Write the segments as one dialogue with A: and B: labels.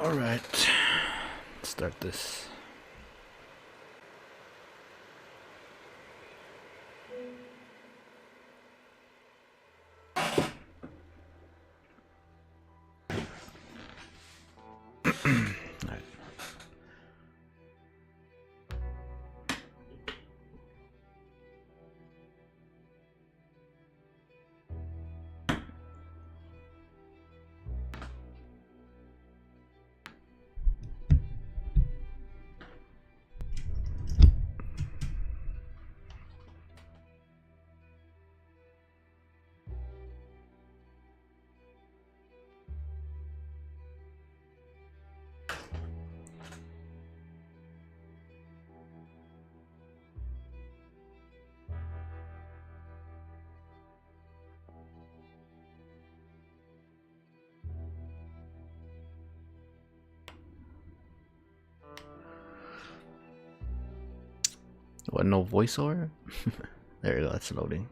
A: Alright, start this. Alright. What, no voiceover? There you go, it's loading.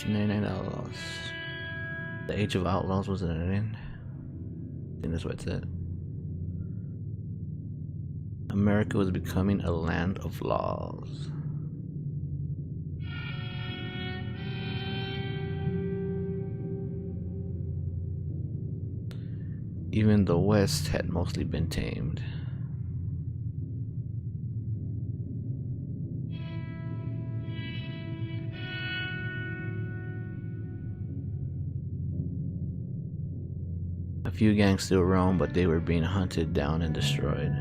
A: $99 Outlaws. The Age of Outlaws wasn't it in? I think that's what it said. America was becoming a land of laws. Even the West had mostly been tamed. A few gangs still roamed, but they were being hunted down and destroyed.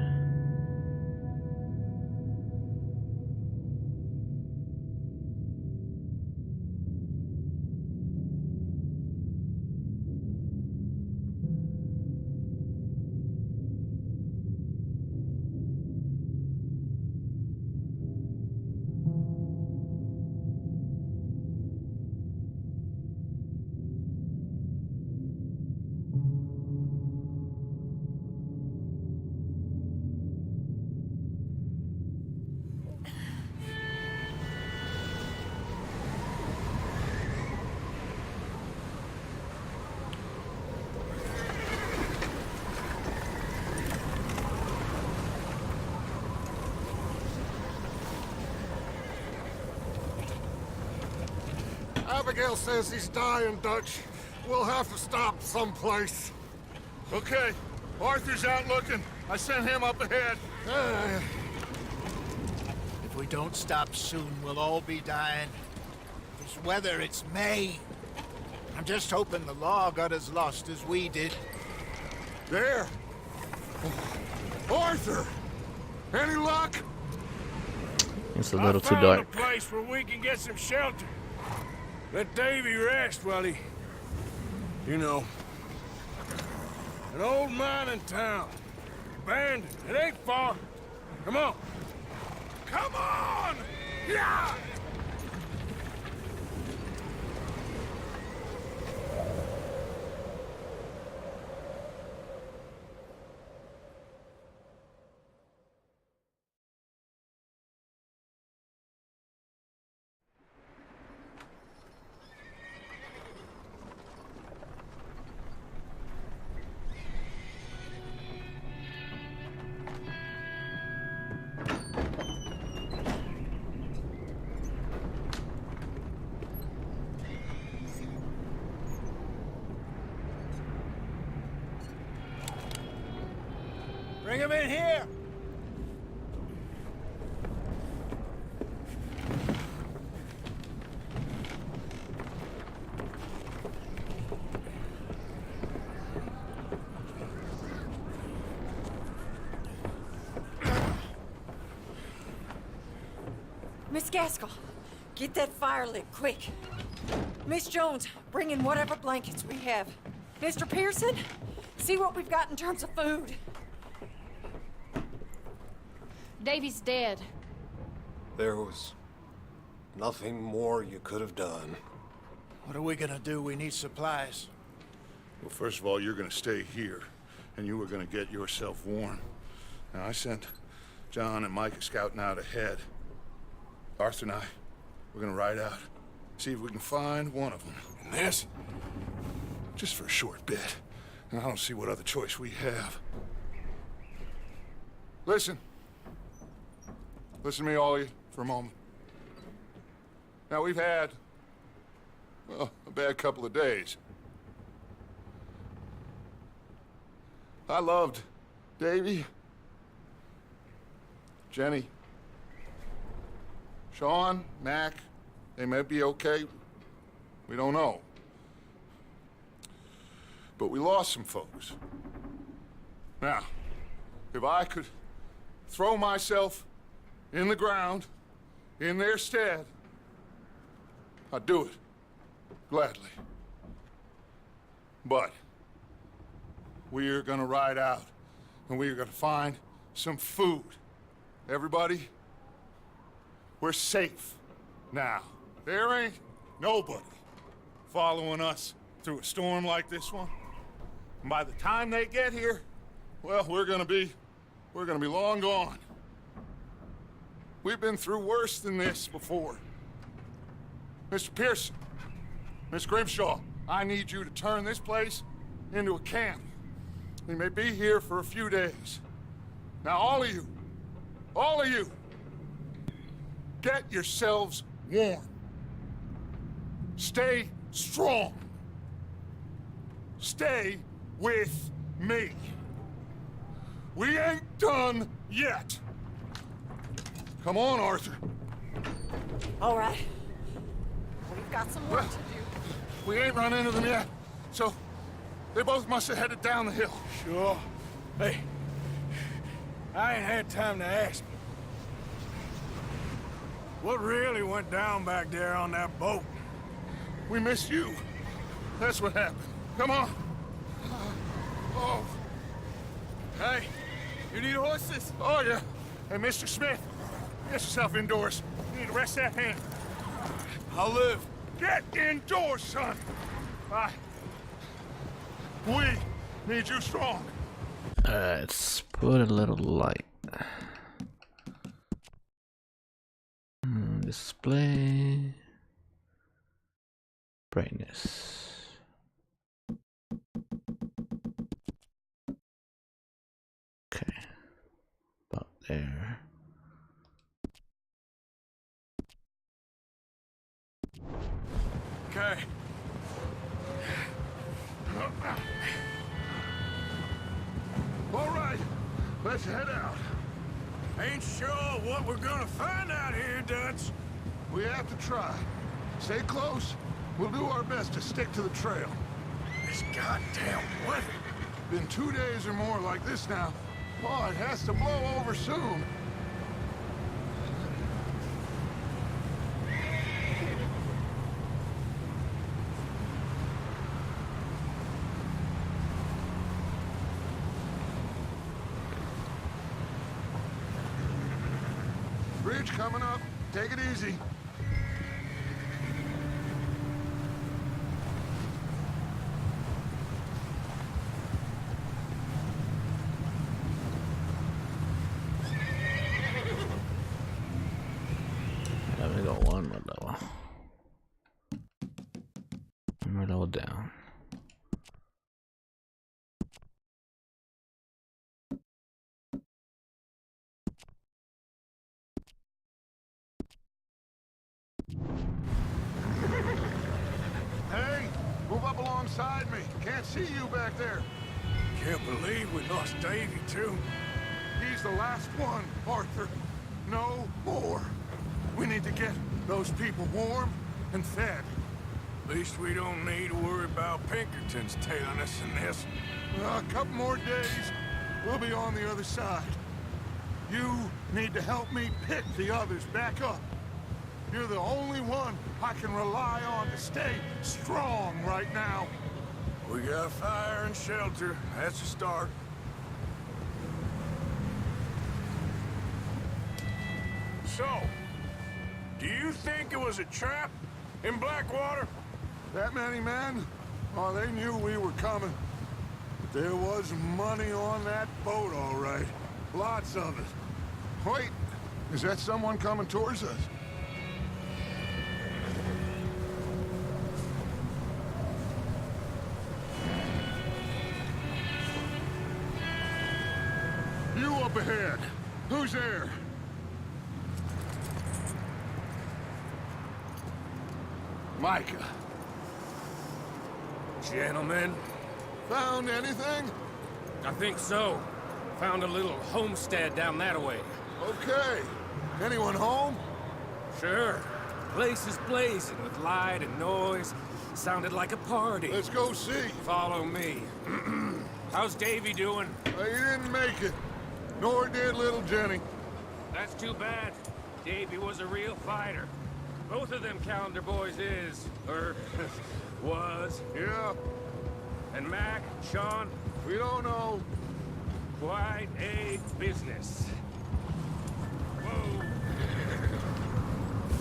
B: Abigail says he's dying, Dutch. We'll have to stop someplace.
C: Okay. Arthur's out looking. I sent him up ahead.
D: If we don't stop soon, we'll all be dying. This weather, it's May. I'm just hoping the law got as lost as we did.
B: There. Arthur! Any luck?
A: It's a little too
C: I
A: dark.
C: found a place where we can get some shelter. Let Davy rest while he... You know. An old mining town. Abandoned. It ain't far. Come on. Come on! Yeah!
D: Bring him in here!
E: Miss Gaskell, get that fire lit, quick. Miss Jones, bring in whatever blankets we have. Mr. Pearson, see what we've got in terms of food.
F: Davy's dead.
B: There was nothing more you could have done.
D: What are we gonna do? We need supplies.
G: Well, first of all, you're gonna stay here, and you are gonna get yourself warm. Now, I sent John and Micah scouting out ahead. Arthur and I, we're gonna ride out, see if we can find one of them.
C: And this?
G: Just for a short bit. And I don't see what other choice we have. Listen. Listen to me, all of you, for a moment. Now, we've had, well, a bad couple of days. I loved Davy, Jenny, Sean, Mac. They may be okay. We don't know. But we lost some folks. Now, if I could throw myself in the ground in their stead, I'd do it gladly. But we are gonna ride out and we are gonna find some food. Everybody, we're safe now. There ain't nobody following us through a storm like this one. And by the time they get here, well, we're gonna be long gone. We've been through worse than this before. Mr. Pearson, Miss Grimshaw, I need you to turn this place into a camp. We may be here for a few days. Now, all of you, get yourselves warm. Stay strong. Stay with me. We ain't done yet. Come on, Arthur.
E: All right. We've got some work to do.
G: We ain't run into them yet, so they both must have headed down the hill.
C: Sure. Hey, I ain't had time to ask. What really went down back there on that boat?
G: We missed you. That's what happened. Come on. Oh.
C: Hey, you need horses?
G: Oh, yeah. Hey, Mr. Smith, get yourself indoors. You need to rest that hand.
C: I'll live.
G: Get indoors, son. We need you strong.
A: Let's put a little light. Display brightness. Okay, about there.
C: Okay.
G: All right, let's head out.
C: Ain't sure what we're gonna find out here, Dutch.
G: We have to try. Stay close. We'll do our best to stick to the trail.
C: This goddamn weather.
G: Been 2 days or more like this now. Oh, it has to blow over soon. Bridge coming up. Take it easy.
A: Yeah, we got one more level. One more level down.
G: Hey, move up alongside me. Can't see you back there.
C: Can't believe we lost Davy, too.
G: He's the last one, Arthur. No more. We need to get those people warm and fed.
C: At least we don't need to worry about Pinkertons tailing us in this.
G: A couple more days, we'll be on the other side. You need to help me pick the others back up. You're the only one I can rely on to stay strong right now.
C: We got fire and shelter. That's a start. So, do you think it was a trap in Blackwater?
G: That many men? Oh, they knew we were coming. But there was money on that boat, all right. Lots of it. Wait, is that someone coming towards us? You up ahead. Who's there? Micah.
H: Gentlemen,
G: Found anything?
H: I think so. Found a little homestead down that way.
G: Okay. Anyone home?
H: Sure. Place is blazing with light and noise. Sounded like a party.
G: Let's go see.
H: Follow me. How's Davy doing?
G: He didn't make it. Nor did little Jenny.
H: That's too bad. Davy was a real fighter. Both of them calendar boys is, or was.
G: Yeah,
H: And Mac, Sean,
G: we don't know.
H: quite a business. Whoa.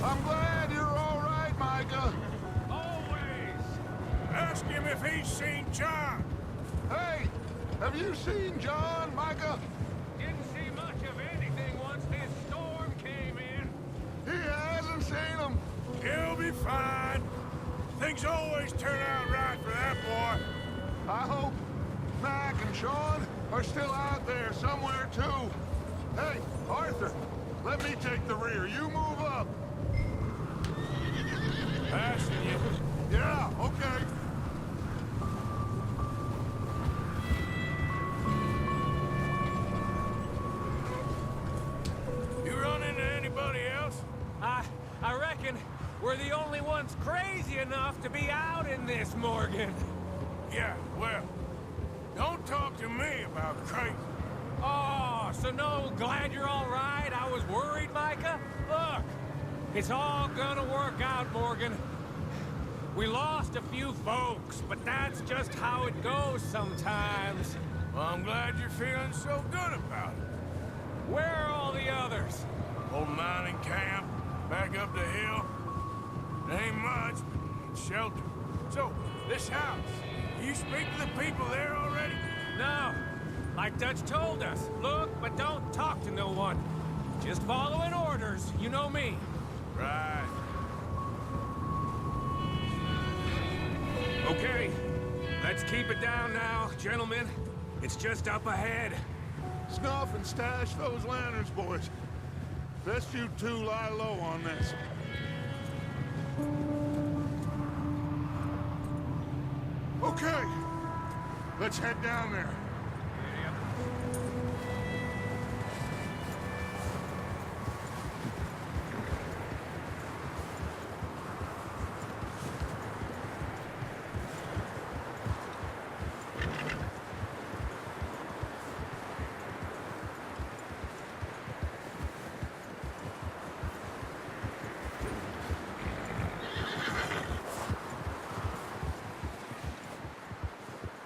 G: I'm glad you're all right, Micah.
H: Always.
C: Ask him if he's seen John.
G: Hey, have you seen John, Micah?
H: Didn't see much of anything once this storm came in.
G: He hasn't seen him.
C: He'll be fine. Things always turn out right for that boy.
G: I hope Mac and Sean are still out there somewhere, too. Hey, Arthur, let me take the rear. You move up.
C: Passing you.
G: Yeah, okay.
C: You run into anybody else?
H: I reckon we're the only ones crazy enough to be out in this, Morgan.
C: Yeah, well, don't talk to me about crazy.
H: Oh, so no, glad you're all right. I was worried, Micah. Look, it's all gonna work out, Morgan. We lost a few folks, but that's just how it goes sometimes.
C: Well, I'm glad you're feeling so good about it.
H: Where are all the others?
C: Old mining camp, back up the hill. It ain't much, but it's shelter. So, this house, you speak to the people there already?
H: No. Like Dutch told us, look, but don't talk to no one. Just following orders, you know me.
C: Right.
H: Okay, let's keep it down now, gentlemen. It's just up ahead.
G: Snuff and stash those lanterns, boys. Best you two lie low on this. Okay, let's head down there.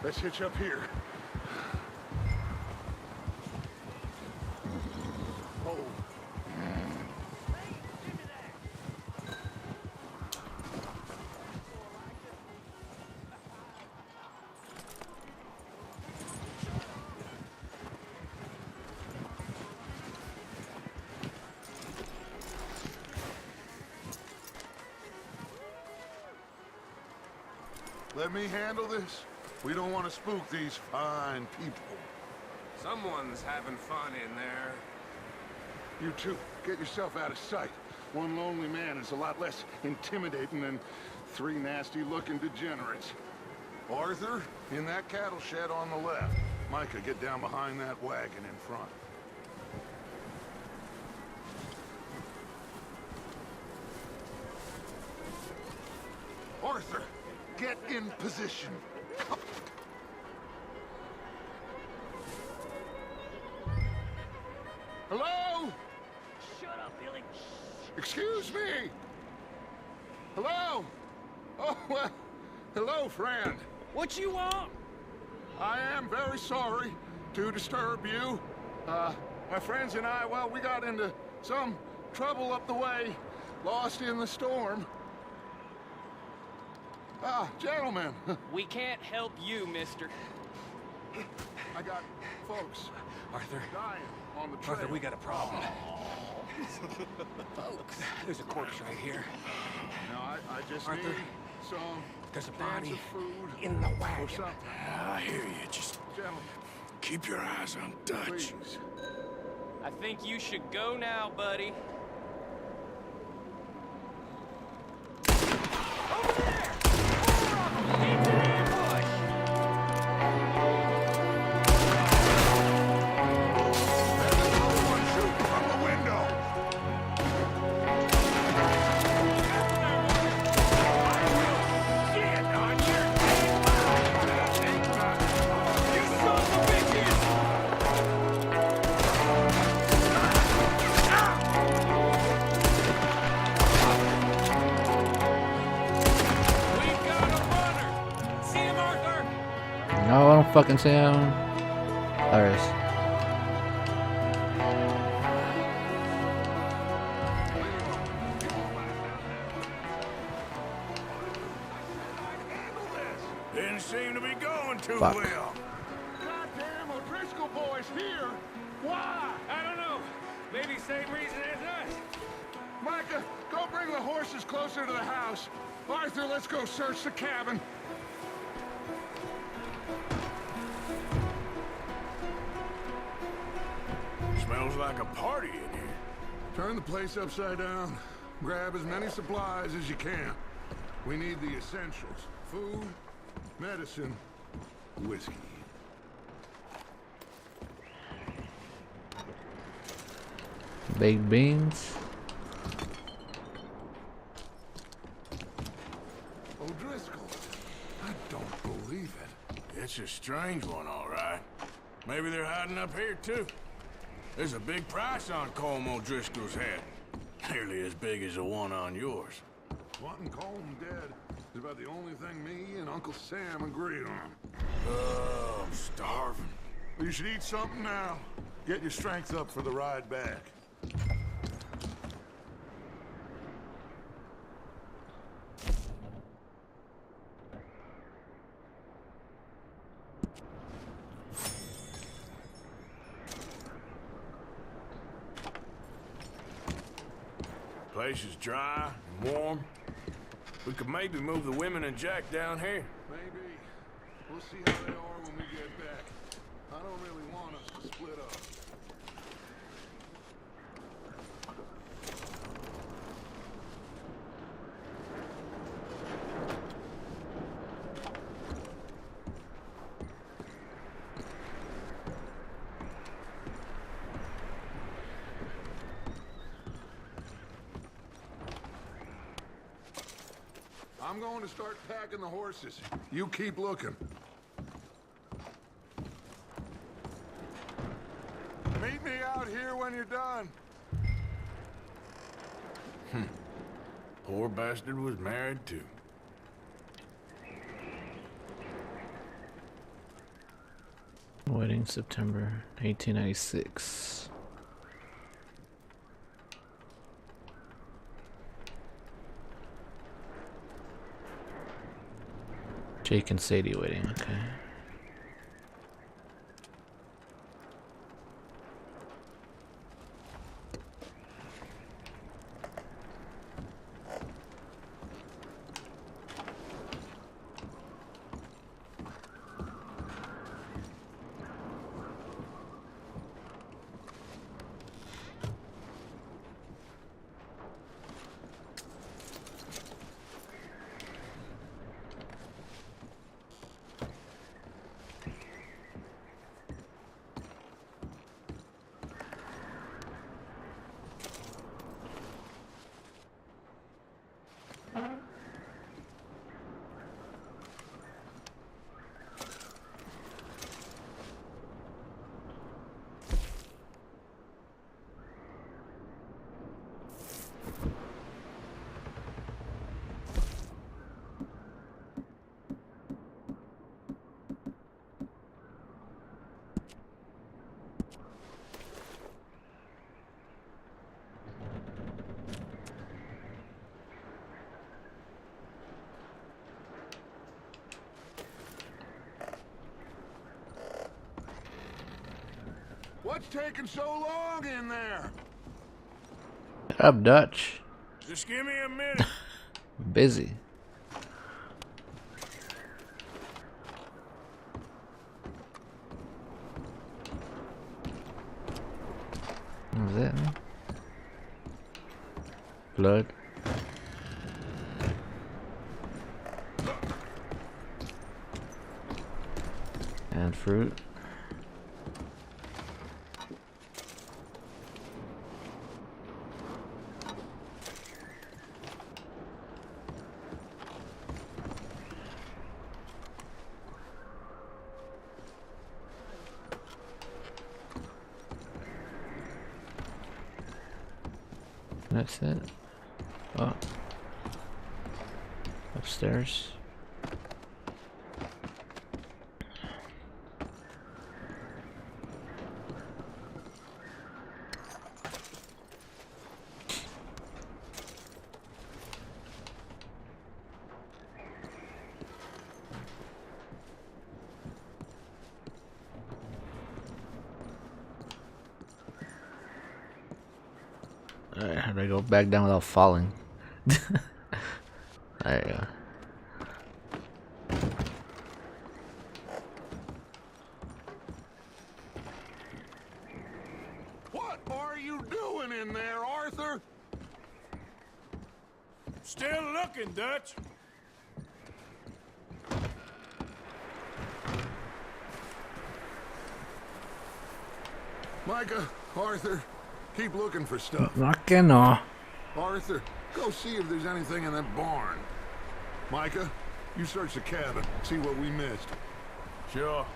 G: Let's hitch up here. Oh. Let me handle this. We don't want to spook these fine people.
H: Someone's having fun in there.
G: You two, get yourself out of sight. One lonely man is a lot less intimidating than three nasty-looking degenerates. Arthur, in that cattle shed on the left. Micah, get down behind that wagon in front. Arthur, get in position. Hello?
I: Shut up, Billy.
G: Excuse me. Hello? Oh, well, hello, friend.
H: What you want?
G: I am very sorry to disturb you. My friends and I, well, we got into some trouble up the way, lost in the storm. Ah, gentlemen.
I: We can't help you, mister.
G: I got folks
H: Arthur.
G: dying on the trail.
H: Arthur, we got a problem. Folks. There's a corpse right here.
G: No, I just
H: Arthur,
G: need some
H: there's a
G: cans
H: body
G: of food
H: in the
G: or
H: wagon.
G: something.
C: I hear you. Just
G: Gentlemen,
C: keep your eyes on Dutch.
G: please.
I: I think you should go now, buddy. Over there! More of them! Into the ambush!
G: Someone shooting from the window.
H: Shit on your you sons of bitches! We've got a runner! See him, Arthur?
A: No, I don't fucking see him. There he is.
C: Didn't seem to be going too
A: Fuck.
C: well.
G: Goddamn O'Driscoll boys here. Why?
H: I don't know. Maybe same reason as us.
G: Micah, go bring the horses closer to the house. Arthur, let's go search the cabin.
C: Smells like a party in here.
G: Turn the place upside down. Grab as many supplies as you can. We need the essentials. Food, medicine, whiskey.
A: Baked beans.
G: O'Driscoll, I don't believe it.
C: It's a strange one, all right. Maybe they're hiding up here, too. There's a big price on Colm O'Driscoll's head. Nearly as big as the one on yours.
G: Wanting Colm dead is about the only thing me and Uncle Sam agreed on.
C: Oh, I'm starving.
G: You should eat something now. Get your strength up for the ride back.
C: Place is dry and warm. We could maybe move the women and Jack down here.
G: Maybe. We'll see how they are when we get back. I don't really want us to split up. I'm going to start packing the horses. You keep looking. Meet me out here when you're done.
C: Poor bastard was married, too.
A: Wedding September 1896. Jake and Sadie wedding, okay.
G: What's taking so long in there?
A: Shut up, Dutch.
C: Just give me a minute.
A: I'm busy. What was that, man? Blood. And fruit. That's it. Oh. Upstairs. Alright, how do I go back down without falling? There you go.
G: What are you doing in there, Arthur?
C: Still looking, Dutch.
G: Micah, Arthur, keep looking for stuff.
A: Knocking off.
G: Arthur, go see if there's anything in that barn. Micah, you search the cabin, see what we missed.
C: Sure.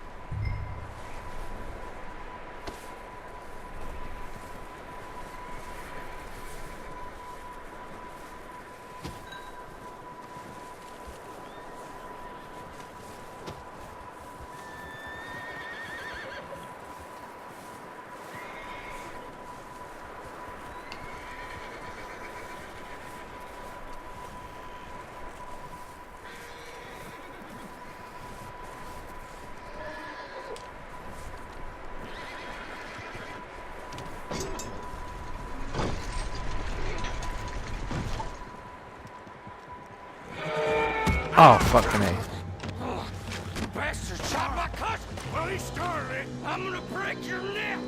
A: Oh, fucking A.
H: Bastard shot my cousin! Well, he started it. I'm gonna break your neck!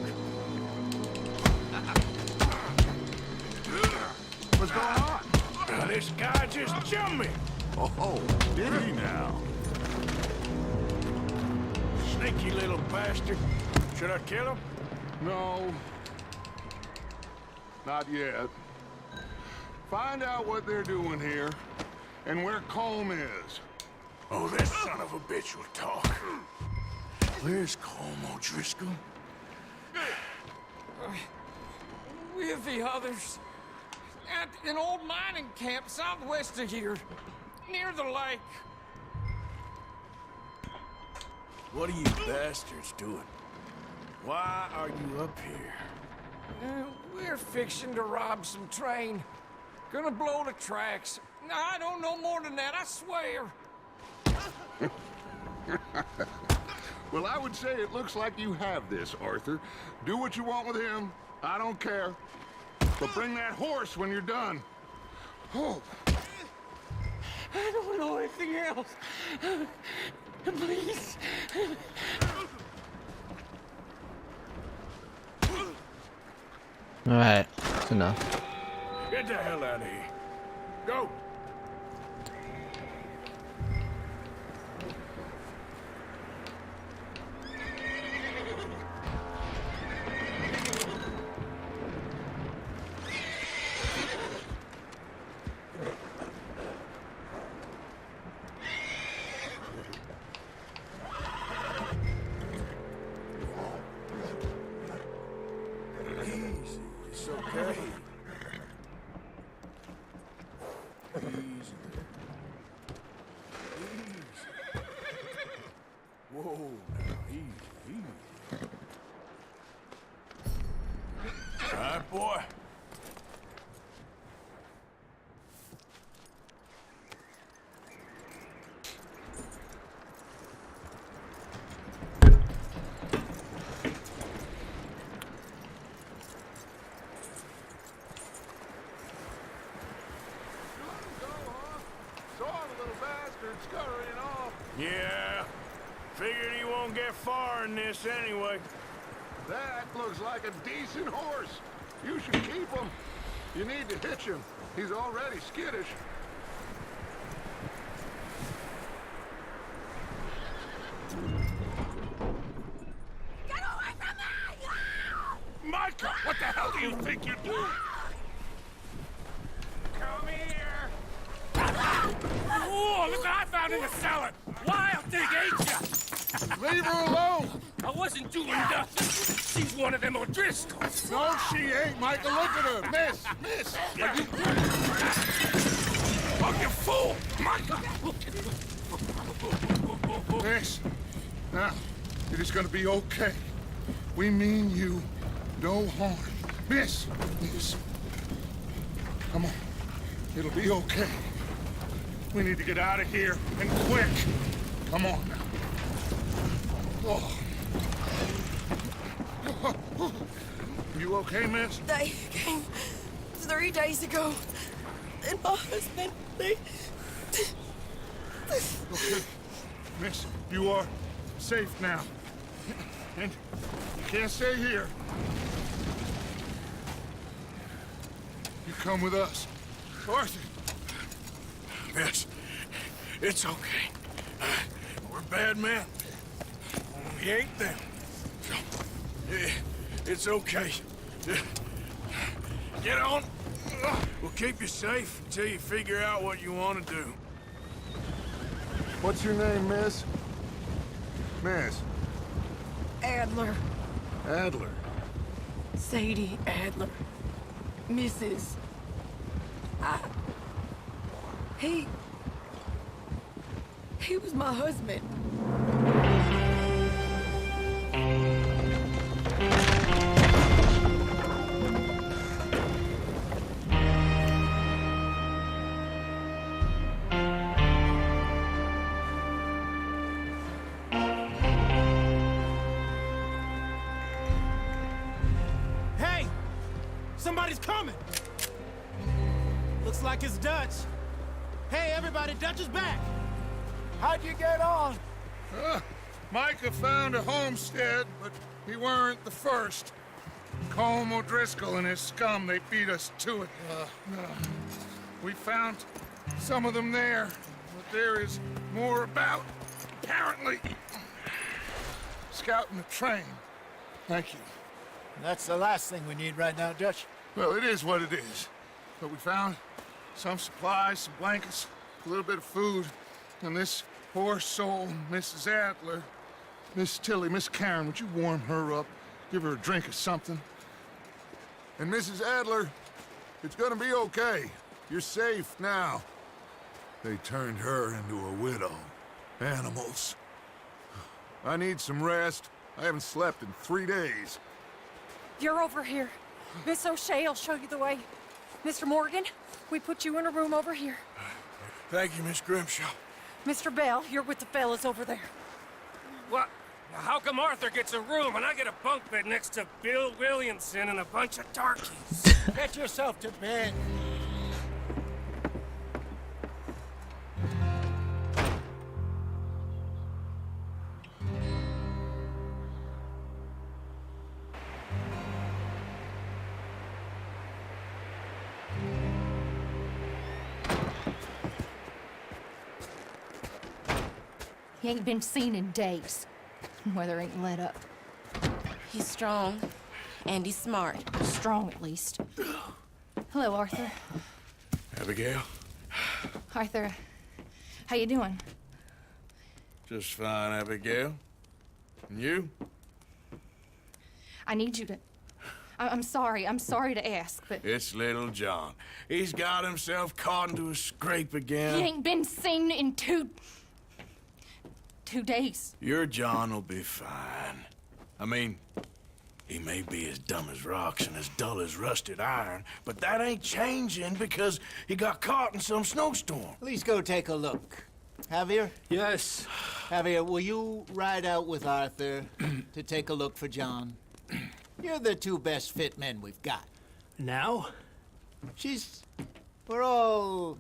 G: What's going on?
C: Now, this guy just jumped me.
G: Oh, did he now?
C: Sneaky little bastard. Should I kill him?
G: No. Not yet. Find out what they're doing here, and where Colm is.
C: Oh, this son of a bitch will talk. Where's Colm O'Driscoll?
H: With the others. At an old mining camp southwest of here. Near the lake.
C: What are you bastards doing? Why are you up here?
H: We're fixing to rob some train. Gonna blow the tracks. I don't know more than that, I swear.
G: Well, I would say it looks like you have this, Arthur. Do what you want with him. I don't care. But bring that horse when you're done. Oh.
H: I don't know anything else. Please.
A: Alright, that's enough.
C: Get the hell out of here. Go. Easy. It's okay. Easy. Easy. Whoa, now, easy, easy. All right, boy.
G: bastard scurrying off.
C: Yeah. Figured he won't get far in this anyway.
G: That looks like a decent horse. You should keep him. You need to hitch him. He's already skittish.
E: Get away from me!
G: Micah, what the hell do you think you're doing?
H: Come here! Oh, look what I found in the cellar! Wild thing, ain't ya?
G: Leave her alone!
H: I wasn't doing nothing. She's one of them O'Driscolls.
G: No, she ain't, Micah. Look at her. Miss, are you...
C: Oh, you fool! Micah!
G: Miss, now, it is gonna be okay. We mean you no harm. Miss, come on. It'll be okay. We need to get out of here, and quick. Come on now. Oh. You okay, miss?
E: They came 3 days ago. And my husband, they...
G: Okay. Miss, you are safe now. And you can't stay here. You come with us. Arthur.
C: Miss, it's okay. We're bad men. We ain't them. So, it's okay. Get on. We'll keep you safe until you figure out what you want to do.
G: What's your name, miss? Miss.
E: Adler.
G: Adler.
E: Sadie Adler. Mrs. He was my husband.
H: Hey! Somebody's coming! Looks like it's Dutch. Hey, everybody, Dutch is back!
D: How'd you get on?
G: Micah found a homestead, but he weren't the first. Colm O'Driscoll and his scum, they beat us to it. We found some of them there, but there is more about, apparently. Scouting the train. Thank you.
D: That's the last thing we need right now, Dutch.
G: Well, it is what it is. But we found some supplies, some blankets, a little bit of food, and this poor soul, Mrs. Adler, Miss Tilly, Miss Karen, would you warm her up? Give her a drink or something? And Mrs. Adler, it's gonna be okay. You're safe now. They turned her into a widow. Animals. I need some rest. I haven't slept in 3 days.
E: You're over here. Miss O'Shea will show you the way. Mr. Morgan, we put you in a room over here.
C: Thank you, Miss Grimshaw.
E: Mr. Bell, you're with the fellas over there.
H: What? Now, how come Arthur gets a room and I get a bunk bed next to Bill Williamson and a bunch of darkies?
D: Get yourself to bed.
F: He ain't been seen in days. Weather ain't let up.
J: He's strong, and he's smart.
F: Strong, at least. Hello, Arthur.
C: Abigail?
F: Arthur, how you doing?
C: Just fine, Abigail. And you?
F: I need you to... I'm sorry to ask, but...
C: It's little John. He's got himself caught into a scrape again.
F: He ain't been seen in 2 days.
C: Your John will be fine. I mean, he may be as dumb as rocks and as dull as rusted iron, but that ain't changing because he got caught in some snowstorm.
D: Please go take a look. Javier?
H: Yes.
D: Javier, will you ride out with Arthur to take a look for John? You're the 2 best fit men we've got.
H: Now?
D: We're all...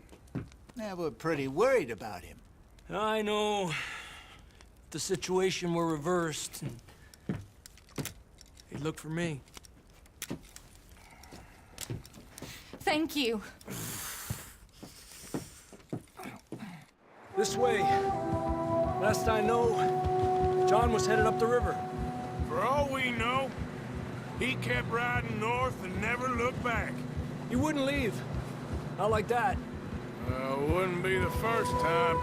D: we're pretty worried about him.
K: I know. If the situation were reversed, he'd look for me.
F: Thank you.
K: This way. Last I know, John was headed up the river.
C: For all we know, he kept riding north and never looked back.
K: He wouldn't leave. Not like that.
C: Wouldn't be the first time.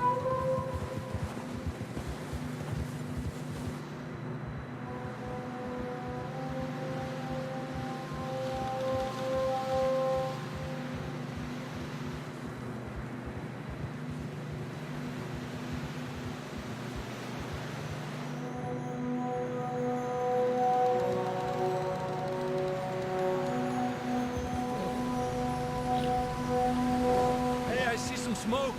K: Smoke.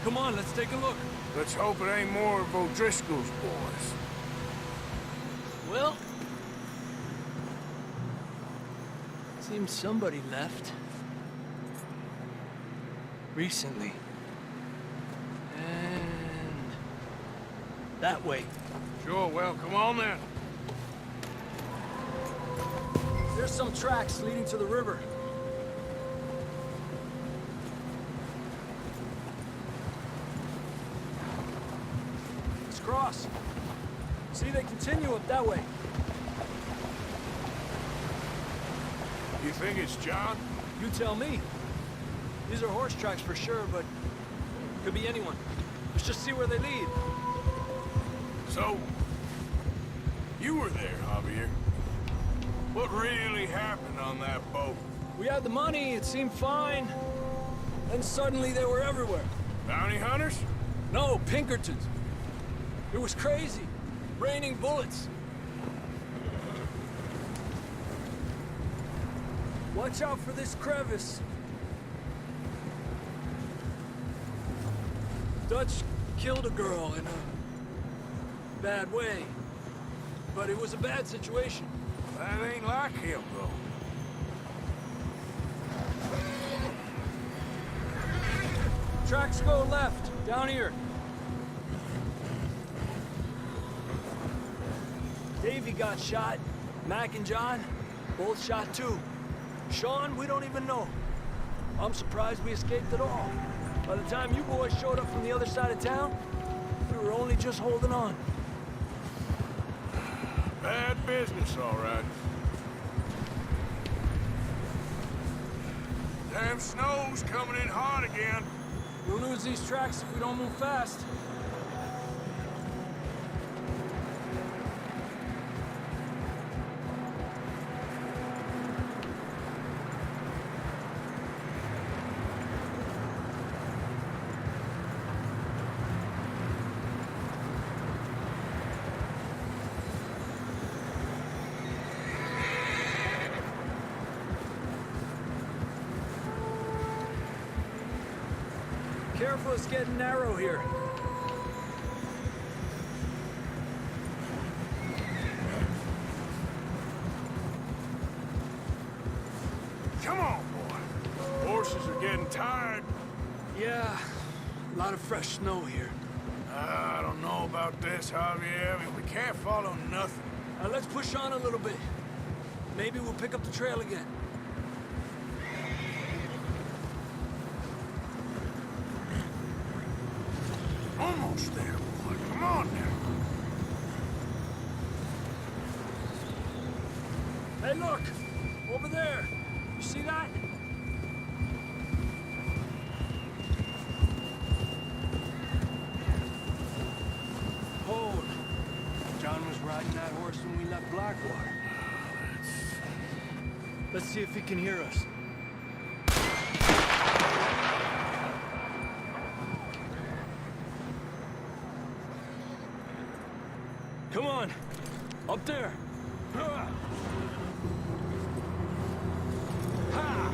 K: Come on, let's take a look.
C: Let's hope it ain't more of O'Driscoll's boys.
K: Well, seems somebody left. Recently. And that way.
C: Sure, well, come on then.
K: There's some tracks leading to the river. Cross. See, they continue up that way.
C: You think it's John?
K: You tell me. These are horse tracks for sure, but could be anyone. Let's just see where they lead.
C: So, you were there, Javier. What really happened on that boat?
K: We had the money, it seemed fine. Then suddenly they were everywhere.
C: Bounty hunters?
K: No, Pinkertons. It was crazy. Raining bullets. Watch out for this crevice. Dutch killed a girl in a bad way. But it was a bad situation.
C: That ain't like him, though.
K: Tracks go left, down here. Davey got shot. Mac and John, both shot too. Sean, we don't even know. I'm surprised we escaped at all. By the time you boys showed up from the other side of town, we were only just holding on.
C: Bad business, all right. Damn snow's coming in hard again.
K: We'll lose these tracks if we don't move fast. Careful, it's getting narrow here.
C: Come on, boy. Horses are getting tired.
K: Yeah, a lot of fresh snow here.
C: I don't know about this, Javier. I mean, we can't follow nothing.
K: Let's push on a little bit. Maybe we'll pick up the trail again.
C: Almost there, boy. Come on now.
K: Hey, look! Over there! You see that? Hold. John was riding that horse when we left Blackwater. Let's see if he can hear us. Come on! Up there! Ha! Ha!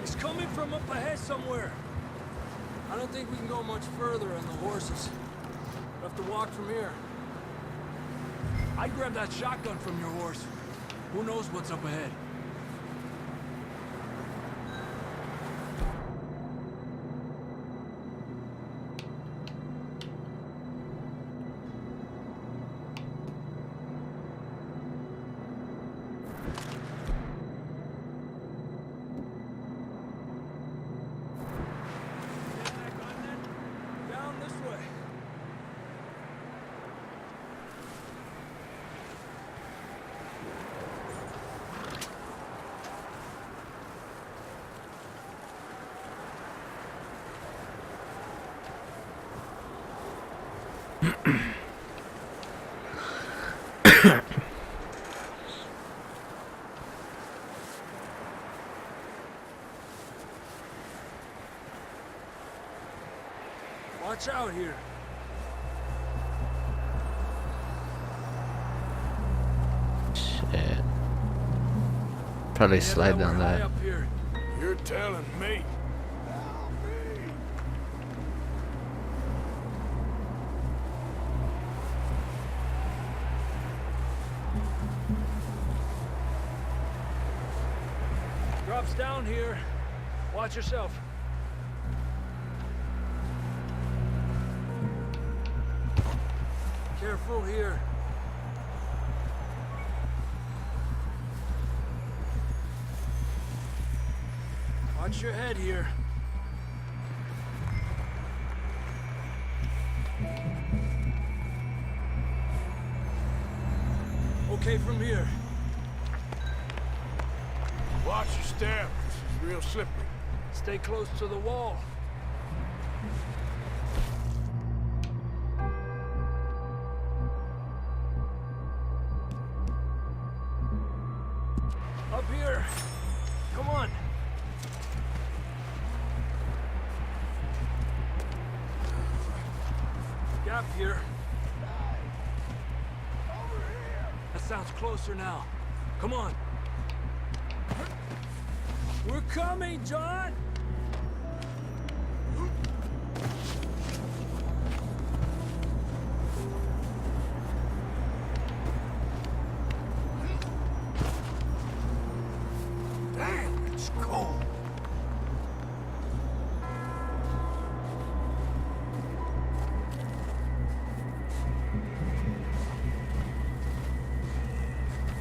K: He's coming from up ahead somewhere. I don't think we can go much further on the horses. We'll have to walk from here. I grabbed that shotgun from your horse. Who knows what's up ahead? Down this way. Watch out here.
A: Shit. Probably slide down
K: High
A: that.
K: up here.
C: You're telling me.
K: Drops down here. Watch yourself. Careful here. Watch your head here. Okay from here.
C: Watch your step. This is real slippery.
K: Stay close to the wall. Up here. Come on. Gap here. That sounds closer now. Come on. We're coming, John!
C: Damn, it's cold.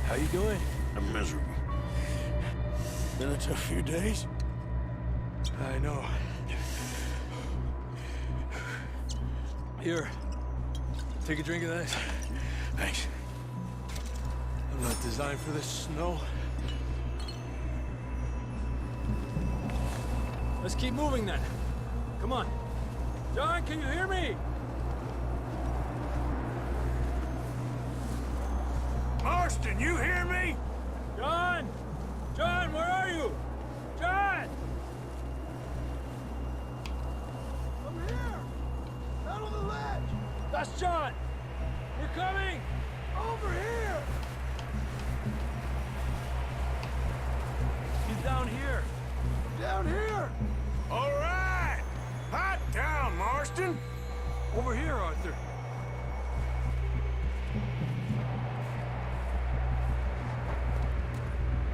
K: How you doing?
C: I'm miserable. Been a tough few days.
K: I know. Here. Take a drink of that.
C: Thanks.
K: I'm not designed for this snow. Let's keep moving then. Come on. John, can you hear me?
C: Marston, you hear me?
K: John! John, where are you? John!
D: I'm here! Out on the ledge!
K: That's John! We're coming!
D: Over here!
K: He's down here.
D: Down here!
C: All right. Hot down, Marston.
K: Over here, Arthur.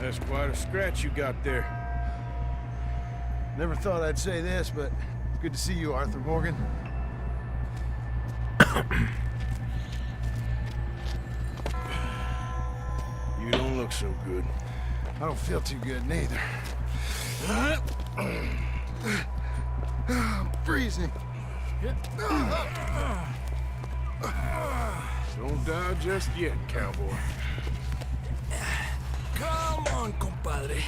C: That's quite a scratch you got there.
D: Never thought I'd say this, but it's good to see you, Arthur Morgan.
C: You don't look so good.
D: I don't feel too good, neither. I'm freezing.
C: Don't die just yet, cowboy.
K: Come on, compadre.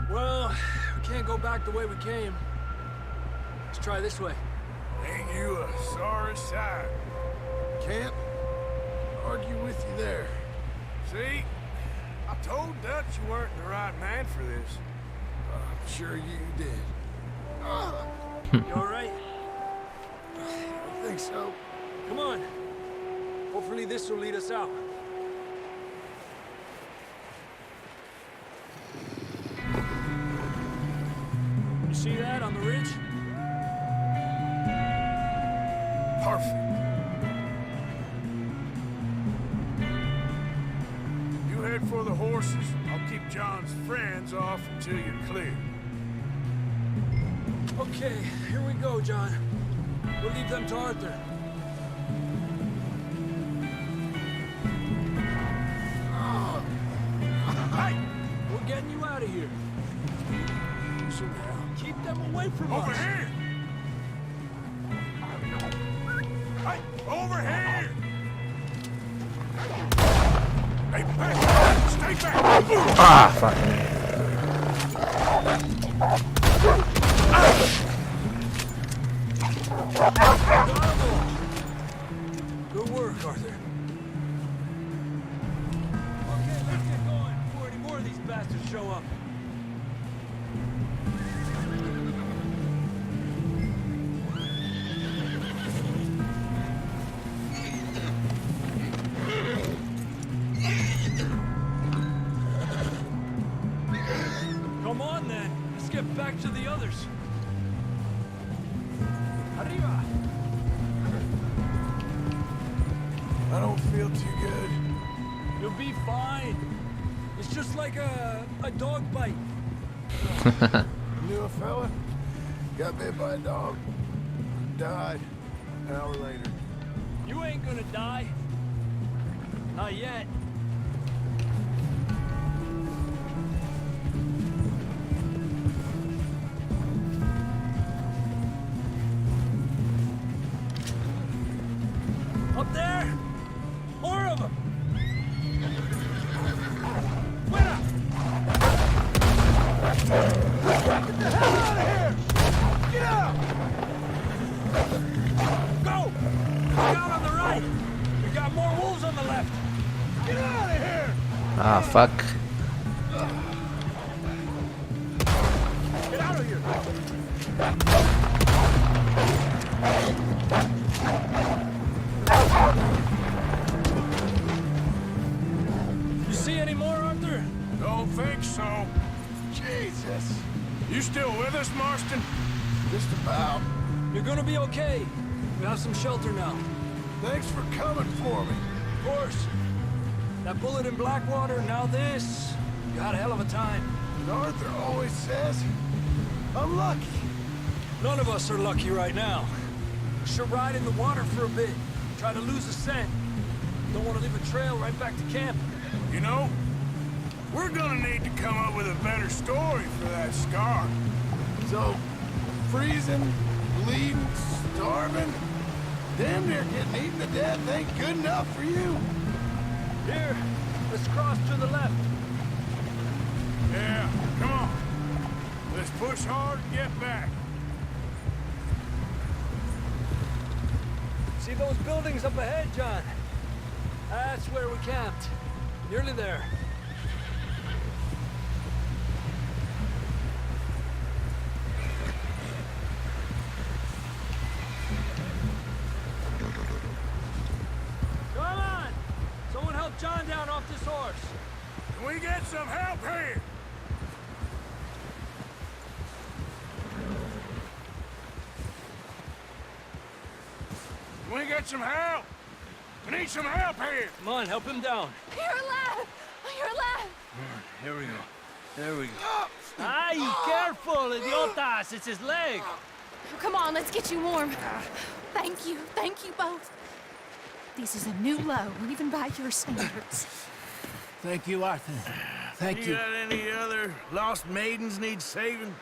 K: Well, we can't go back the way we came. Let's try this way.
C: Ain't you a sorry sight?
D: Can't argue with you there.
C: See? I told Dutch you weren't the right man for this.
D: I'm sure you did.
K: You all right?
D: I think so.
K: Come on. Hopefully this will lead us out. You see that on the ridge?
C: horses. I'll keep John's friends off until you're clear.
K: Okay, here we go, John. We'll leave them to Arthur. Hey! We're getting you out of here. So now, keep them away from us.
C: Over here! Hey, over here! Hey, back! Stay back!
A: Ah, fuck.
K: Good work, Arthur. Okay, let's get going before any more of these bastards show up. Come on, then. Let's get back to the others. Arriba!
C: I don't feel too good.
K: You'll be fine. It's just like a dog bite.
C: Knew a fella? Got bit by a dog. Died. An hour later.
K: You ain't gonna die. Not yet. Up there! More of them! Fuera! Get the hell out of here! Get out! Go! Look out on the right! We got more wolves on the left! Get out of here!
A: Ah, fuck.
K: Get out of here! You see any more, Arthur?
C: Don't think so.
K: Jesus!
C: You still with us, Marston? Just about.
K: You're gonna be okay. We have some shelter now.
C: Thanks for coming for me.
K: Of course. That bullet in Blackwater, now this. You had a hell of a time.
C: And Arthur always says, I'm lucky.
K: None of us are lucky right now. Should ride in the water for a bit. Try to lose the scent. Don't want to leave a trail right back to camp.
C: You know, we're gonna need to come up with a better story for that scar. So, freezing, bleeding, starving, damn near getting eaten to death ain't good enough for you.
K: Here, let's cross to the left.
C: Yeah, come on. Let's push hard and get back.
K: See those buildings up ahead, John? That's where we camped. Nearly there. Come on! Someone help John down off this horse.
C: Can we get some help here? Can we get some help? We need some help here.
K: Come on, help him down.
F: You're alive! You're alive!
K: Here we go. There we go. Ay, careful, idiotas! It's his leg.
F: Come on, let's get you warm. Thank you both. This is a new low, even by your standards.
D: Thank you, Arthur. Thank you.
C: Got any other lost maidens need saving?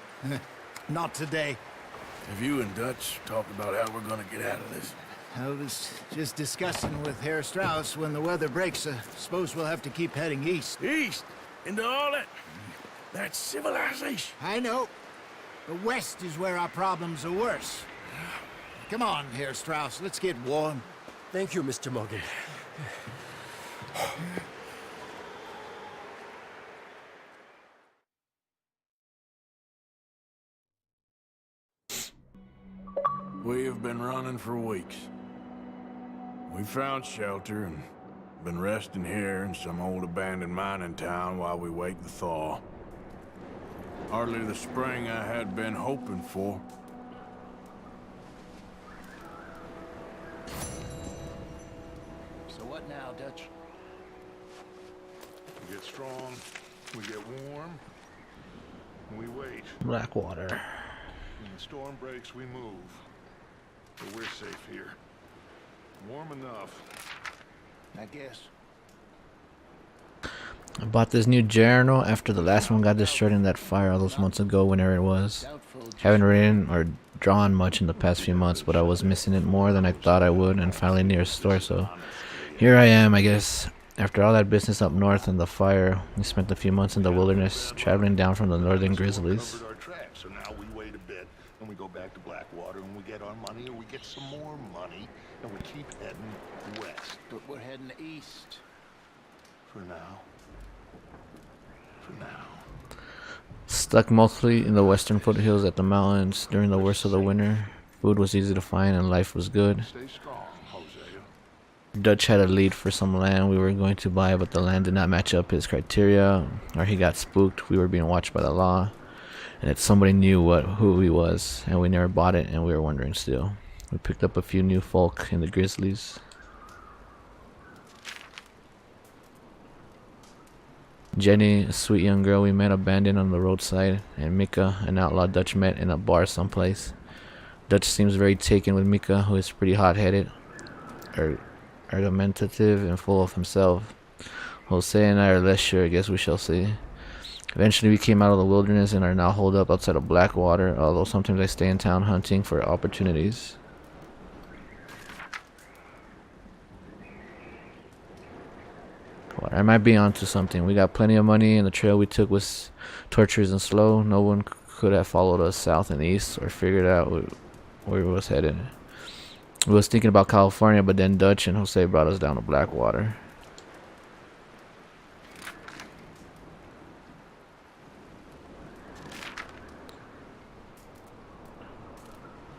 D: Not today.
C: Have you and Dutch talked about how we're gonna get out of this?
D: I was just discussing with Herr Strauss when the weather breaks. Suppose we'll have to keep heading east.
C: East? Into all that civilization?
D: I know. The west is where our problems are worse. Come on, Herr Strauss. Let's get warm.
K: Thank you, Mr. Morgan.
C: We have been running for weeks. We found shelter and been resting here in some old abandoned mining town while we wait the thaw. Hardly the spring I had been hoping for.
D: So what now, Dutch?
G: Get strong, we get warm, and we wait.
A: Blackwater.
G: When the storm breaks, we move. But we're safe here. Warm enough,
D: I guess.
A: I bought this new journal after the last one got destroyed in that fire all those months ago, whenever it was. Haven't written or drawn much in the past few months, but I was missing it more than I thought I would, and finally near a store, so here I am, I guess. After all that business up north and the fire, we spent a few months in the wilderness, traveling down from the northern grizzlies.
G: our tracks, so now we wait a bit, and we go back to Blackwater, and we get our money, or we get some more money, and we keep heading west.
D: But we're heading east.
G: For now. For now.
A: Stuck mostly in the western foothills at the mountains during the worst of the winter. Food was easy to find and life was good.
G: Stay strong, Hosea.
A: Dutch had a lead for some land we were going to buy, but the land did not match up his criteria, or he got spooked. We were being watched by the law, and that somebody knew who he was, and we never bought it, and we were wondering still. We picked up a few new folk in the grizzlies. Jenny, a sweet young girl we met abandoned on the roadside, and Mika, an outlaw Dutch met in a bar someplace. Dutch seems very taken with Mika, who is pretty hot-headed, argumentative, and full of himself. Jose and I are less sure. I guess we shall see. Eventually we came out of the wilderness and are now holed up outside of Blackwater, although sometimes I stay in town hunting for opportunities. I might be onto something. We got plenty of money, and the trail we took was tortuous and slow. No one could have followed us south and east or figured out where we was headed. We was thinking about California, but then Dutch and Jose brought us down to Blackwater.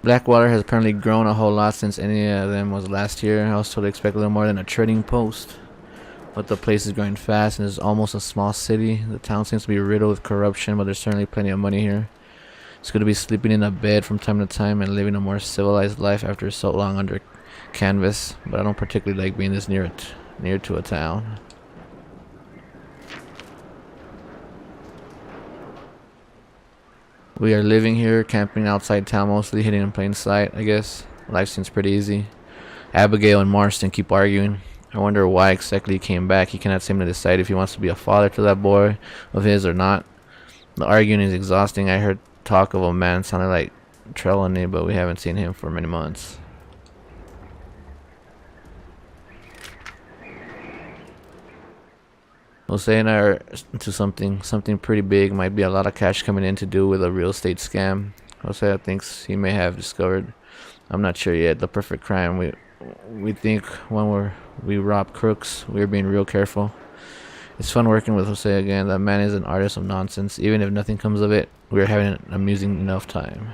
A: Blackwater has apparently grown a whole lot since any of them was last year. I was totally expecting a little more than a trading post. But the place is growing fast and is almost a small city. The town seems to be riddled with corruption, but there's certainly plenty of money here. It's good to be sleeping in a bed from time to time and living a more civilized life after so long under canvas. But I don't particularly like being this near to a town. We are living here, camping outside town mostly, hidden in plain sight, I guess. Life seems pretty easy. Abigail and Marston keep arguing. I wonder why exactly he came back. He cannot seem to decide if he wants to be a father to that boy of his or not. The arguing is exhausting. I heard talk of a man sounding like Trelawney, but we haven't seen him for many months. Jose and I are into something pretty big. Might be a lot of cash coming in to do with a real estate scam. Jose thinks he may have discovered. I'm not sure yet. The perfect crime. We think when we rob crooks, we're being real careful. It's fun working with Jose again. That man is an artist of nonsense. Even if nothing comes of it, we're having an amusing enough time.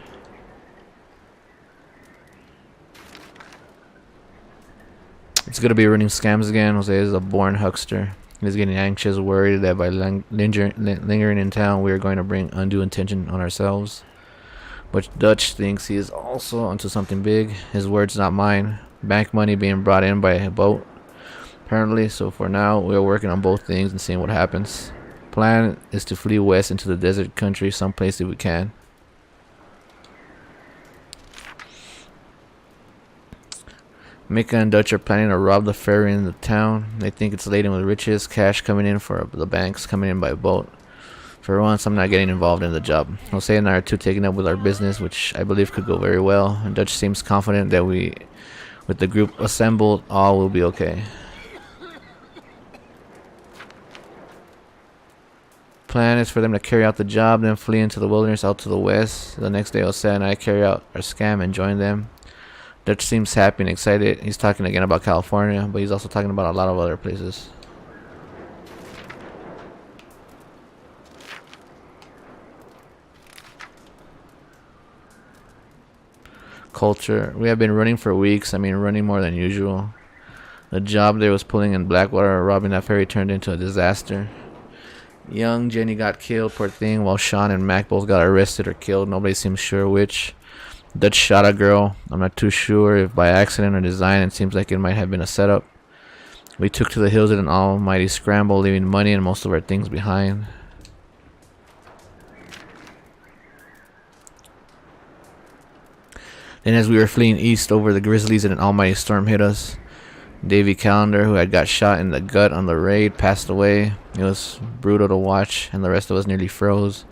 A: It's gonna be running scams again. Jose is a born huckster. He's getting anxious, worried that by lingering in town, we are going to bring undue attention on ourselves. But Dutch thinks he is also onto something big. His words, not mine. Bank money being brought in by a boat, apparently. So for now, we are working on both things and seeing what happens. Plan is to flee west into the desert country, someplace if we can. Mika and Dutch are planning to rob the ferry in the town. They think it's laden with riches, cash coming in for the banks, coming in by boat. For once, I'm not getting involved in the job. Jose and I are too taken up with our business, which I believe could go very well. And Dutch seems confident that with the group assembled, all will be okay. Plan is for them to carry out the job, then flee into the wilderness out to the west. The next day, Jose and I carry out our scam and join them. Dutch seems happy and excited. He's talking again about California, but he's also talking about a lot of other places. Culture. We have been running for weeks. I mean, running more than usual. The job they was pulling in Blackwater, robbing that ferry, turned into a disaster. Young Jenny got killed, poor thing, while Sean and Mac both got arrested or killed. Nobody seems sure which. Dutch shot a girl. I'm not too sure if by accident or design. It seems like it might have been a setup. We took to the hills in an almighty scramble, leaving money and most of our things behind. Then as we were fleeing east over the Grizzlies, an almighty storm hit us. Davy Callender, who had got shot in the gut on the raid, passed away. It was brutal to watch, and the rest of us nearly froze.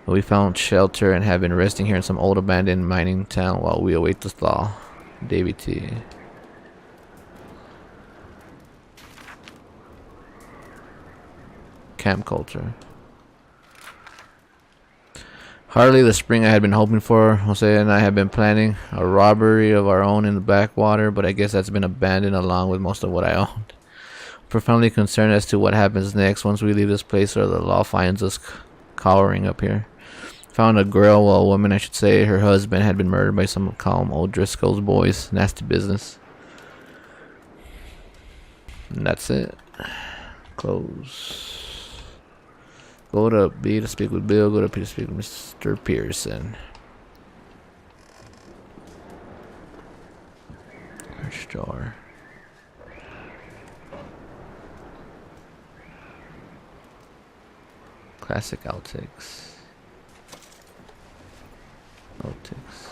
A: But we found shelter and have been resting here in some old abandoned mining town while we await the thaw. Davy T. Camp culture. Hardly the spring I had been hoping for. Jose and I have been planning a robbery of our own in the backwater, but I guess that's been abandoned along with most of what I owned. Profoundly concerned as to what happens next once we leave this place or the law finds us cowering up here. Found a girl, well, a woman I should say. Her husband had been murdered by some calm old Driscoll's boys. Nasty business. And that's it. Close. Go to B to speak with Bill. Go to P to speak with Mr. Pearson. Search jar. Classic outtakes. Outtakes.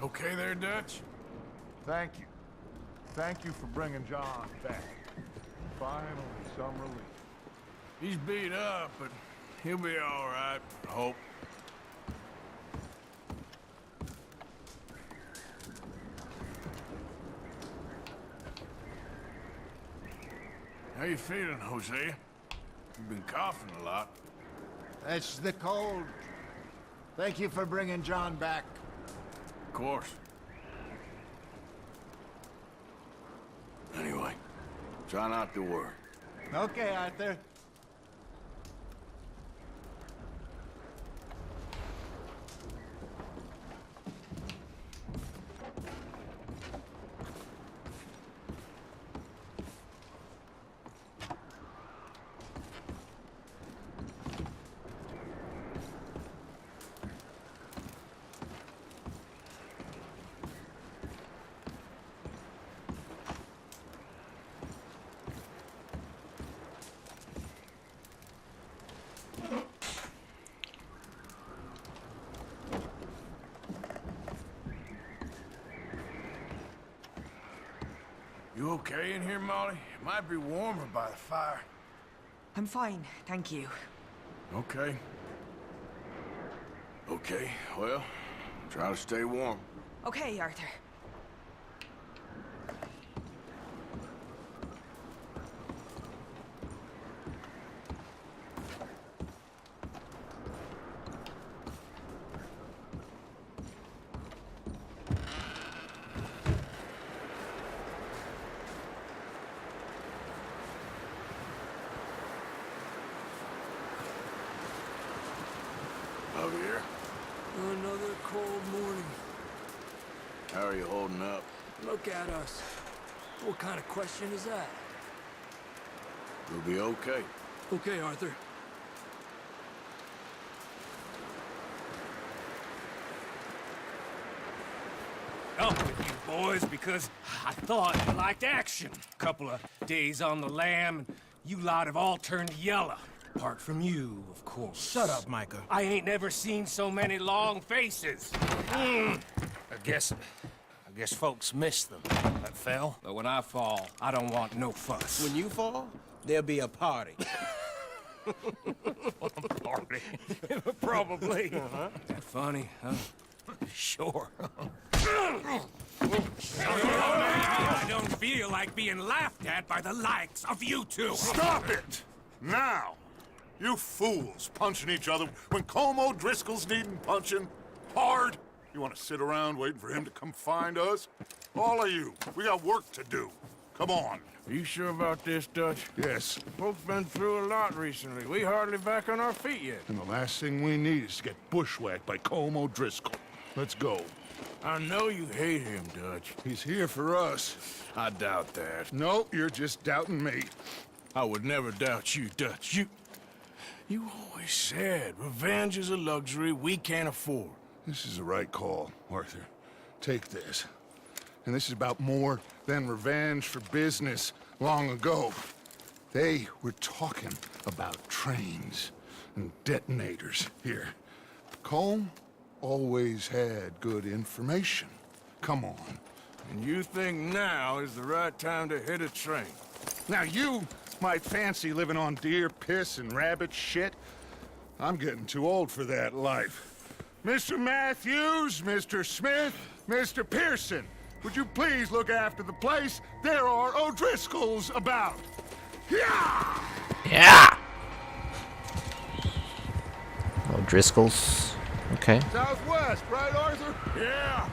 C: Okay there, Dutch?
G: Thank you. Thank you for bringing John back. Finally, some relief.
C: He's beat up, but he'll be all right, I hope. How you feeling, Hosea? You've been coughing a lot.
D: That's the cold. Thank you for bringing John back.
C: Of course. Anyway, try not to worry.
D: Okay, Arthur.
C: You okay in here, Molly? It might be warmer by the fire.
E: I'm fine, thank you.
C: Okay. Okay, well, try to stay warm.
E: Okay, Arthur.
C: Javier,
K: Another cold morning.
C: how are you holding up?
K: Look at us. What kind of question is that?
C: We'll be okay.
K: Okay, Arthur.
H: Up with you boys because I thought you liked action. Couple of days on the lam, and you lot have all turned yellow. Apart from you, of course.
I: Shut up, Micah.
H: I ain't never seen so many long faces. I guess folks miss them. That fell. But when I fall, I don't want no fuss.
I: When you fall, there'll be a party.
H: Party. Probably. That funny, huh? Sure. I don't feel like being laughed at by the likes of you two.
G: Stop it! Now! You fools punching each other when Como Driscoll's needing punching hard. You want to sit around waiting for him to come find us? All of you, we got work to do. Come on.
C: Are you sure about this, Dutch?
G: Yes.
C: Folks been through a lot recently. We hardly back on our feet yet.
G: And the last thing we need is to get bushwhacked by Como Driscoll. Let's go.
C: I know you hate him, Dutch.
G: He's here for us.
C: I doubt that.
G: No, you're just doubting me.
C: I would never doubt you, Dutch. You always said revenge is a luxury we can't afford.
G: This is the right call, Arthur. Take this. And this is about more than revenge for business long ago. They were talking about trains and detonators here. Colm always had good information. Come on.
C: And you think now is the right time to hit a train?
G: Now you might fancy living on deer piss and rabbit shit. I'm getting too old for that life. Mr. Matthews, Mr. Smith, Mr. Pearson, would you please look after the place? There are O'Driscolls about. Yeah!
A: Yeah! O'Driscolls. Okay.
G: Southwest, right, Arthur?
C: Yeah.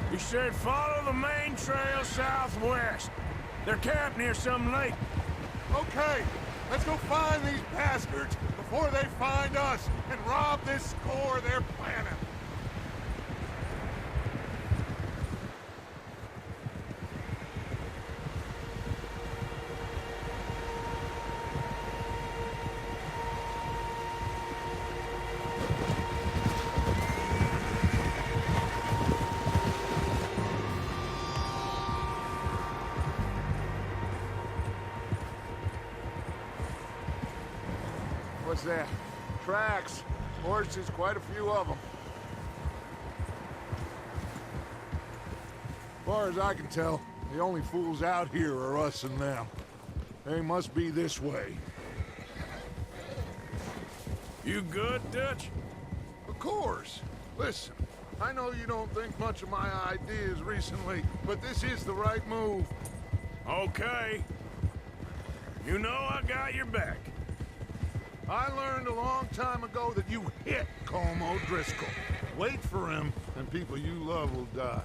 C: He said follow the main trail southwest. They're camped near some lake.
G: Okay, let's go find these bastards before they find us and rob this score they're planning. What's that? Tracks. Horses, quite a few of them. As far as I can tell, the only fools out here are us and them. They must be this way.
C: You good, Dutch?
G: Of course. Listen, I know you don't think much of my ideas recently, but this is the right move.
C: Okay. You know I got your back.
G: I learned a long time ago that you hit Colm O'Driscoll. Wait for him, and people you love will die.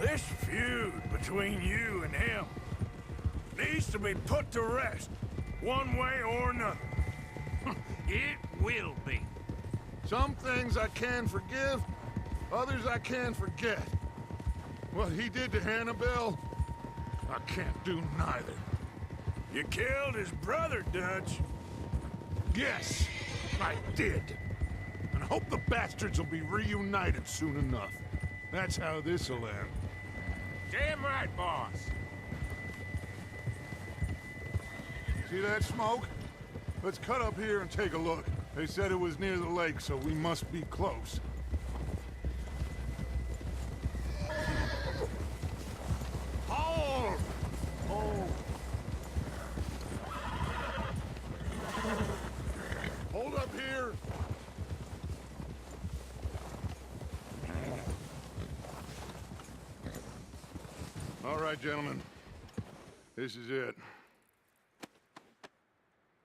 C: This feud between you and him needs to be put to rest, one way or another.
H: It will be.
G: Some things I can forgive, others I can forget. What he did to Annabelle, I can't do neither.
C: You killed his brother, Dutch.
G: Yes, I did. And I hope the bastards will be reunited soon enough. That's how this'll end.
H: Damn right, boss.
G: See that smoke? Let's cut up here and take a look. They said it was near the lake, so we must be close. Hold! Hold. Hold up here. All right, gentlemen. This is it.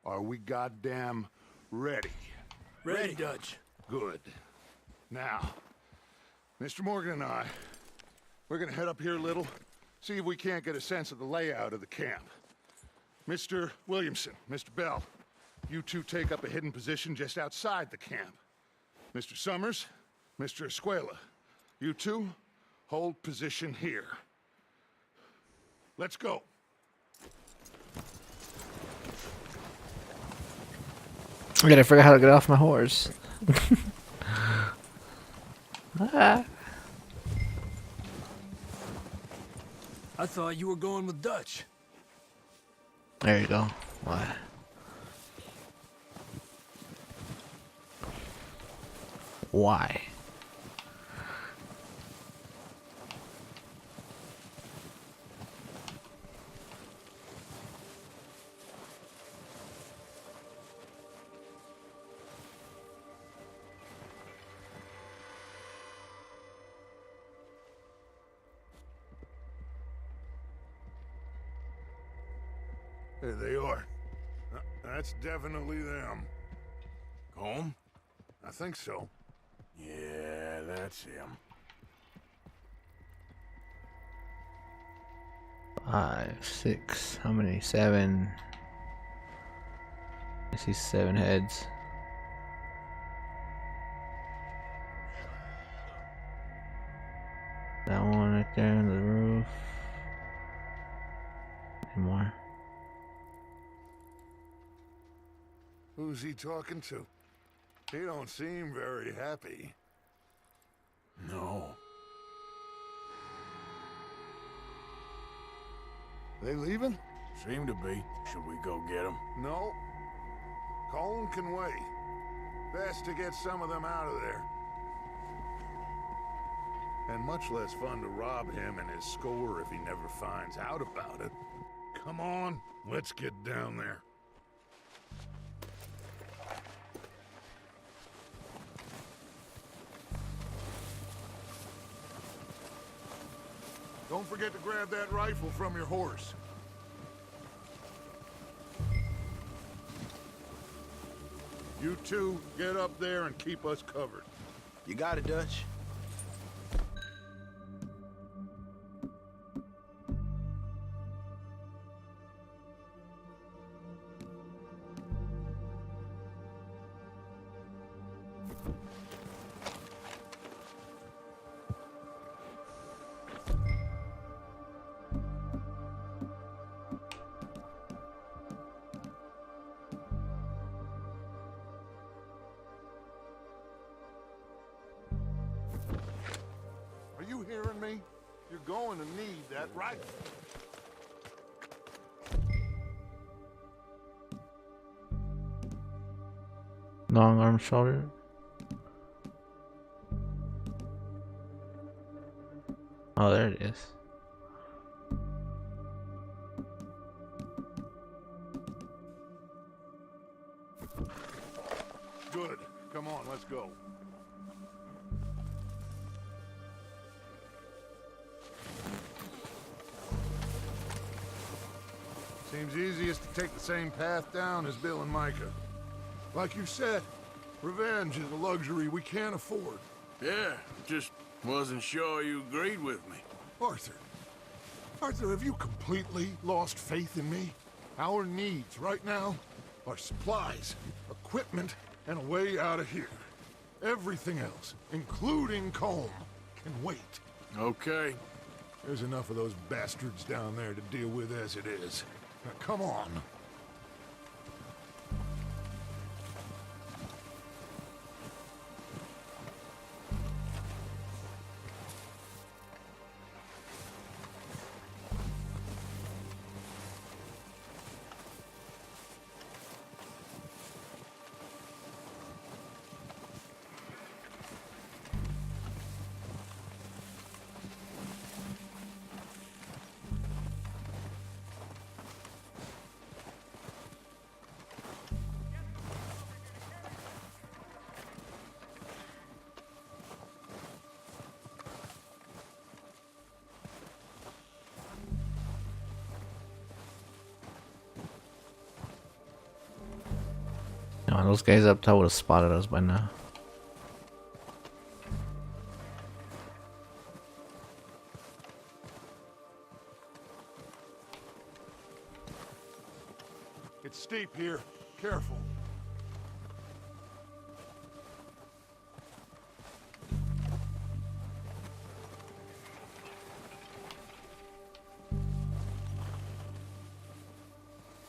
G: Are we goddamn ready?
K: Ready, Dutch.
G: Good. Now, Mr. Morgan and I, we're gonna head up here a little, see if we can't get a sense of the layout of the camp. Mr. Williamson, Mr. Bell, you two take up a hidden position just outside the camp. Mr. Summers, Mr. Escuela, you two hold position here. Let's go.
A: I gotta figure out how to get off my horse. Ah.
K: I thought you were going with Dutch.
A: There you go. Why? Why?
G: There they are. That's definitely them.
C: Home?
G: I think so.
C: Yeah, that's him.
A: 5, 6. How many? 7. I see 7 heads. That one right there on the roof. Any more?
G: Who's he talking to? He don't seem very happy.
C: No.
G: They leaving?
C: Seem to be. Should we go get them?
G: No. Colin can wait. Best to get some of them out of there. And much less fun to rob him and his score if he never finds out about it. Come on, let's get down there. Don't forget to grab that rifle from your horse. You two, get up there and keep us covered.
D: You got it, Dutch.
G: Are you hearing me? You're going to need that rifle.
A: Long arm shoulder. Oh, there it is.
G: Good. Come on, let's go. Seems easiest to take the same path down as Bill and Micah. Like you said, revenge is a luxury we can't afford.
C: Yeah, just wasn't sure you agreed with me.
G: Arthur. Arthur, have you completely lost faith in me? Our needs right now are supplies, equipment, and a way out of here. Everything else, including Colm, can wait.
C: Okay.
G: There's enough of those bastards down there to deal with as it is. Now, come on.
A: No, those guys up top would have spotted us by now.
G: It's steep here. Careful.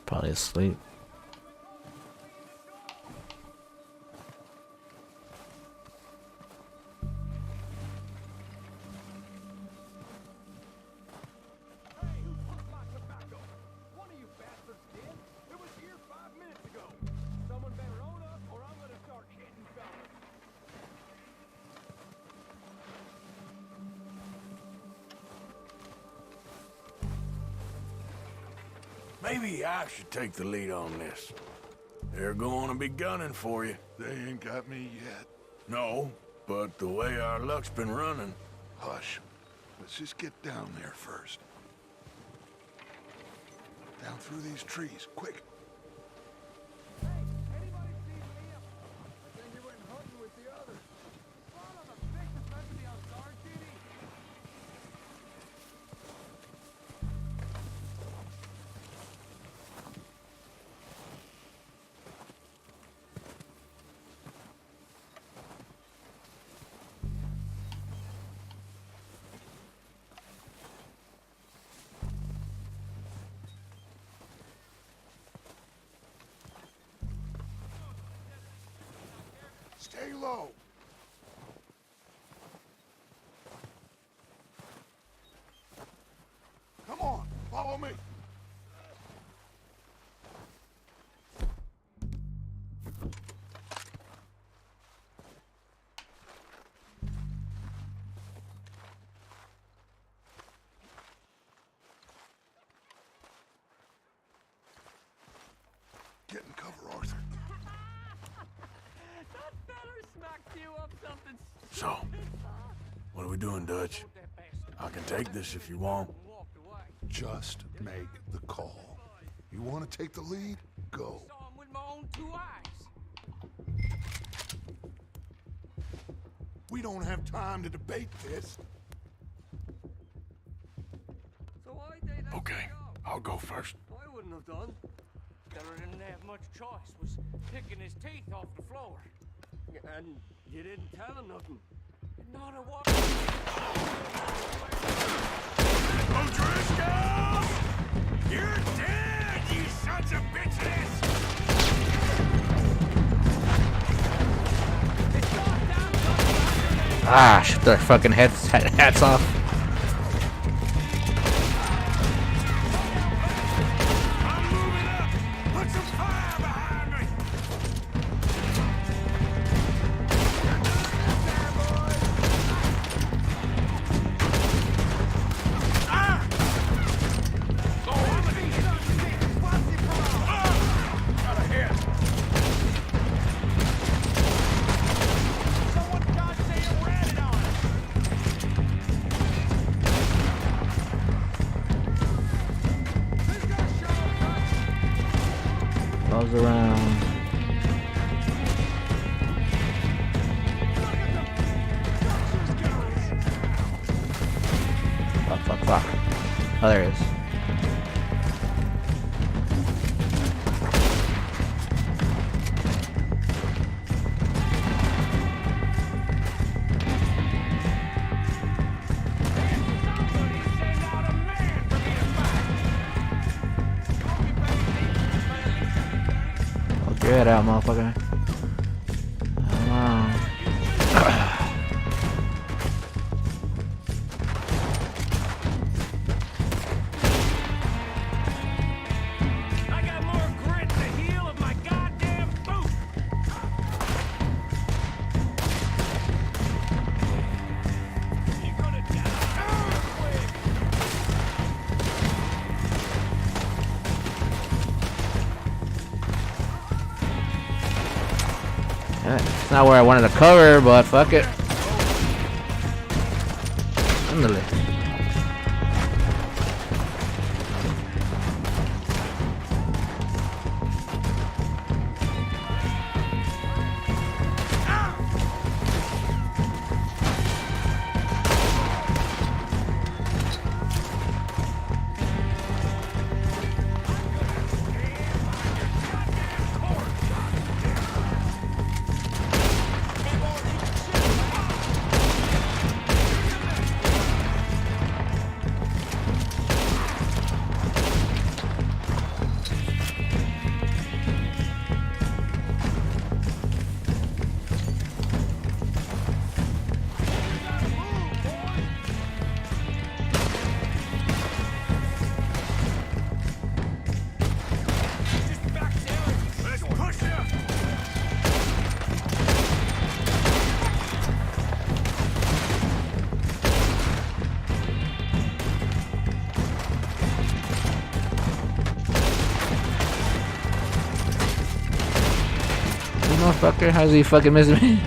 A: Probably asleep.
C: Maybe I should take the lead on this. They're going to be gunning for you.
G: They ain't got me yet.
C: No, but the way our luck's been running...
G: Hush. Let's just get down there first. Down through these trees, quick. Stay low. Come on, follow me. Get in cover, Arthur.
I: That feller smacked you up something.
C: So, what are we doing, Dutch? I can take this if you want.
G: Just make the call. You want to take the lead? Go.
H: Saw him with my own 2 eyes.
G: We don't have time to debate this.
I: So why they let
C: Okay,
I: you go?
C: I'll go first.
I: I wouldn't have done.
H: Feller didn't have much choice. Was picking his teeth off the floor.
I: And you didn't tell him nothing.
H: Not a walk.
C: O'Driscoll! You're dead, you sons of bitches!
A: Ah, shut their fucking hats off.
C: I'm moving up! Put some fire behind me! Ah!
H: Go on, let me hit on the thing. What's the problem?
C: Got a hit!
H: Someone goddamn ratted on us.
A: Loves around. Fuck. Oh, there it is.
H: Somebody send out a man for me to fight.
A: Oh, get out, motherfucker. Come on.
H: I got more grit in the heel of my goddamn boot. You're gonna die quick.
A: It's not where I wanted to cover, but fuck it. Ándale.
C: Let's push him!
A: You motherfucker, how's he fucking missing me?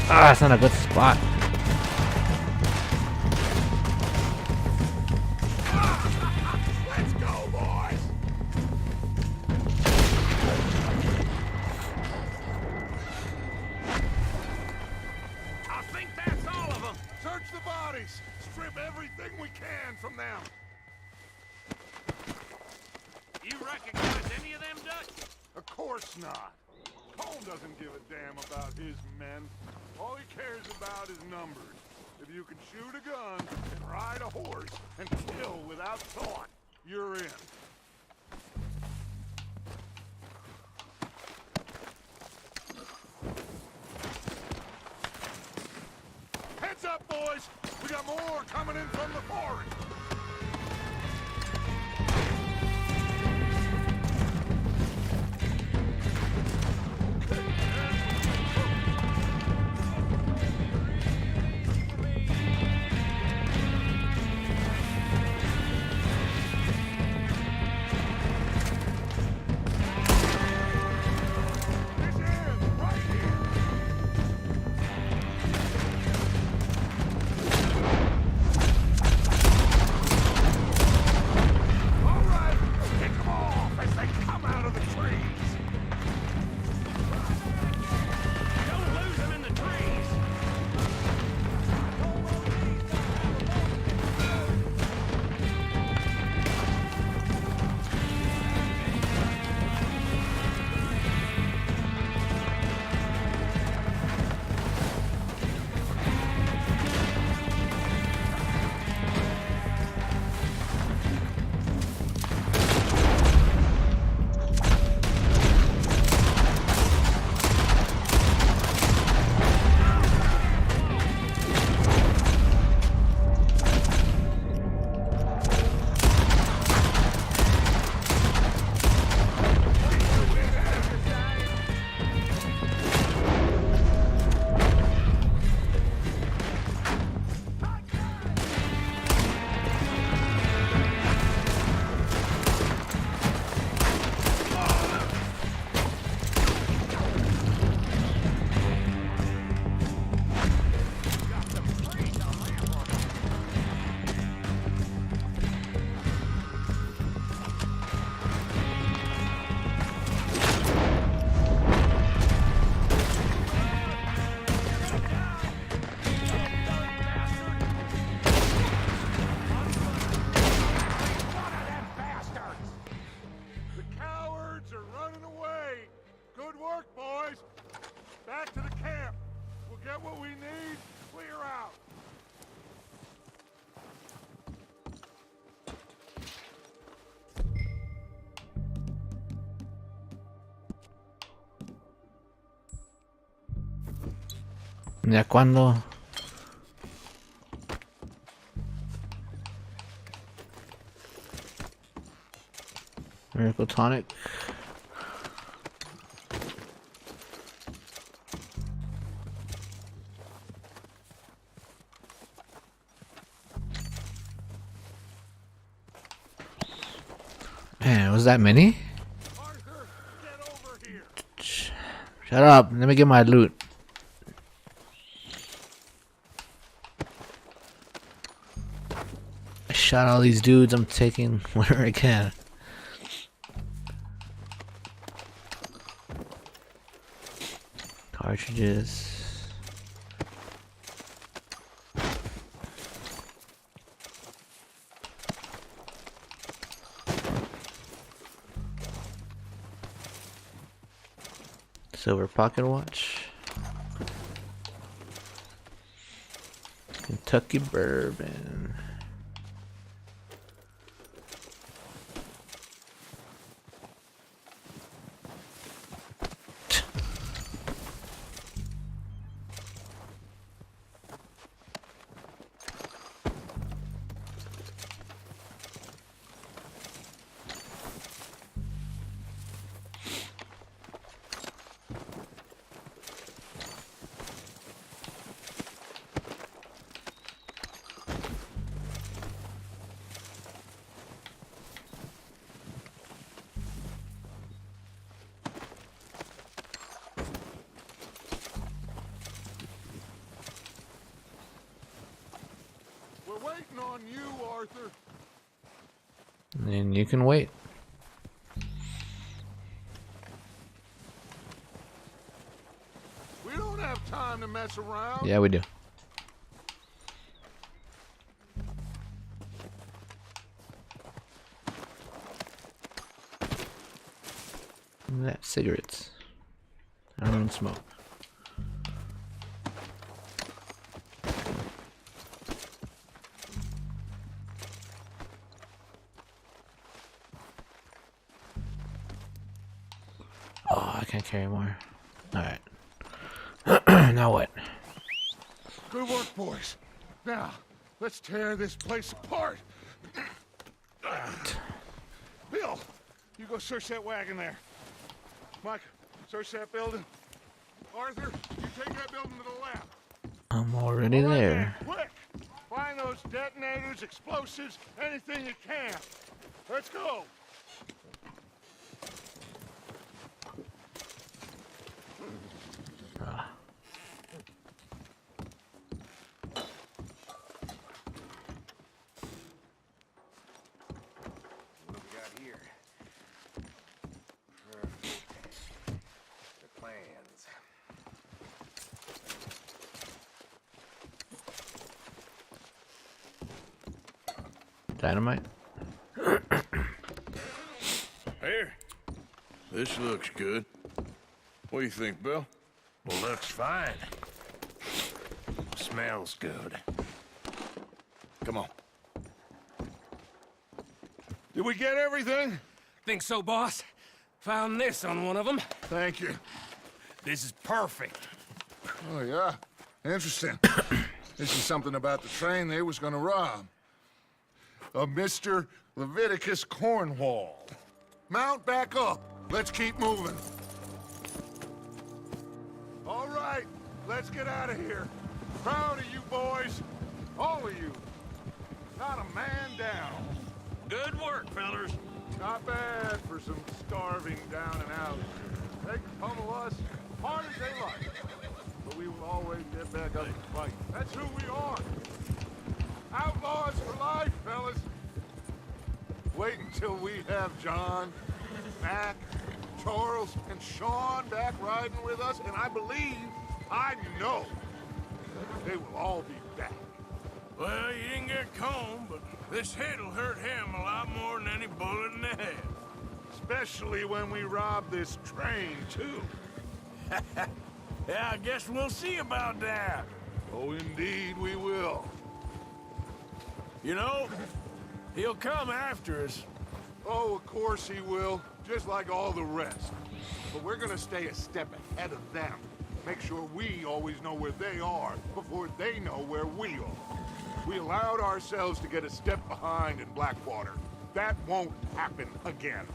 A: Ah, it's not a good spot.
G: Let's go, boys!
H: I think that's all of them.
G: Search the bodies! Strip everything we can from them!
H: You recognize any of them, Dutch?
G: Of course not. Cole doesn't give a damn about his men. All he cares about is numbers. If you can shoot a gun and ride a horse and kill without thought, you're in. got more coming in from the forest.
A: ¿Ya cuándo? Miracle tonic. Man, was that many?
G: Arthur, get over here.
A: Shut up. Let me get my loot. I shot all these dudes. I'm taking whatever I can. Cartridges. Silver pocket watch. Kentucky bourbon.
G: We're waiting on you, Arthur.
A: And you can wait.
G: We don't have time to mess around.
A: Yeah, we do. That cigarettes. I don't even smoke. Oh, I can't carry more. Alright. Now what?
G: Good work, boys. Now, Let's tear this place apart. Bill, you go search that wagon there. Mike, search that building. Arthur, you take that building to the left.
A: I'm already
G: All right,
A: there.
G: man, quick! Find those detonators, explosives, anything you can. Let's go.
H: What do we got here? The plans.
A: Dynamite.
C: Here. This looks good. What do you think, Bill?
H: Well, looks fine. Smells good.
C: Come on. Did we get everything?
H: Think so, boss? Found this on one of them.
G: Thank you.
H: This is perfect.
G: Oh, yeah? Interesting. This is something about the train they was gonna rob. A Mr. Leviticus Cornwall. Mount back up. Let's keep moving. All right, let's get out of here. Proud of you boys. All of you. Not a man down.
H: Good work, fellers.
G: Not bad for some starving down and out. They can pummel us hard as they like. But we will always get back up and fight. That's who we are. Outlaws for life, fellas. Wait until we have John, Mac, Charles, and Sean back riding with us, and I know, they will all be back.
C: Well, you didn't get Combe, but this hit'll hurt him a lot more than any bullet in the head.
G: Especially when we rob this train, too.
C: Yeah, I guess we'll see about that.
G: Oh, indeed we will.
C: You know, he'll come after us.
G: Oh, of course he will, just like all the rest. But we're gonna stay a step ahead of them. Make sure we always know where they are before they know where we are. We allowed ourselves to get a step behind in Blackwater. That won't happen again.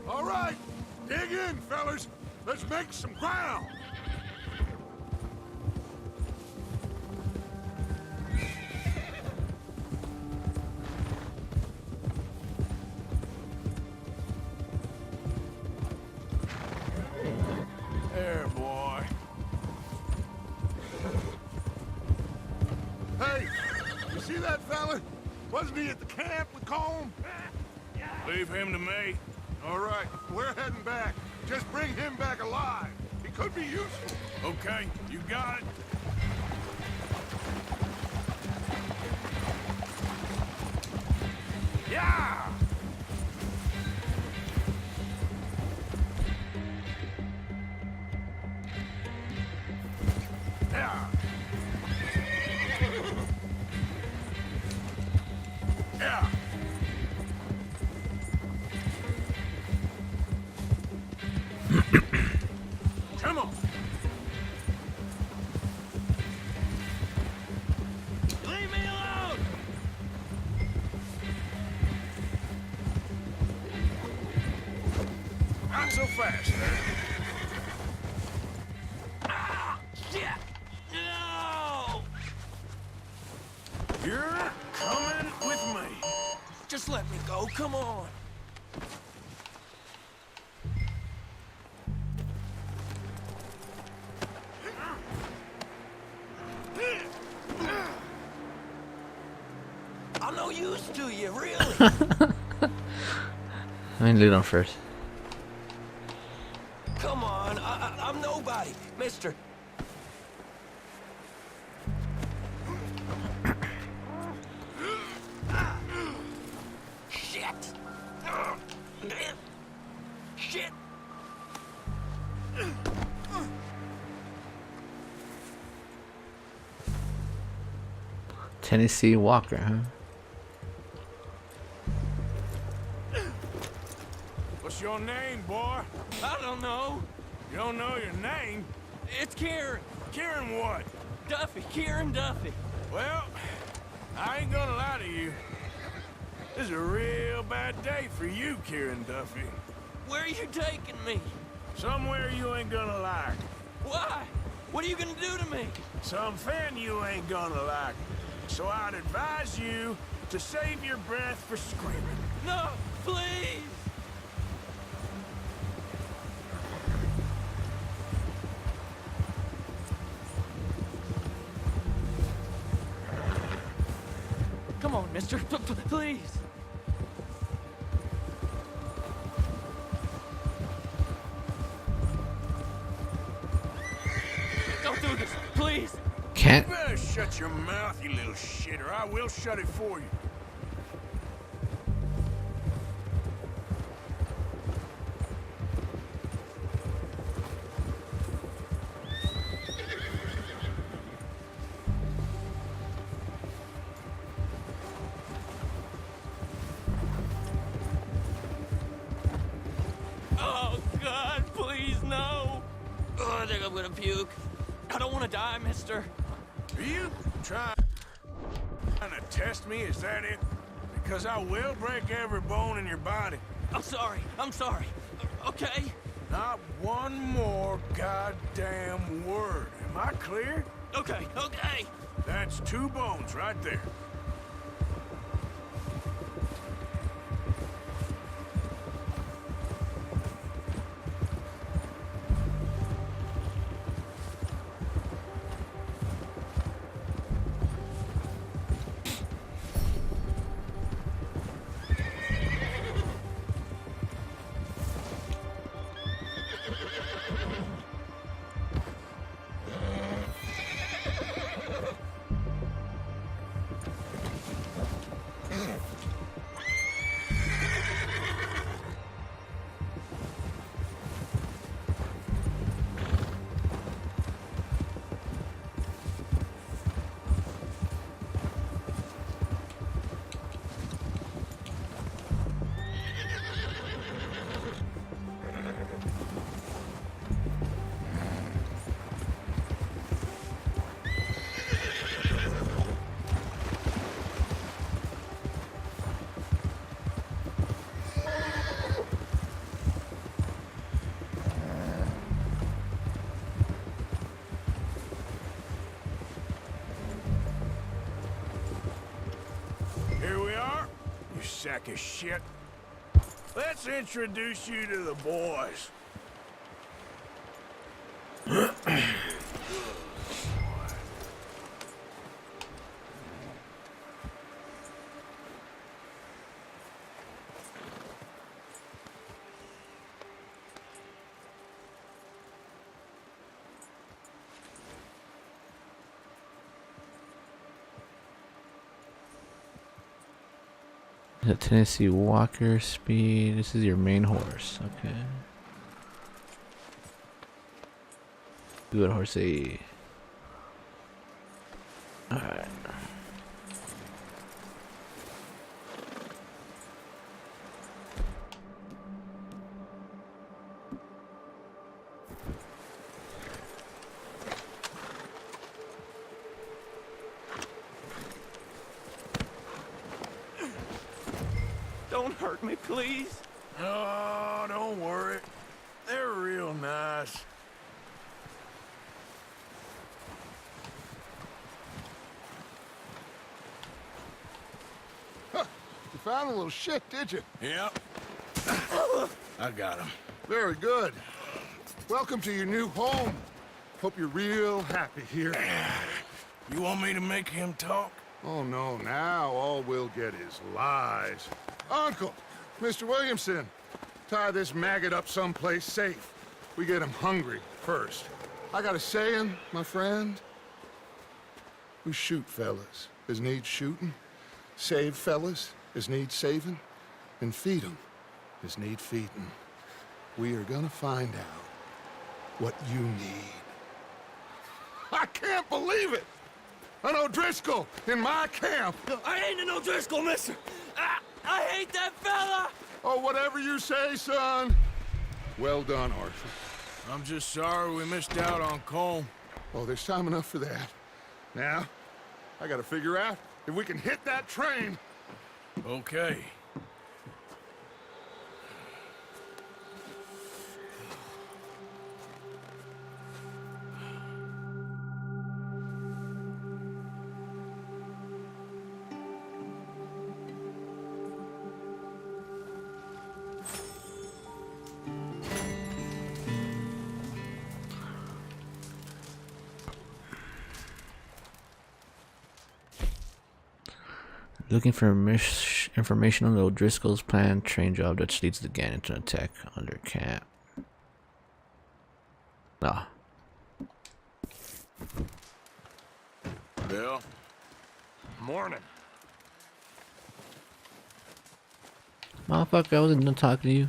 G: All right, dig in, fellas. Let's make some ground.
C: There, boy.
G: Hey, you see that fella? Wasn't he at the camp with Combe?
C: Leave him to me.
G: All right, we're heading back. Just bring him back alive. He could be useful.
C: Okay, you got it. Yeah! Yeah! Yeah! Come on! Leave me alone! Not so fast, there. Ah! Shit! No! You're coming with me.
K: Just let me go, come on. I'm no use to you, really.
A: I mean, lead on first.
K: Come on, I'm nobody, mister. Shit. Shit.
A: Tennessee Walker, huh?
C: What's your name, boy?
H: I don't know.
C: You don't know your name?
H: It's Kieran.
C: Kieran what?
H: Duffy. Kieran Duffy.
C: Well, I ain't gonna lie to you. This is a real bad day for you, Kieran Duffy.
H: Where are you taking me?
C: Somewhere you ain't gonna like.
H: Why? What are you gonna do to me?
C: Something you ain't gonna like. So I'd advise you to save your breath for screaming.
H: No, please. Come on, mister. Please. Don't do this. Please.
A: Can't.
C: You better shut your mouth, you little shit, or I will shut it for you.
H: Oh, God, please, no. Oh, I think I'm gonna puke. I don't want to die, mister.
C: Are you trying to test me? Is that it? Because I will break every bone in your body.
H: I'm sorry. I'm sorry. Okay?
C: Not one more goddamn word. Am I clear?
H: Okay, okay.
C: That's 2 bones right there. Here we are, you sack of shit. Let's introduce you to the boys.
A: The Tennessee Walker speed. This is your main horse. Okay. Good horsey. Alright.
H: Don't hurt me, please.
C: Oh, don't worry. They're real nice.
G: You found a little shit, did you?
C: Yep. I got him.
G: Very good. Welcome to your new home. Hope you're real happy here.
C: You want me to make him talk?
G: Oh, no, now all we'll get is lies. Uncle, Mr. Williamson, tie this maggot up someplace safe. We get him hungry first. I got a saying, my friend. We shoot fellas as need shooting, save fellas as need saving, and feed 'em as need feeding. We are gonna find out what you need. I can't believe it! an O'Driscoll in my camp.
K: I ain't an O'Driscoll, mister. I hate that fella.
G: Oh, whatever you say, son. Well done, Arthur.
C: I'm just sorry we missed out on Colm.
G: Oh, there's time enough for that. Now, I gotta figure out if we can hit that train.
C: Okay.
A: Looking for information on the O'Driscoll's planned train job that leads the gang into an attack on their camp. Ah.
C: Bill?
H: Morning.
A: Motherfucker, I wasn't done talking to you.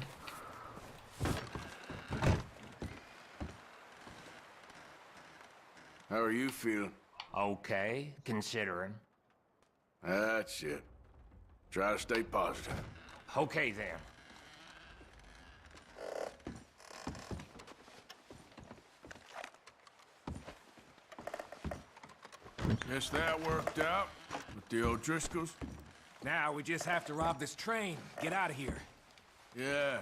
C: How are you feeling?
H: Okay, considering.
C: That's it. Try to stay positive.
H: Okay, then.
C: Guess that worked out with the O'Driscolls.
H: Now we just have to rob this train. Get out of here.
C: Yeah,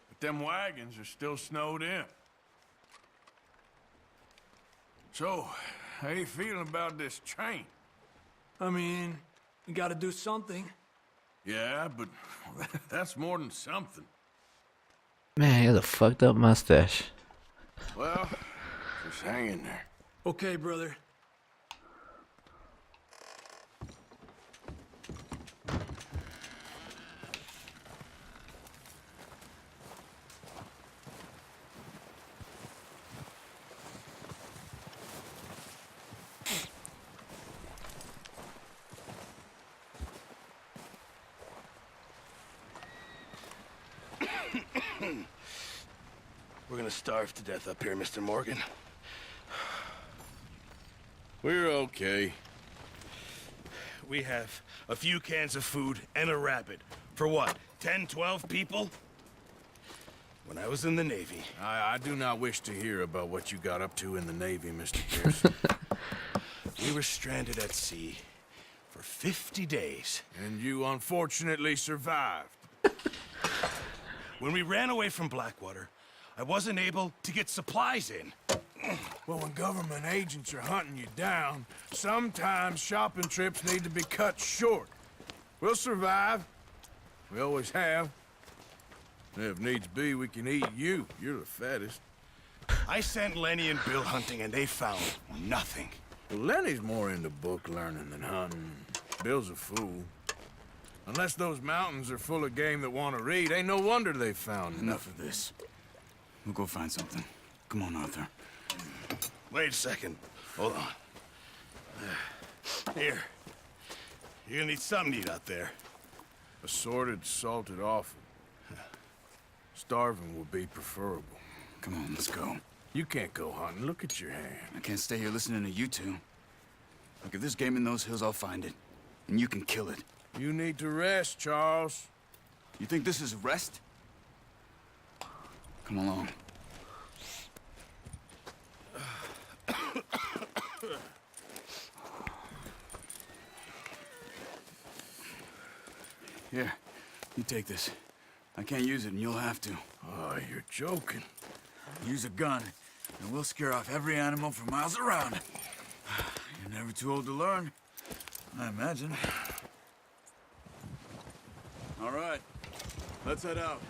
C: but them wagons are still snowed in. So, how you feeling about this train?
K: I mean, you gotta do something.
C: Yeah, but that's more than something.
A: Man, he has a fucked up mustache.
C: Well, just hang in there.
K: Okay, brother.
L: We're gonna starve to death up here, Mr. Morgan.
C: We're okay.
L: We have a few cans of food and a rabbit. For what, 10, 12 people? When I was in the Navy...
C: I do not wish to hear about what you got up to in the Navy, Mr. Pearson.
L: We were stranded at sea for 50 days.
C: And you unfortunately survived.
L: When we ran away from Blackwater, I wasn't able to get supplies in.
C: Well, when government agents are hunting you down, sometimes shopping trips need to be cut short. We'll survive. We always have. If needs be, we can eat you. You're the fattest.
L: I sent Lenny and Bill hunting, and they found nothing.
C: Well, Lenny's more into book learning than hunting. Bill's a fool. Unless those mountains are full of game that want to read, ain't no wonder they found
M: Enough of this. We'll go find something. Come on, Arthur.
L: Wait a second. Hold on. Here. You're gonna need something to eat out there.
C: Assorted, salted offal. Starving would be preferable.
M: Come on, let's go.
C: You can't go hunting. Look at your hand.
M: I can't stay here listening to you two. Look, if there's game in those hills, I'll find it. And you can kill it.
C: You need to rest, Charles.
M: You think this is rest? Come along. Here, you take this. I can't use it, and you'll have to.
C: Oh, you're joking.
M: Use a gun, and we'll scare off every animal for miles around. You're never too old to learn, I imagine. All right, let's head out.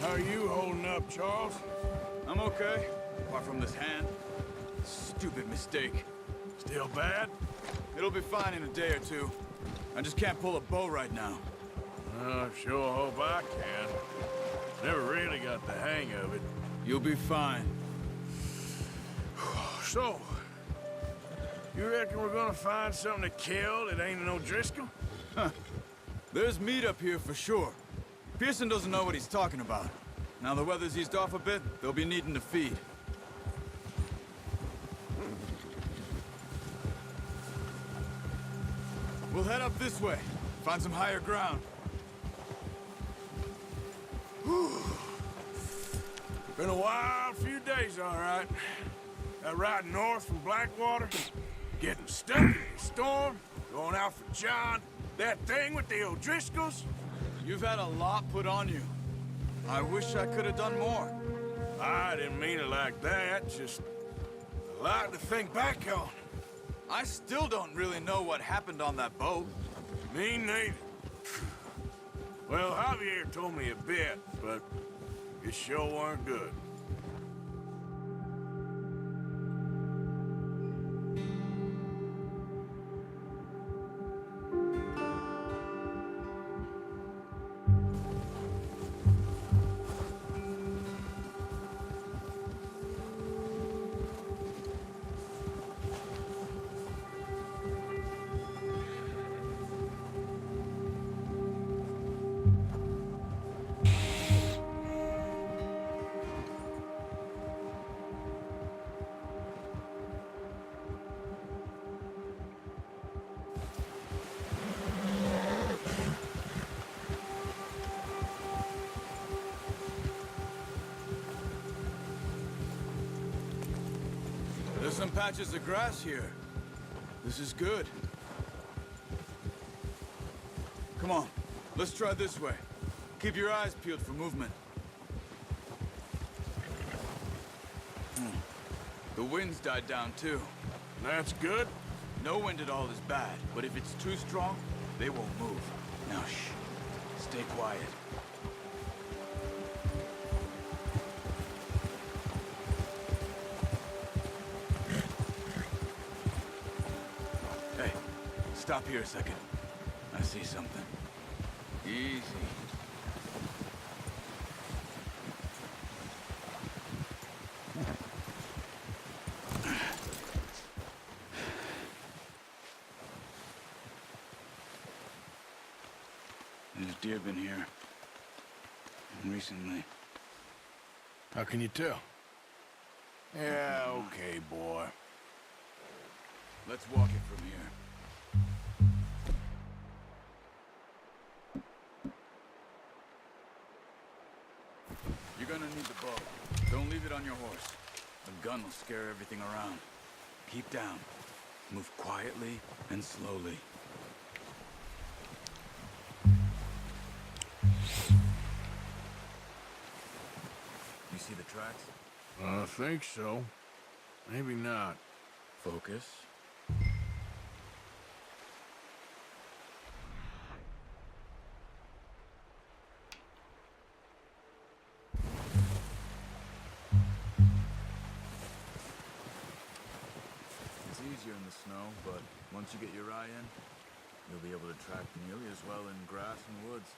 C: How are you holding up, Charles?
M: I'm okay, apart from this hand. Stupid mistake.
C: Still bad?
M: It'll be fine in a day or two. I just can't pull a bow right now.
C: I sure hope I can. Never really got the hang of it.
M: You'll be fine.
C: So, you reckon we're gonna find something to kill that ain't an O'Driscoll?
M: Huh. There's meat up here for sure. Pearson doesn't know what he's talking about. Now the weather's eased off a bit, they'll be needing to feed. We'll head up this way. Find some higher ground.
C: Been a wild few days, all right. That ride north from Blackwater, getting stuck in the storm, going out for John, that thing with the O'Driscolls.
M: You've had a lot put on you. I wish I could have done more.
C: I didn't mean it like that, just a lot to think back on.
M: I still don't really know what happened on that boat.
C: Me neither. Well, Javier told me a bit, but it sure weren't good.
M: There's some patches of grass here. This is good. Come on, let's try this way. Keep your eyes peeled for movement. The wind's died down too.
C: That's good.
M: No wind at all is bad, but if it's too strong, they won't move. Now shh, stay quiet. Hey, stop here a second. I see something. Easy. There's deer been here. Recently.
C: How can you tell? Yeah, okay, boy.
M: Let's walk it from here. You're gonna need the bow. Don't leave it on your horse. The gun will scare everything around. Keep down. Move quietly and slowly. You see the tracks?
C: I think so. Maybe not.
M: Focus. It's easier in the snow, but once you get your eye in, you'll be able to track nearly as well in grass and woods.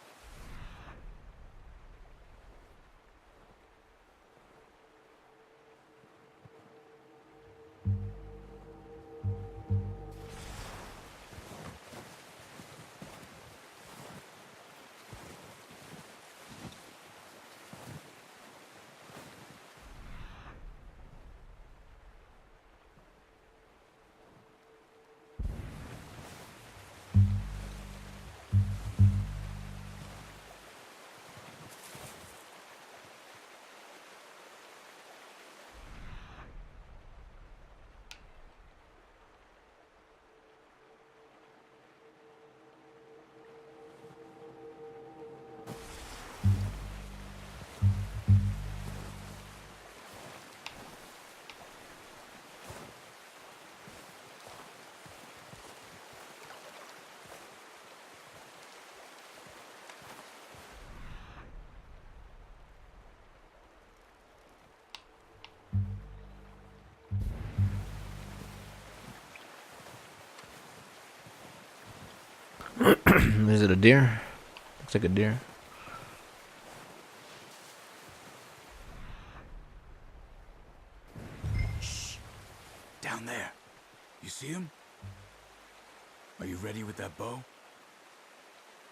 A: Is it a deer? Looks like a deer.
M: ready with that bow?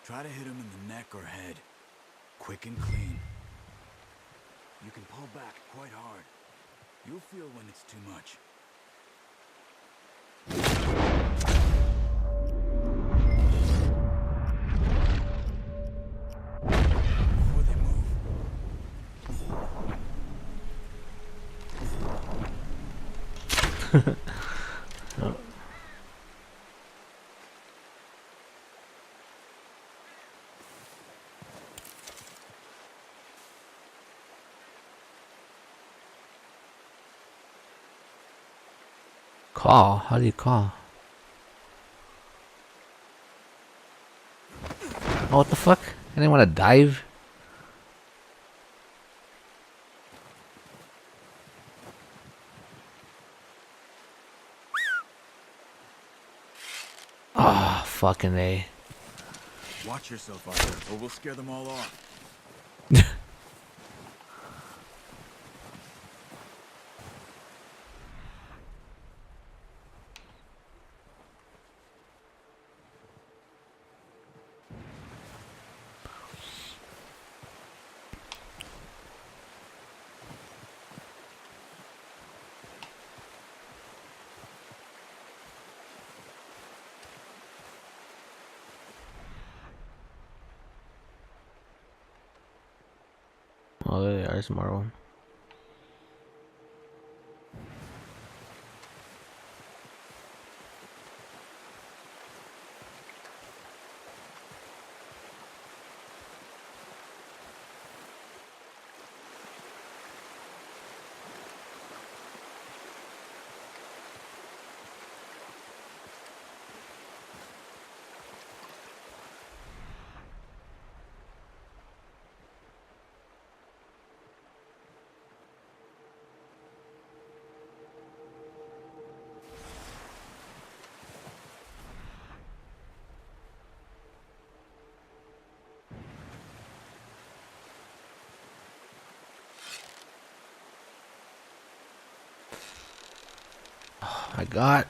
M: Try to hit him in the neck or head. Quick and clean. You can pull back quite hard. You'll feel when it's too much. Before they move.
A: Oh. Call? How do you call? Oh, what the fuck? I didn't want to dive. Oh, fucking A.
M: Watch yourself out there, or we'll scare them all off.
A: Oh, there they are. There's more of them. Oh my god.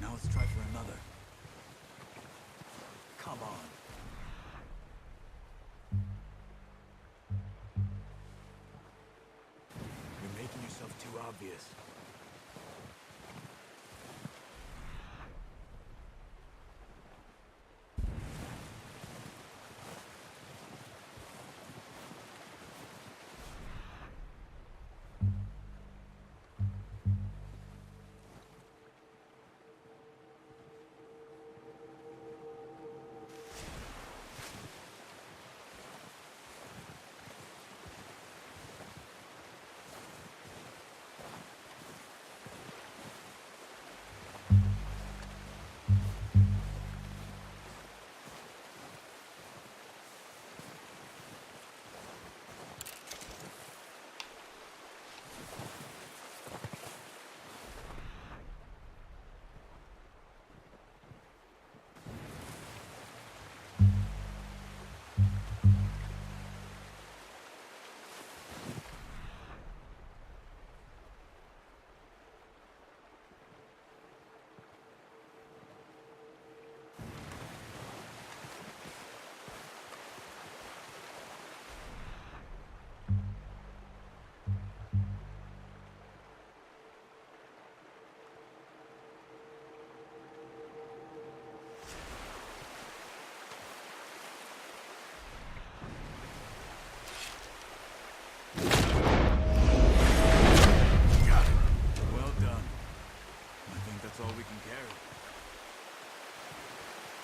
M: Now let's try for another. Come on. You're making yourself too obvious.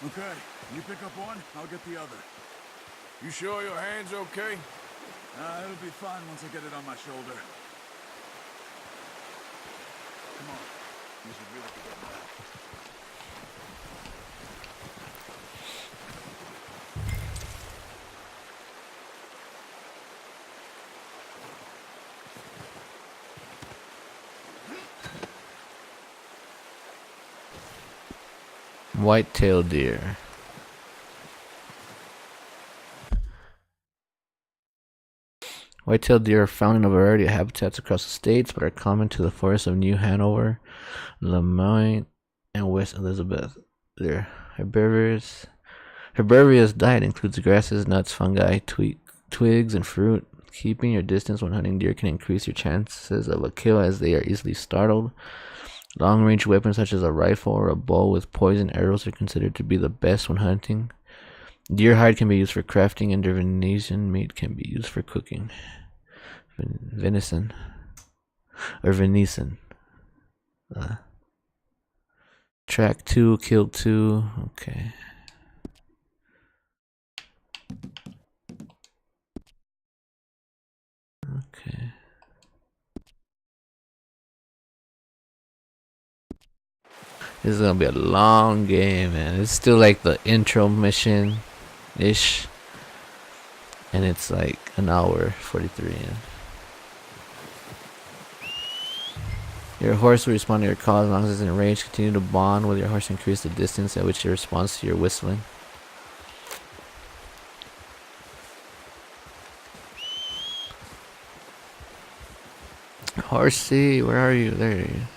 L: Okay, you pick up one, I'll get the other.
C: You sure your hand's okay?
M: It'll be fine once I get it on my shoulder. Come on, we should really be getting back.
A: White-tailed deer. White-tailed deer are found in a variety of habitats across the states, but are common to the forests of New Hanover, Lemoyne, and West Elizabeth. Their herbivorous diet includes grasses, nuts, fungi, twigs, and fruit. Keeping your distance when hunting deer can increase your chances of a kill, as they are easily startled. Long-range weapons such as a rifle or a bow with poison arrows are considered to be the best when hunting. Deer hide can be used for crafting, and their venison meat can be used for cooking. Venison. Track 2, killed 2. Okay. Okay. This is gonna be a long game, man. It's still like the intro mission ish. And it's like an hour 43 in. Your horse will respond to your call as long as it's in range. Continue to bond with your horse to increase the distance at which it responds to your whistling. Horsey, where are you? There you are.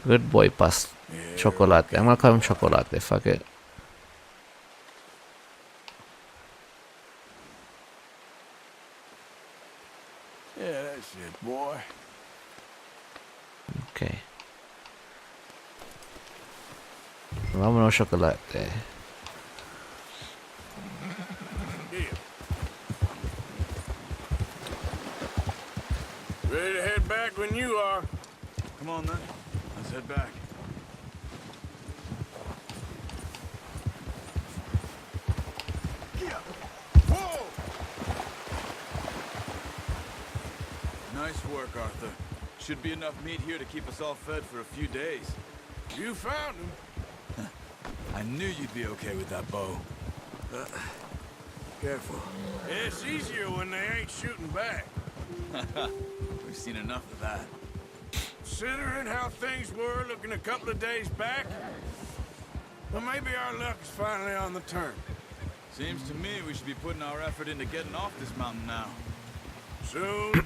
A: Good boy, chocolate. I'm gonna call him chocolate. Fuck it.
C: Yeah, that's it, boy.
A: Okay. Vámonos, chocolate.
C: Ready to head back when you are.
M: Come on, then. Let's head back.
C: Whoa!
M: Nice work, Arthur. Should be enough meat here to keep us all fed for a few days.
C: You found him.
M: I knew you'd be okay with that bow.
C: Careful. It's easier when they ain't shooting back.
M: We've seen enough of that.
C: Considering how things were looking a couple of days back, well, maybe our luck is finally on the turn.
M: Seems to me we should be putting our effort into getting off this mountain now.
C: Soon.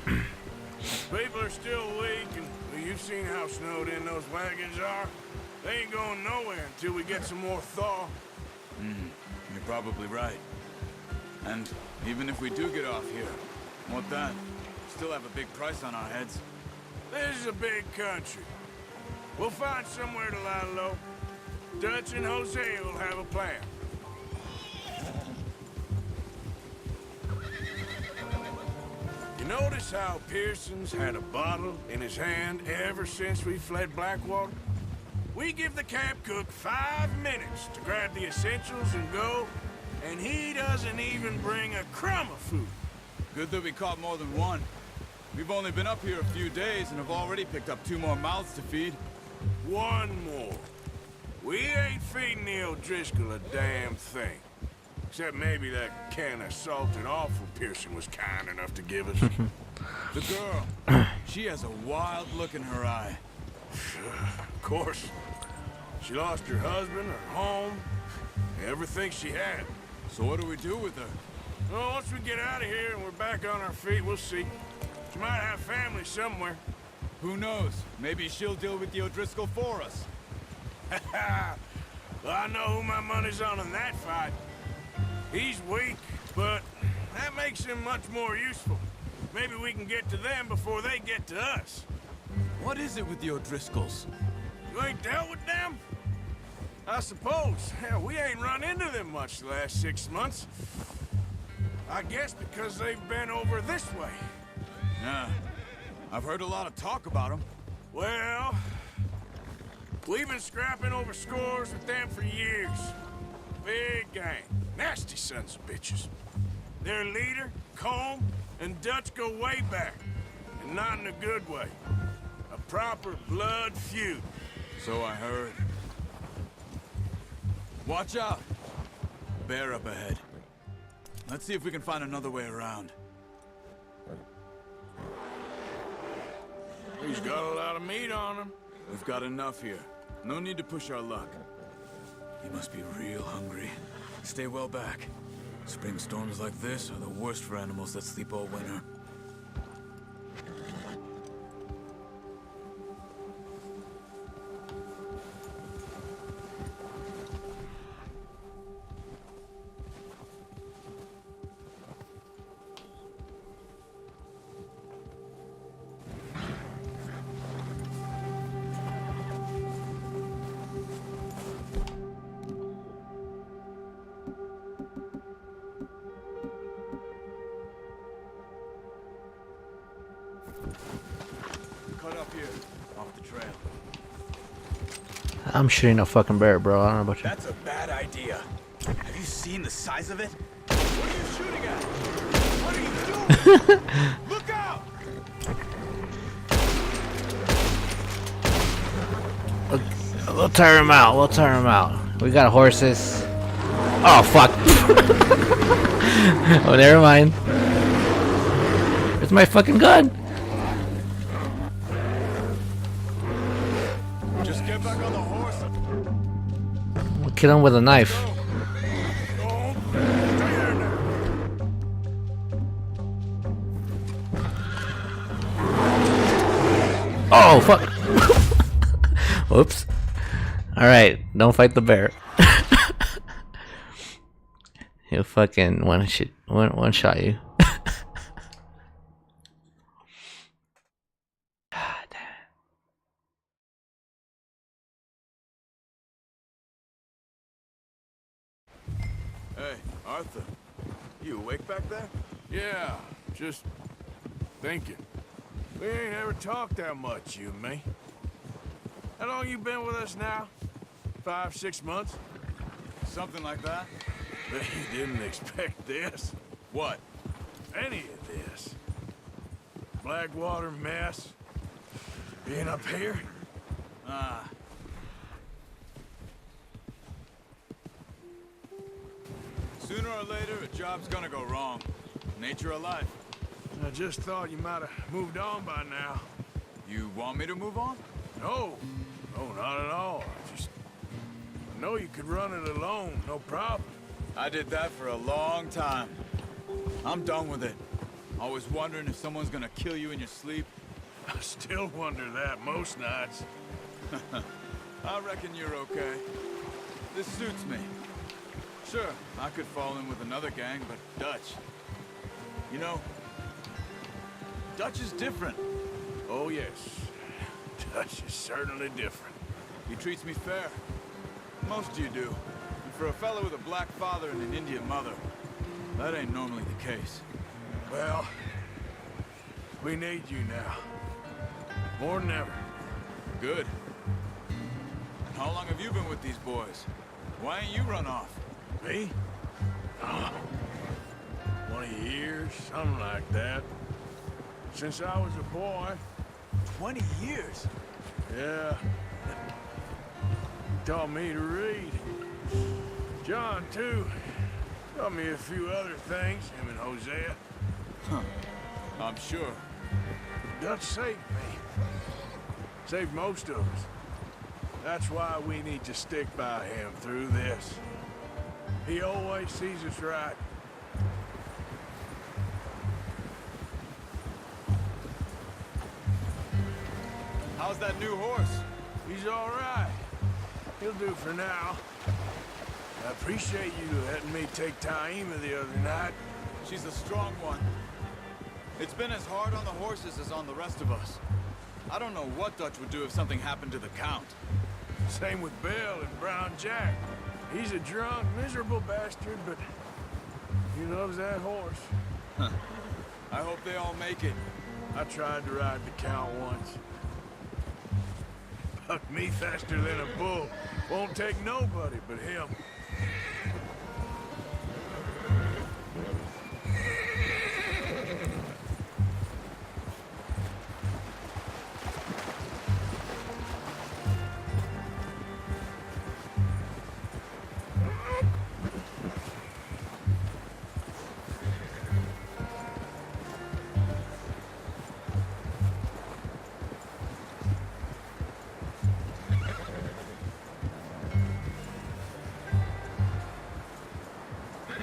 C: People are still weak, and well, you've seen how snowed in those wagons are. They ain't going nowhere until we get some more thaw.
M: You're probably right. And even if we do get off here, what then? Still have a big price on our heads.
C: This is a big country. We'll find somewhere to lie low. Dutch and Jose will have a plan. You notice how Pearson's had a bottle in his hand ever since we fled Blackwater? We give the camp cook 5 minutes to grab the essentials and go, and he doesn't even bring a crumb of food.
M: Good that we caught more than one. We've only been up here a few days and have already picked up 2 more mouths to feed.
C: 1 more. We ain't feeding the O'Driscoll a damn thing. Except maybe that can of salted offal Pearson was kind enough to give us.
M: The girl, she has a wild look in her eye.
C: Of course. She lost her husband, her home, everything she had.
M: So what do we do with her?
C: Well, once we get out of here and we're back on our feet, we'll see. She might have family somewhere.
M: Who knows? Maybe she'll deal with the O'Driscoll for us.
C: Well, I know who my money's on in that fight. He's weak, but that makes him much more useful. Maybe we can get to them before they get to us.
M: What is it with the O'Driscolls?
C: You ain't dealt with them? I suppose. Hell, we ain't run into them much the last 6 months. I guess because they've been over this way.
M: Yeah. I've heard a lot of talk about them.
C: Well, We've been scrapping over scores with them for years. Big gang. Nasty sons of bitches. Their leader, Combe, and Dutch go way back. And not in a good way. A proper blood feud.
M: So I heard. Watch out! Bear up ahead. Let's see if we can find another way around.
C: He's got a lot of meat on him.
M: We've got enough here. No need to push our luck. He must be real hungry. Stay well back. Spring storms like this are the worst for animals that sleep all winter. Cut up here, off the trail.
A: I'm shooting a fucking bear, bro. I don't know about you.
M: That's a bad idea. Have you seen the size of it? What are you shooting at? What are you doing? Look out!
A: We'll tire him out. We'll tire him out. We got horses. Oh, fuck. Oh, never mind. It's my fucking gun.
M: Just get back on the horse.
A: We'll kill him with a knife. Oh, fuck. Whoops. Alright, don't fight the bear. He'll fucking one shot you. God damn.
M: Hey, Arthur. You awake back there?
C: Yeah, just thinking. We ain't ever talked that much, you and me. How long you been with us now? 5, 6 months?
M: Something like that.
C: But you didn't expect this.
M: What?
C: Any of this. Blackwater mess. Being up here.
M: Ah. Sooner or later, a job's gonna go wrong. Nature of life.
C: I just thought you might have moved on by now.
M: You want me to move on?
C: No. No, not at all. I know you could run it alone, no problem.
M: I did that for a long time. I'm done with it. Always wondering if someone's gonna kill you in your sleep.
C: I still wonder that most nights.
M: I reckon you're okay. This suits me. Sure, I could fall in with another gang, but Dutch. You know, Dutch is different.
C: Oh, yes. Dutch is certainly different.
M: He treats me fair. Most of you do. And for a fellow with a black father and an Indian mother, that ain't normally the case.
C: Well, we need you now. More than ever.
M: Good. How long have you been with these boys? Why ain't you run off?
C: Me? Oh, 20 years, something like that. Since I was a boy.
M: 20 years?
C: Yeah. He taught me to read. John, too. Taught me a few other things, him and Hosea.
M: Huh. I'm sure.
C: Dutch saved me. Saved most of us. That's why we need to stick by him through this. He always sees us right.
M: How's that new horse?
C: He's all right. He'll do for now. I appreciate you letting me take Taima the other night.
M: She's a strong one. It's been as hard on the horses as on the rest of us. I don't know what Dutch would do if something happened to the Count.
C: Same with Bill and Brown Jack. He's a drunk, miserable bastard, but he loves that horse.
M: Huh. I hope they all make it.
C: I tried to ride the Count once. Fuck me faster than a bull. Won't take nobody but him.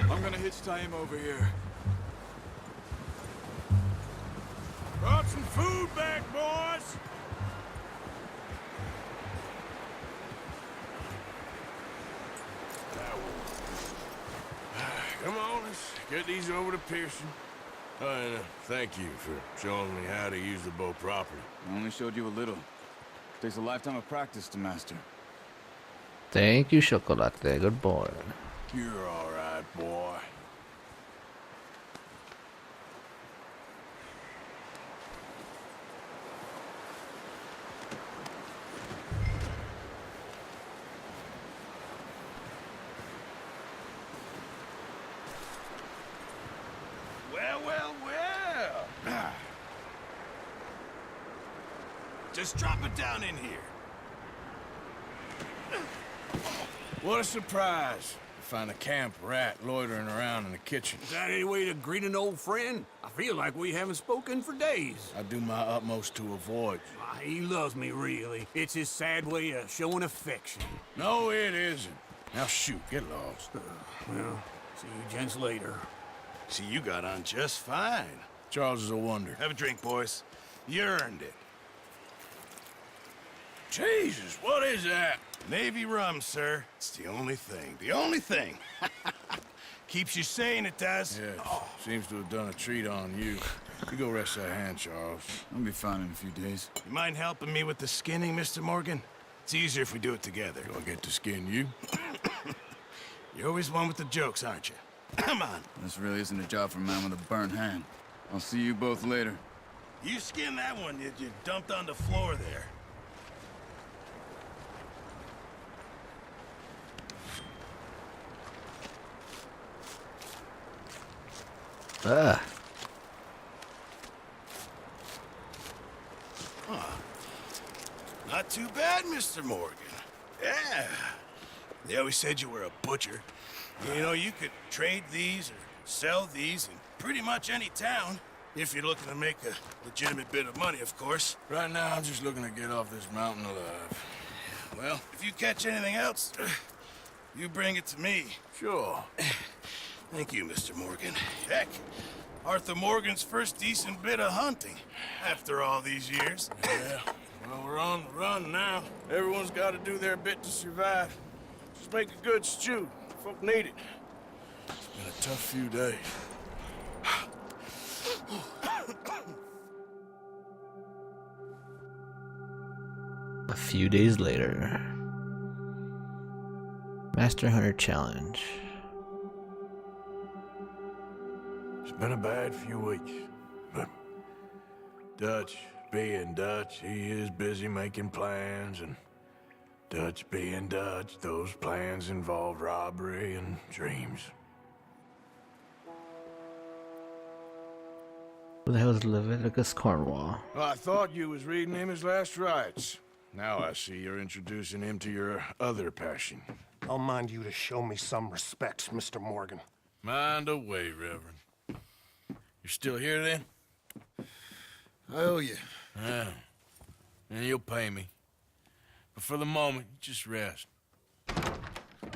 M: I'm gonna hitch tie him over here.
C: Brought some food back, boys! Come on, let's get these over to Pearson. And thank you for showing me how to use the bow properly.
M: I only showed you a little. Takes a lifetime of practice to master.
A: Thank you, Chocolate. Good boy.
C: You're all right, boy.
L: Well. Just drop it down in here.
C: What a surprise. Find a camp rat loitering around in the kitchen.
H: Is that any way to greet an old friend? I feel like we haven't spoken for days.
C: I do my utmost to avoid you.
H: He loves me, really. It's his sad way of showing affection.
C: No, it isn't. Now shoot, get lost.
H: Well, see you gents later.
L: See, you got on just fine.
C: Charles is a wonder.
L: Have a drink, boys. You earned it. Jesus, what is that? Navy rum, sir. It's the only thing. The only thing. Keeps you sane, it does.
C: Yes, seems to have done a treat on you. You go rest that hand, Charles.
M: I'll be fine in a few days.
L: You mind helping me with the skinning, Mr. Morgan? It's easier if we do it together.
C: Do I get to skin you?
L: You're always one with the jokes, aren't you? Come on.
M: This really isn't a job for a man with a burnt hand. I'll see you both later.
L: You skinned that one you dumped on the floor there. Not too bad, Mr. Morgan. Yeah. They always said you were a butcher. You know, you could trade these or sell these in pretty much any town. If you're looking to make a legitimate bit of money, of course.
C: Right now, I'm just looking to get off this mountain alive.
L: Well, if you catch anything else, you bring it to me.
C: Sure.
L: Thank you, Mr. Morgan. Heck, Arthur Morgan's first decent bit of hunting after all these years.
C: Yeah, well, we're on the run now. Everyone's got to do their bit to survive. Just make a good stew. Folk need it. It's been a tough few days.
A: A few days later. Master Hunter Challenge.
C: It's been a bad few weeks, but Dutch being Dutch, he is busy making plans, and Dutch being Dutch, those plans involve robbery and dreams.
A: Who the hell is Leviticus Cornwall?
C: Well, I thought you was reading him his last rites. Now I see you're introducing him to your other passion.
B: I'll mind you to show me some respect, Mr. Morgan.
C: Mind away, Reverend. You're still here, then?
L: I owe you.
C: Yeah. And you'll pay me. But for the moment, just rest.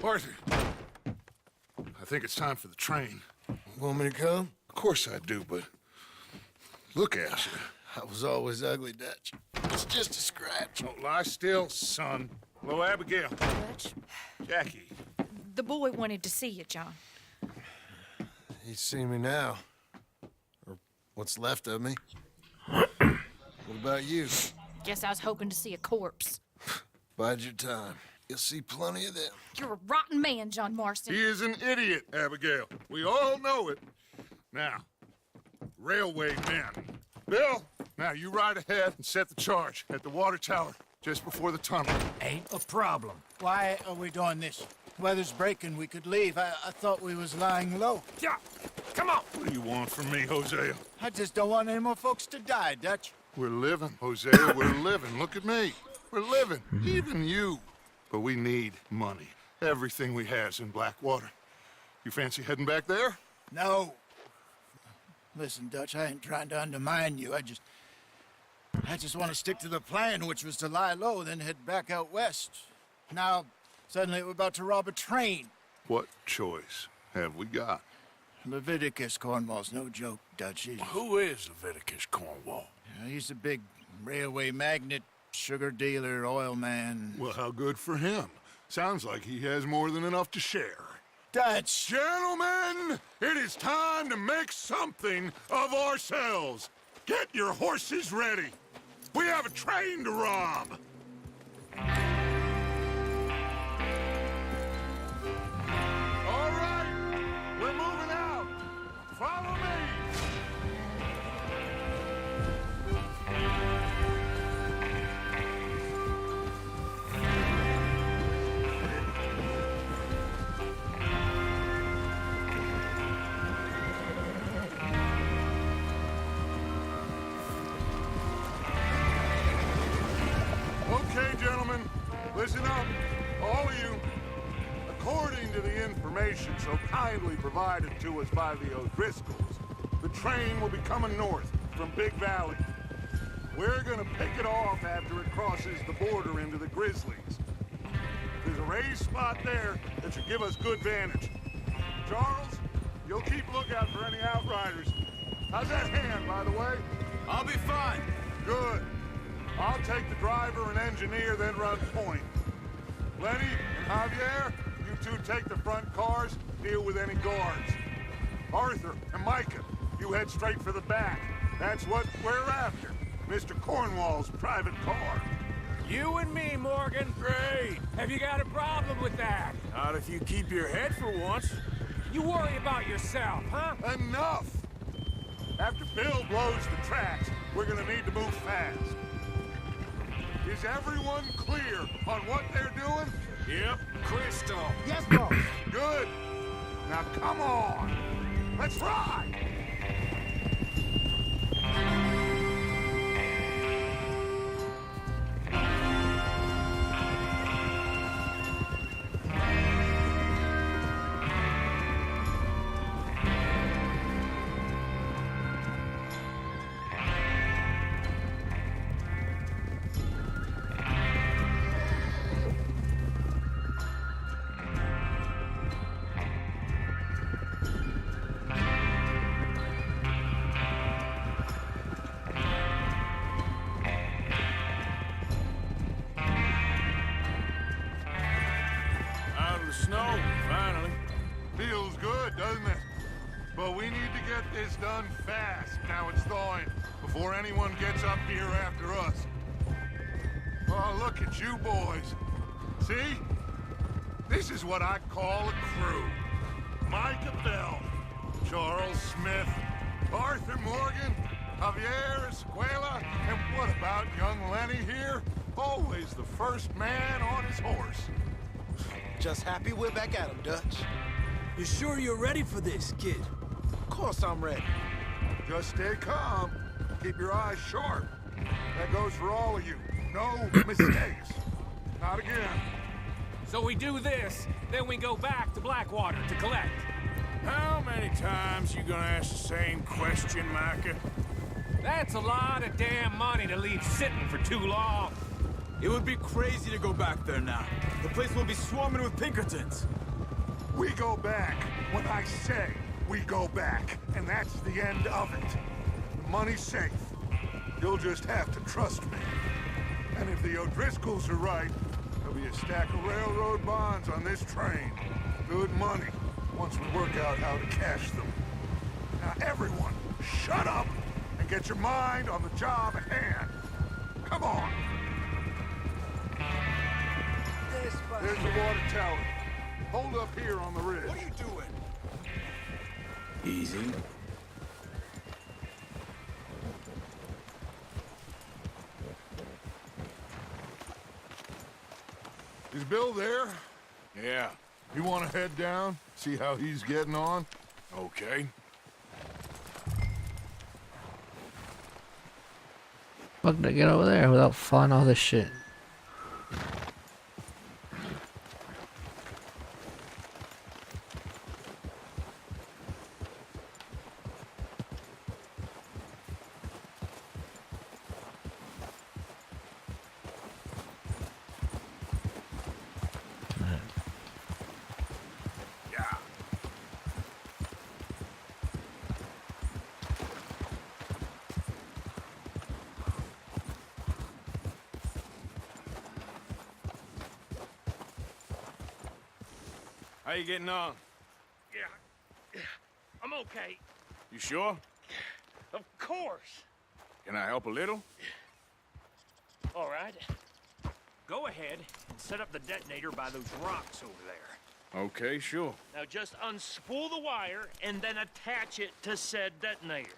C: Arthur, I think it's time for the train.
L: Want me to come?
C: Of course I do, but look at you.
L: I was always ugly, Dutch. It's just a scratch.
C: Don't lie still, son. Hello, Abigail.
F: Dutch,
C: Jackie.
F: the boy wanted to see you, John.
L: He's seen me now. Or what's left of me. What about you?
F: Guess I was hoping to see a corpse.
L: Bide your time. You'll see plenty of them.
F: You're a rotten man, John Marston.
G: He is an idiot, Abigail. We all know it. Now, railway men. Bill, now you ride ahead and set the charge at the water tower. just before the tunnel.
D: Ain't a problem. Why are we doing this? Weather's breaking, we could leave. I thought we was lying low.
C: Yeah, come on.
G: What do you want from me, Hosea?
D: I just don't want any more folks to die, Dutch.
G: We're living, Hosea, we're living. Look at me. We're living, even you. But we need money. Everything we has in Blackwater. You fancy heading back there?
D: No. Listen, Dutch, I ain't trying to undermine you. I just want to stick to the plan, which was to lie low, then head back out west. Now, suddenly we're about to rob a train.
G: What choice have we got?
D: Leviticus Cornwall's no joke, Dutch.
C: Who is Leviticus Cornwall?
D: He's a big railway magnate, sugar dealer, oil man.
G: Well, how good for him. Sounds like he has more than enough to share.
D: Dutch!
G: Gentlemen, it is time to make something of ourselves. Get your horses ready. We have a train to rob. All right, we're moving out. Follow me. Okay, gentlemen, listen up, all of you. According to the information so kindly provided to us by the O'Driscolls, the train will be coming north from Big Valley. We're gonna pick it off after it crosses the border into the Grizzlies. There's a raised spot there that should give us good vantage. Charles, you'll keep lookout for any outriders. How's that hand, by the way?
M: I'll be fine.
G: Good. I'll take the driver and engineer, then run point. Lenny and Javier, you two take the front cars, deal with any guards. Arthur and Micah, you head straight for the back. That's what we're after. Mr. Cornwall's private car.
H: You and me, Morgan.
C: Great.
H: Have you got a problem with that?
C: Not if you keep your head for once.
H: You worry about yourself, huh?
G: Enough! After Bill blows the tracks, we're gonna need to move fast. Is everyone clear on what they're doing?
C: Yep, crystal.
D: Yes, boss.
G: Good. Now come on. Let's ride.
C: Out of the snow, finally.
G: Feels good, doesn't it? But we need to get this done fast. Now it's thawing, before anyone gets up here after us. Oh, look at you boys. See? This is what I call a crew. Micah Bell, Charles Smith, Arthur Morgan, Javier Escuela, and what about young Lenny here? Always the first man on his horse.
N: Just happy we're back at him, Dutch.
K: You sure you're ready for this, kid?
N: Of course I'm ready.
G: Just stay calm. Keep your eyes sharp. That goes for all of you. No mistakes. Not again.
H: So we do this, then we go back to Blackwater to collect.
C: How many times you gonna ask the same question, Micah?
H: That's a lot of damn money to leave sitting for too long.
M: It would be crazy to go back there now. The place will be swarming with Pinkertons.
G: We go back when I say we go back, and that's the end of it. The money's safe. You'll just have to trust me. And if the O'Driscolls are right, there'll be a stack of railroad bonds on this train. Good money, once we work out how to cash them. Now everyone, shut up and get your mind on the job at hand. Come on. There's the water tower. Hold up here on the ridge.
N: What are you doing?
M: Easy.
G: Bill there?
C: Yeah.
G: You want to head down, see how he's getting on?
C: Okay.
A: Fuck to get over there without falling all this shit.
C: How you getting on?
H: Yeah. I'm okay.
C: You sure?
H: Of course.
C: Can I help a little?
H: All right. Go ahead and set up the detonator by those rocks over there.
C: Okay, sure.
H: Now just unspool the wire and then attach it to said detonator.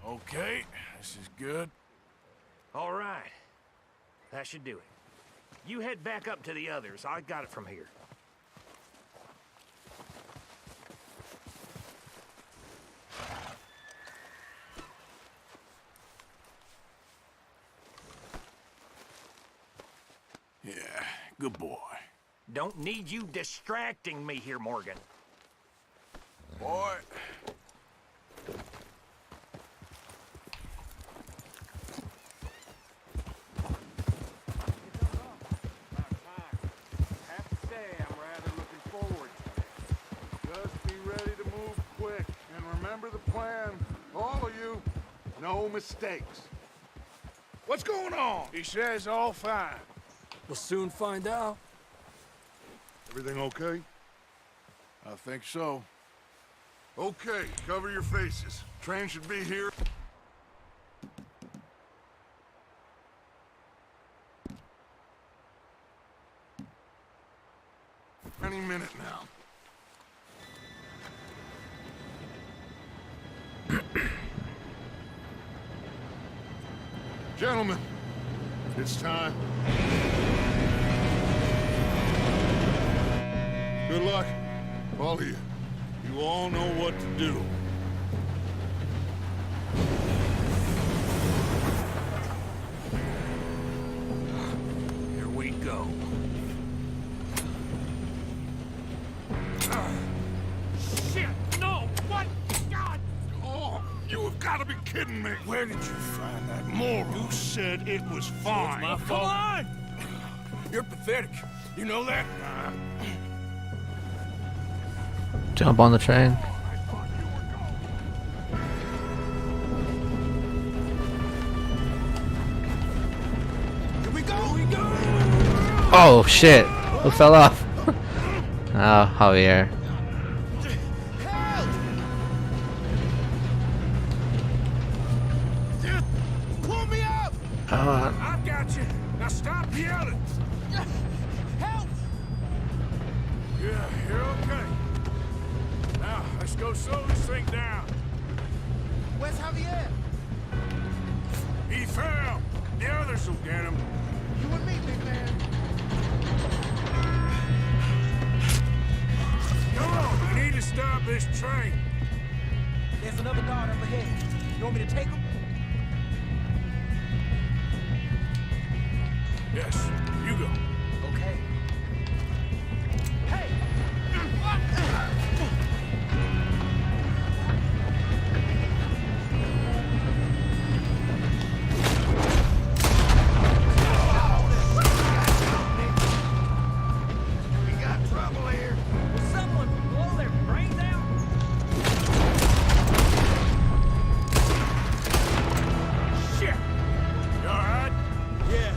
C: Okay, this is good.
H: All right. That should do it. You head back up to the others. I got it from here.
C: Yeah, good boy.
H: Don't need you distracting me here, Morgan.
C: Boy.
G: No mistakes.
C: What's going on? He says all fine.
K: We'll soon find out.
G: Everything okay?
C: I think so.
G: Okay, cover your faces. Train should be here. Any minute now. Gentlemen, it's time. Good luck, all of you. You all know what to do.
H: Here we go. Shit! No! What? God!
G: Oh, you have got to be kidding me.
C: Where did you find that moron?
G: You said it was fine.
C: My fault. Come on! You're pathetic. You know that?
A: Jump on the train.
C: Here we go! Here we go!
A: Oh shit! Who fell off? Oh, Javier.
C: Help! Pull me up!
A: Come on.
C: I've got you. Now stop yelling. Help! Yeah, you're okay. Now, let's go slow this thing down.
N: Where's Javier?
C: He fell. The others will get him.
N: You and me, big man.
C: Come on, we need to stop this train.
N: There's another guard up ahead. You want me to take him?
C: Yes, you go.
N: Okay. Hey!
L: We got trouble here.
H: Will someone blow their brains out?
C: Shit! You all right?
K: Yeah,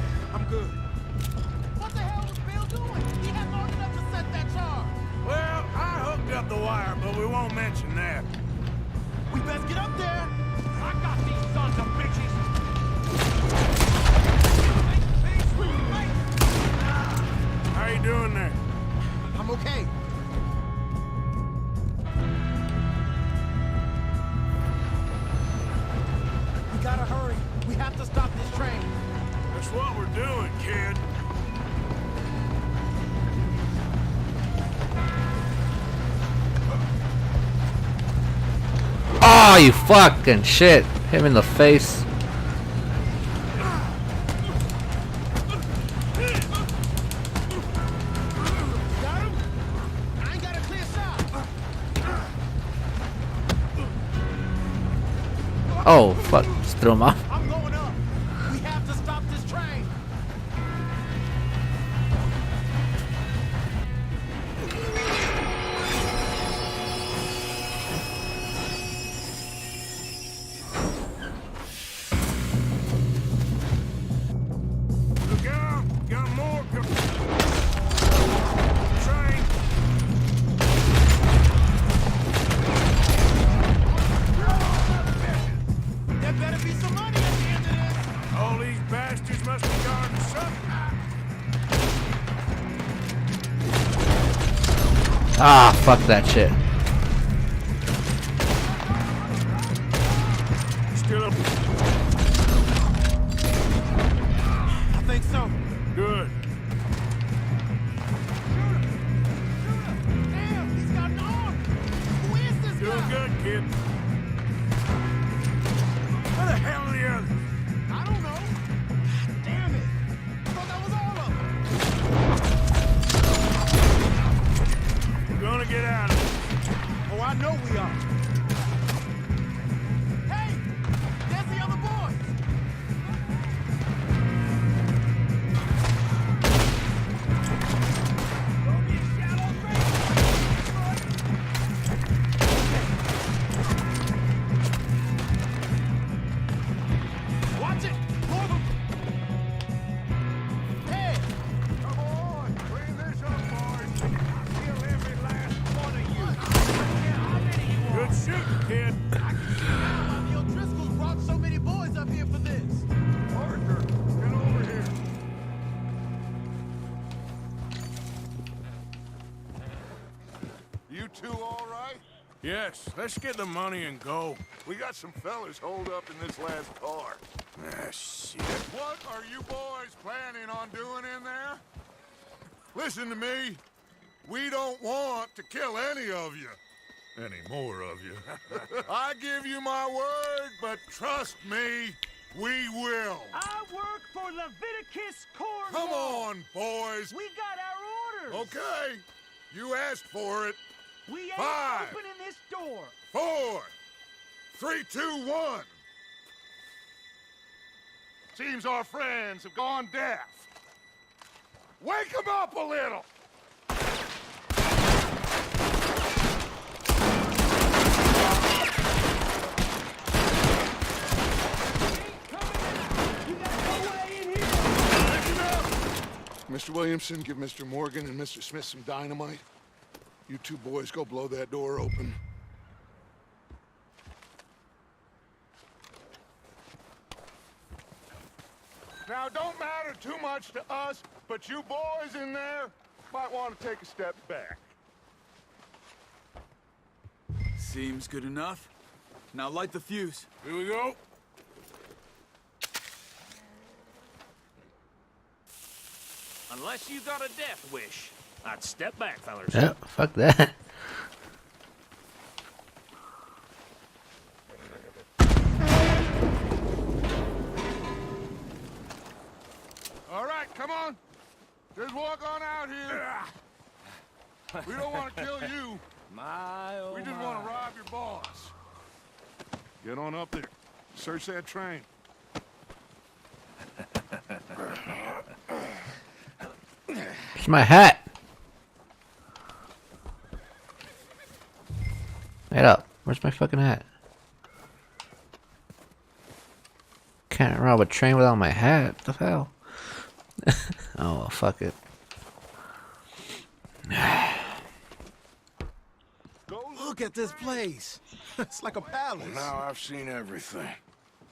C: don't mention that.
N: We best get up there.
I: I got these sons of bitches.
C: How you doing there?
N: I'm okay. We gotta hurry. We have to stop this train.
C: That's what we're doing, kid.
A: Oh, you fucking shit. Hit him in the face.
N: Got him? I ain't got a clear shot.
A: Oh, fuck. Just threw him off.
N: I'm going up. We have to stop this train.
C: Look out! Got more train!
N: There better be some money at the end of this.
C: All these bastards must have gone to something.
A: Ah, fuck that shit.
C: Still up.
N: I think so.
C: Good.
N: Damn, he's got an arm. Who is this
C: Doing
N: guy?
C: good, kid. Where the hell are the others?
N: I don't know. Damn it. I thought that was all of them.
C: We're gonna get out of here.
N: Oh, I know we are. Hey, there's the other boys. Watch it. Pull them. Hey.
C: Come on, clean this up, boys. Kill every last one of you. Good shooting, kid.
N: I can see now why the O'Driscolls brought so many boys up here for this.
C: Arthur, get over here.
G: You two all right?
C: Yes, let's get the money and go.
G: We got some fellas holed up in this last car.
C: Ah, shit.
G: What are you boys planning on doing in there? Listen to me. We don't want to kill any of you. Any more of you. I give you my word, but trust me, we will.
I: I work for Leviticus Corps.
G: Come on, boys.
I: We got our orders.
G: Okay, you asked for it.
I: We ain't
G: 5,
I: opening this door.
G: 4, 3, 2, 1. Seems our friends have gone deaf. Wake them up a little. Mr. Williamson, give Mr. Morgan and Mr. Smith some dynamite. You two boys go blow that door open. Now, it don't matter too much to us, but you boys in there might want to take a step back.
M: Seems good enough. Now light the fuse.
C: Here we go.
H: Unless you got a death wish, I'd step back, fellas.
A: Yeah, fuck that.
G: All right, come on. Just walk on out here. We don't want to kill you.
C: My, oh
G: We just
C: my.
G: want to rob your boss. Get on up there. Search that train.
A: It's my hat. Wait up. Where's my fucking hat? Can't rob a train without my hat. What the hell? Oh, well, fuck it.
G: Go look
N: Look at this place. It's like a palace.
C: Well, now I've seen everything.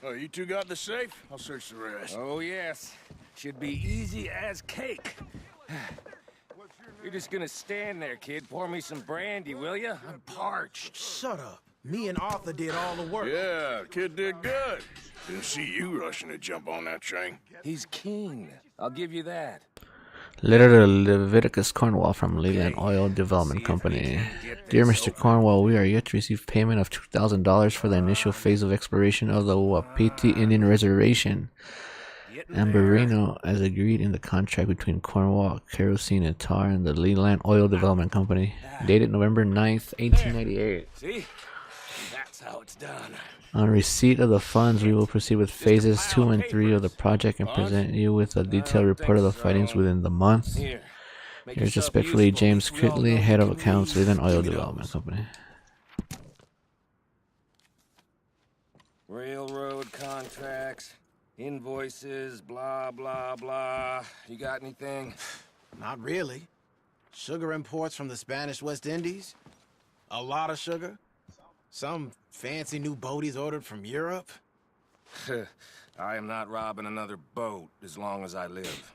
C: Oh, you two got the safe? I'll search the rest.
H: Oh, yes. Should be easy as cake. You're just gonna stand there, kid. Pour me some brandy, will you? I'm parched.
N: Shut up. Me and Arthur did all the work.
C: Yeah, kid did good. Didn't see you rushing to jump on that train.
H: He's keen. I'll give you that.
A: Letter to Leviticus Cornwall from Leland Oil Development Company. Dear Mr. Cornwall, we are yet to receive payment of $2,000 for the initial phase of exploration of the Wapiti Indian Reservation. Amberino, as agreed in the contract between Cornwall, Kerosene and Tar and the Leland Oil Development Company, dated November 9th, 1898.
H: See? That's how it's done.
A: On receipt of the funds, we will proceed with phases 2 and 3 of the project and present you with a detailed report of the findings within the month. Here's respectfully James Critley, Head of Accounts, Leland Oil Development Company.
H: Railroad contracts, invoices, blah, blah, blah. You got anything?
N: Not really. Sugar imports from the Spanish West Indies. A lot of sugar. Some fancy new boat he's ordered from Europe.
H: I am not robbing another boat as long as I live.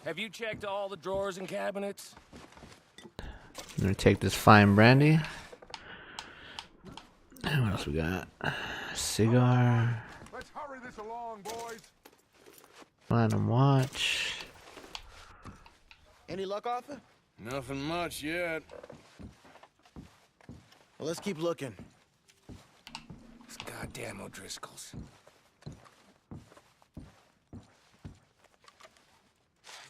H: Have you checked all the drawers and cabinets?
A: I'm gonna take this fine brandy. And what else we got? Cigar.
G: Let's hurry this along, boys.
A: Platinum watch.
N: Any luck, Arthur?
C: Nothing much yet.
N: Well, let's keep looking.
H: It's goddamn O'Driscolls.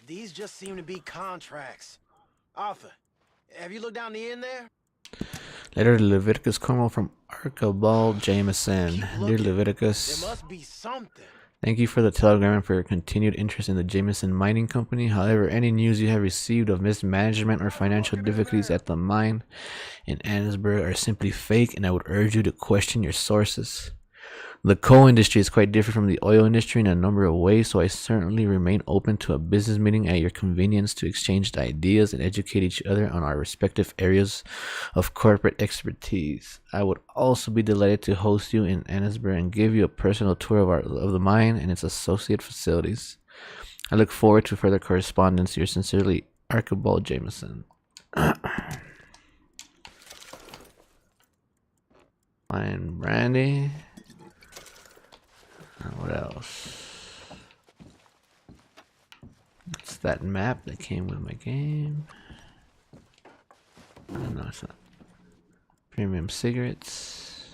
N: These just seem to be contracts. Arthur, have you looked down the end there?
A: Letter to Leviticus Cornwall from Archibald Jameson. Dear Leviticus,
N: There must be something.
A: thank you for the telegram and for your continued interest in the Jameson Mining Company. However, any news you have received of mismanagement or financial difficulties at the mine in Annesburg are simply fake, and I would urge you to question your sources. The coal industry is quite different from the oil industry in a number of ways, so I certainly remain open to a business meeting at your convenience to exchange ideas and educate each other on our respective areas of corporate expertise. I would also be delighted to host you in Annesburg and give you a personal tour of the mine and its associate facilities. I look forward to further correspondence. Yours sincerely, Archibald Jameson. Fine brandy. What else? It's that map that came with my game. Oh, no, it's not. Premium cigarettes.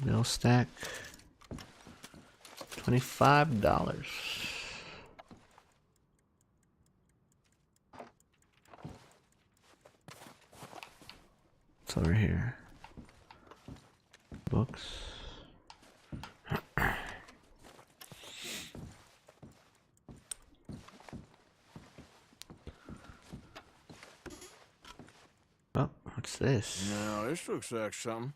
A: Bill stack. $25. What's over here? Books. Oh, what's this?
C: No, this looks like something.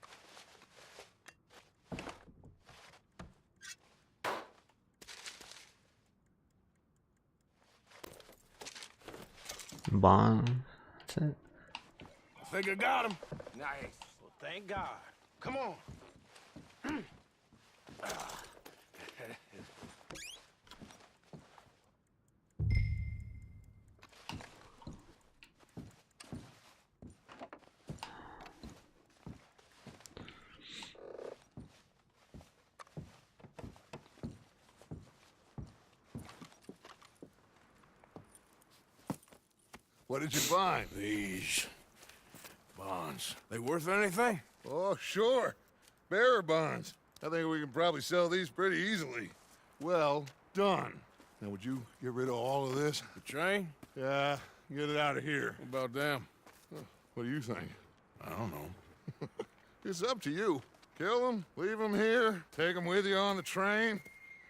A: Bond. That's it.
C: I think I got him.
H: Nice.
N: Well, thank God. Come on.
G: What did you find?
C: These bonds. They worth anything?
G: Oh, sure. Bearer bonds. I think we can probably sell these pretty easily. Well done. Now, would you get rid of all of this?
C: The train?
G: Yeah, get it out of here.
C: What about them?
G: What do you think?
C: I don't know.
G: It's up to you. Kill them, leave them here, take them with you on the train.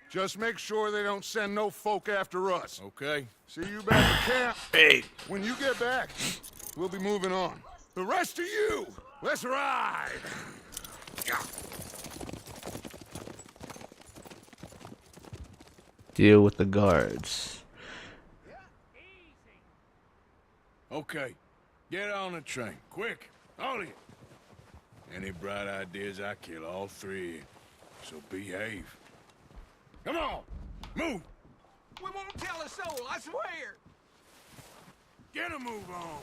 G: Just make sure they don't send no folk after us.
C: Okay.
G: See you back at camp.
C: Hey.
G: When you get back, we'll be moving on. The rest of you, let's ride!
A: deal with the guards.
C: Okay, get on the train, quick, all of you. Any bright ideas, I kill all three, so behave. Come on, move!
I: We won't tell a soul, I swear!
C: Get a move on!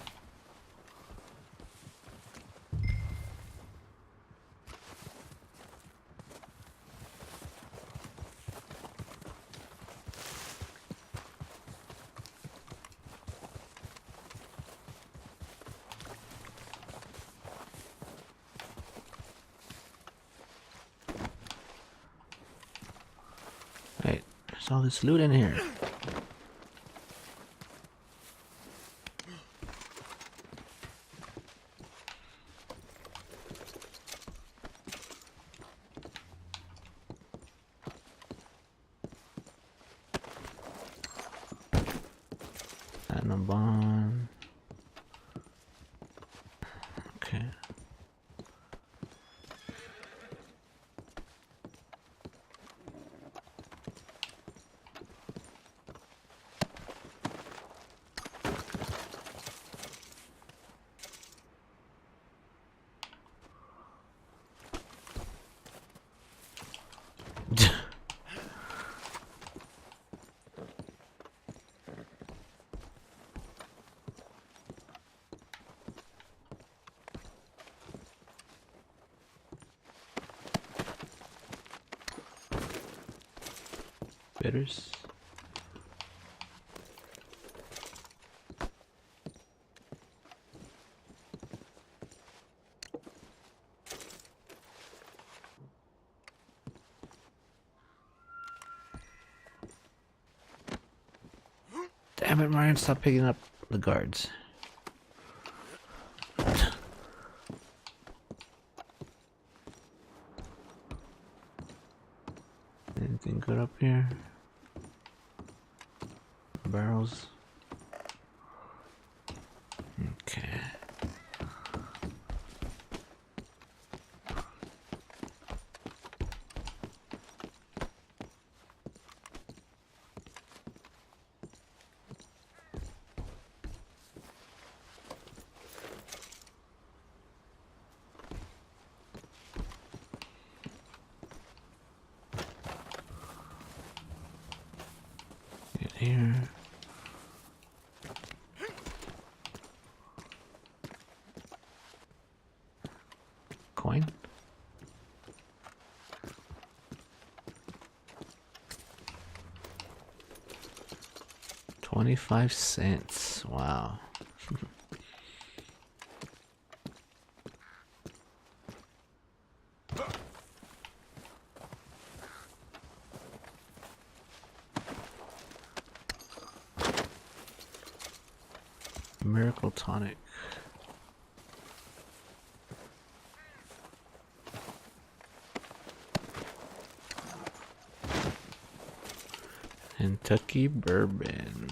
A: Right, there's all this loot in here. And a bomb. Okay. Bitters. Damn it, Ryan, stop picking up the guards. Anything good up here? Barrels. Okay. Get here. Coin. 25 cents. Wow. Miracle tonic. Kentucky bourbon.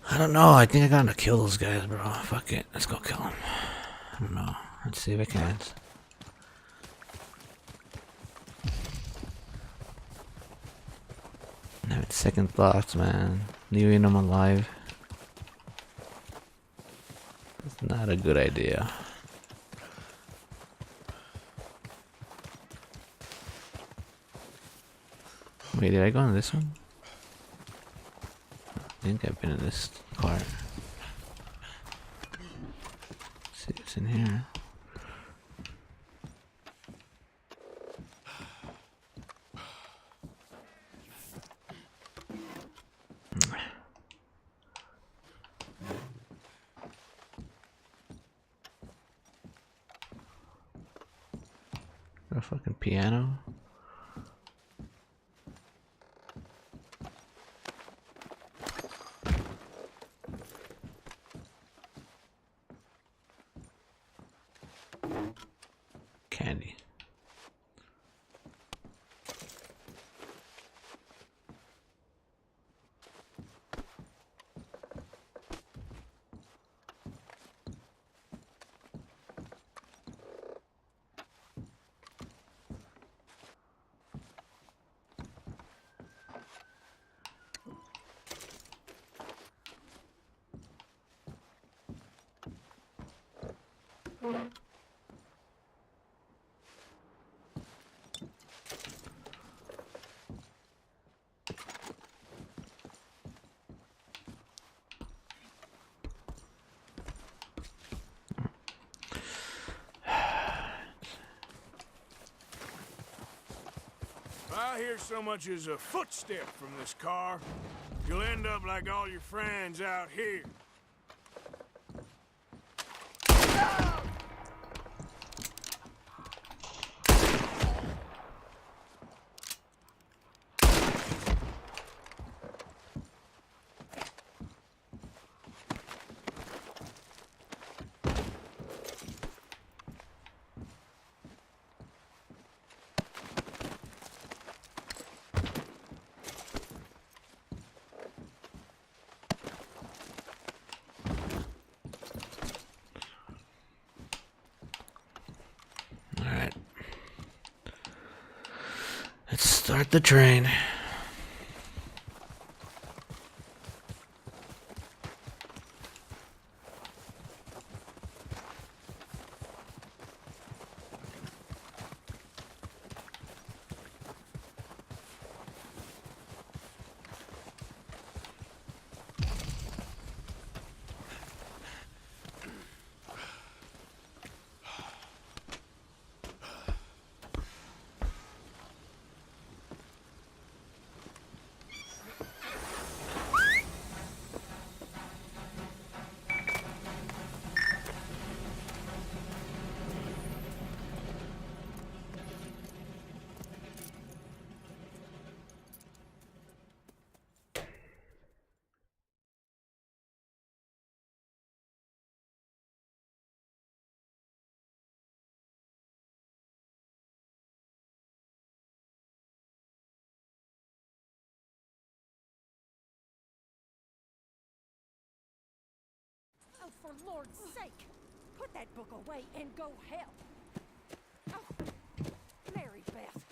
A: I don't know. I think I gotta kill those guys, bro. Fuck it. Let's go kill them. I don't know. Let's see if I can. I'm having second thoughts, man. Leaving them alive. It's not a good idea. Wait, did I go in this one? I think I've been in this car. Let's see what's in here. A fucking piano. Candy.
C: If I hear so much as a footstep from this car, you'll end up like all your friends out here.
A: Alright. Let's start the train.
E: Oh, for Lord's sake! Put that book away and go help! Oh, Mary Beth.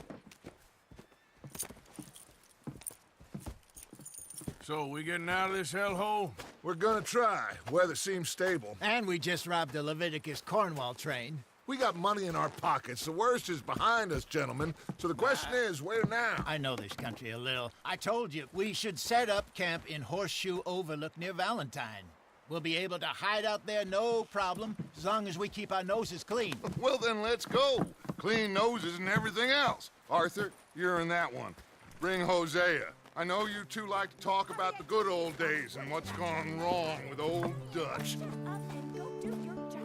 C: So, we getting out of this hellhole?
G: We're gonna try. Weather seems stable.
D: And we just robbed the Leviticus Cornwall train.
G: We got money in our pockets. The worst is behind us, gentlemen. So the question is, where now?
D: I know this country a little. I told you, we should set up camp in Horseshoe Overlook near Valentine. We'll be able to hide out there no problem, as long as we keep our noses clean.
G: Well, then let's go. Clean noses and everything else. Arthur, you're in that one. Bring Hosea. I know you two like to talk about the good old days and what's gone wrong with old Dutch.
E: Up and go do your job.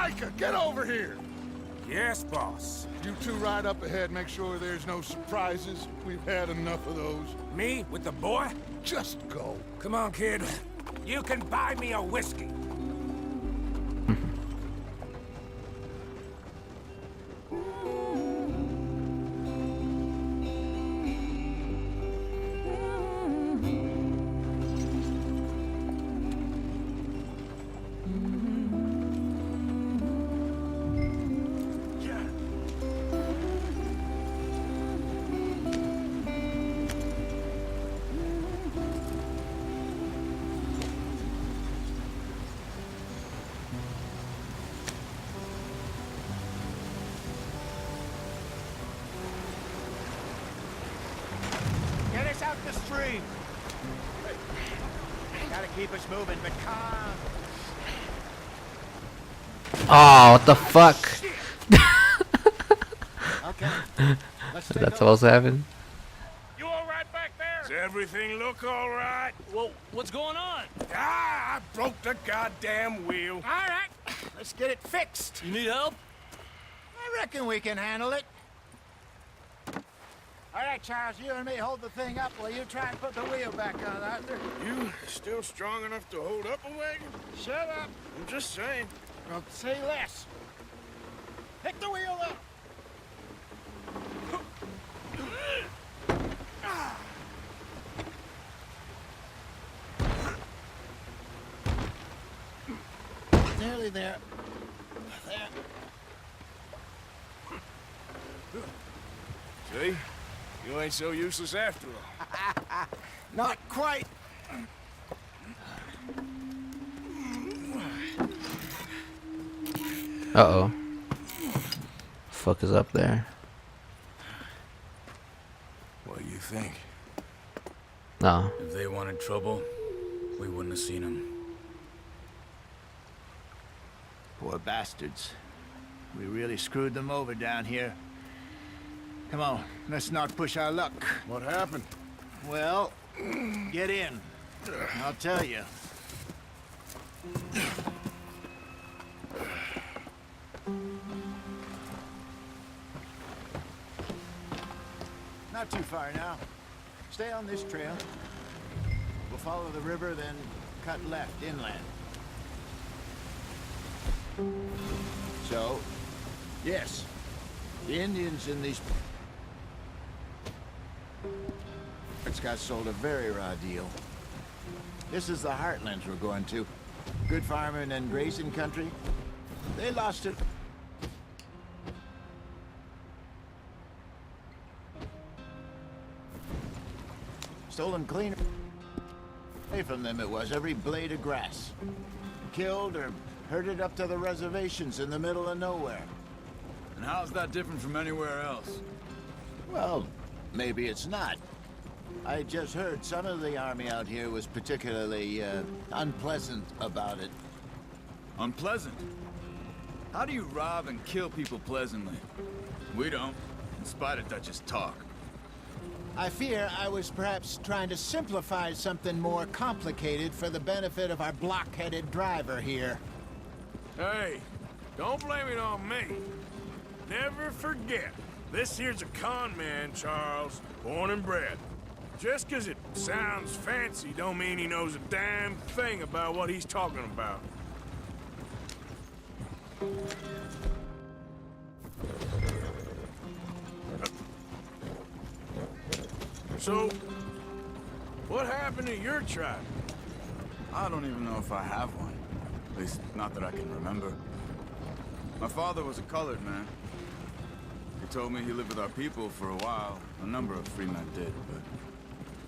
G: Micah, get over here!
C: Yes, boss.
G: You two ride up ahead, make sure there's no surprises. We've had enough of those.
C: Me with the boy?
G: Just go.
C: Come on, kid. You can buy me a whiskey.
D: Get us out the stream. Gotta keep us moving, but calm.
A: Oh, what the fuck?
D: Okay. Let's take
A: That's supposed to happen?
C: You all right back there? Does everything look all right?
K: Well, what's going on?
C: Ah, I broke the goddamn wheel.
D: All right, let's get it fixed.
K: You need help?
D: I reckon we can handle it. All right, Charles, you and me hold the thing up while you try and put the wheel back on, Arthur.
C: You still strong enough to hold up a wagon?
D: Shut up.
C: I'm just saying.
D: Well, say less. Pick the wheel up. Nearly there. There.
C: See? You ain't so useless after all.
D: Not quite.
A: Uh-oh. Fuck is up there?
C: What do you think?
A: No.
M: If they wanted trouble, we wouldn't have seen them.
D: Poor bastards. We really screwed them over down here. Come on, let's not push our luck.
C: What happened?
D: Well, get in. I'll tell you. Not too far now. Stay on this trail. We'll follow the river, then cut left inland. So, yes, the Indians in these parts got sold a very raw deal. This is the heartlands we're going to. Good farming and grazing country. They lost it. Stolen clean away from them it was, every blade of grass. Killed or herded up to the reservations in the middle of nowhere.
M: And how's that different from anywhere else?
D: Well, maybe it's not. I just heard some of the army out here was particularly unpleasant about it.
M: Unpleasant? How do you rob and kill people pleasantly? We don't, in spite of Dutch's talk.
D: I fear I was perhaps trying to simplify something more complicated for the benefit of our block-headed driver here.
C: Hey, don't blame it on me. Never forget, this here's a con man, Charles, born and bred. Just 'cause it sounds fancy don't mean he knows a damn thing about what he's talking about. So, what happened to your tribe?
M: I don't even know if I have one. At least, not that I can remember. My father was a colored man. He told me he lived with our people for a while. A number of free men did, but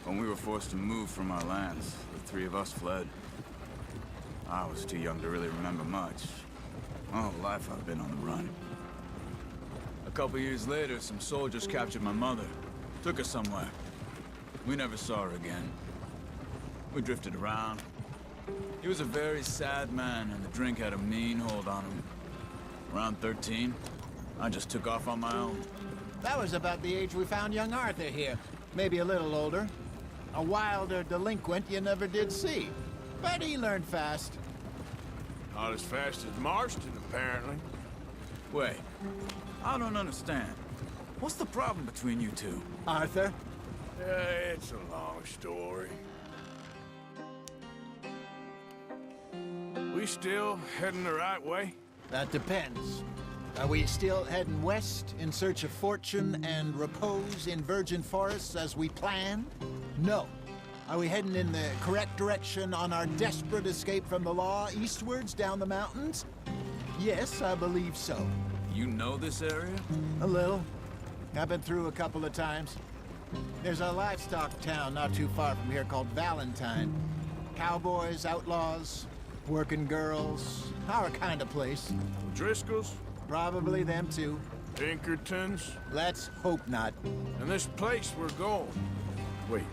M: when we were forced to move from our lands, the three of us fled. I was too young to really remember much. My whole life I've been on the run. A couple years later, some soldiers captured my mother. Took her somewhere. We never saw her again. We drifted around. He was a very sad man, and the drink had a mean hold on him. Around 13, I just took off on my own.
D: That was about the age we found young Arthur here. Maybe a little older. A wilder delinquent you never did see. But he learned fast.
C: Not as fast as Marston, apparently.
M: Wait, I don't understand. What's the problem between you two?
D: Arthur?
C: It's a long story. We still heading the right way?
D: That depends. Are we still heading west in search of fortune and repose in virgin forests as we planned? No. Are we heading in the correct direction on our desperate escape from the law eastwards down the mountains? Yes, I believe so.
M: You know this area?
D: A little. I've been through a couple of times. There's a livestock town not too far from here called Valentine. Cowboys, outlaws, working girls, our kind of place.
C: Driscoll's?
D: Probably them too.
C: Pinkertons?
D: Let's hope not.
C: And this place we're going. Wait,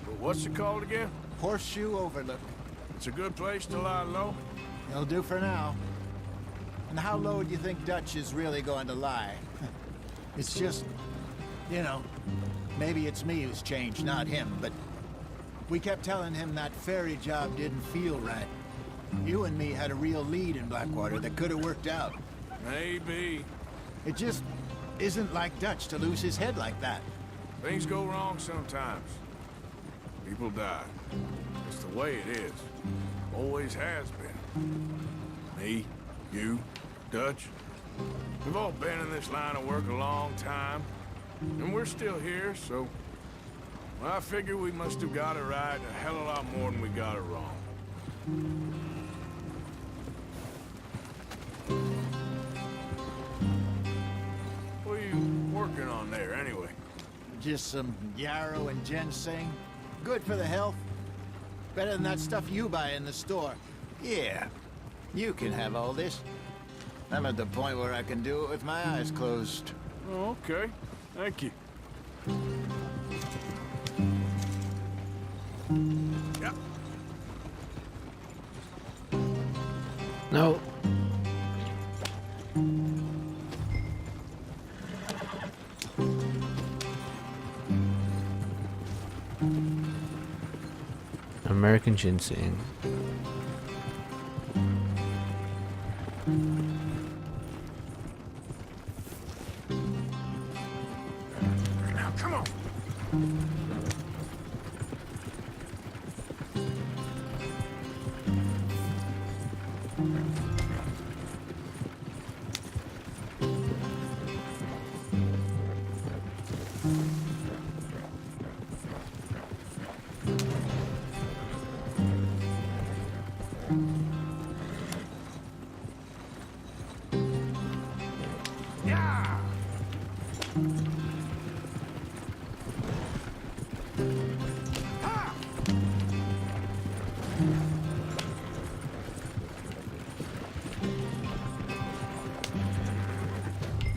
C: but what's it called again?
D: Horseshoe Overlook.
C: It's a good place to lie low?
D: It'll do for now. And how low do you think Dutch is really going to lie? It's just, you know, maybe it's me who's changed, not him, but we kept telling him that ferry job didn't feel right. You and me had a real lead in Blackwater that could have worked out.
C: Maybe.
D: It just isn't like Dutch to lose his head like that.
C: Things go wrong sometimes. People die. It's the way it is. Always has been. Me, you, Dutch. We've all been in this line of work a long time. And we're still here, so... Well, I figure we must have got it right a hell of a lot more than we got it wrong. What are you working on there, anyway?
D: Just some yarrow and ginseng. Good for the health. Better than that stuff you buy in the store. Yeah, you can have all this. I'm at the point where I can do it with my eyes closed.
C: Oh, okay. Thank you. Yep.
A: No. American ginseng.
C: Now, come on. Yeah! Ha!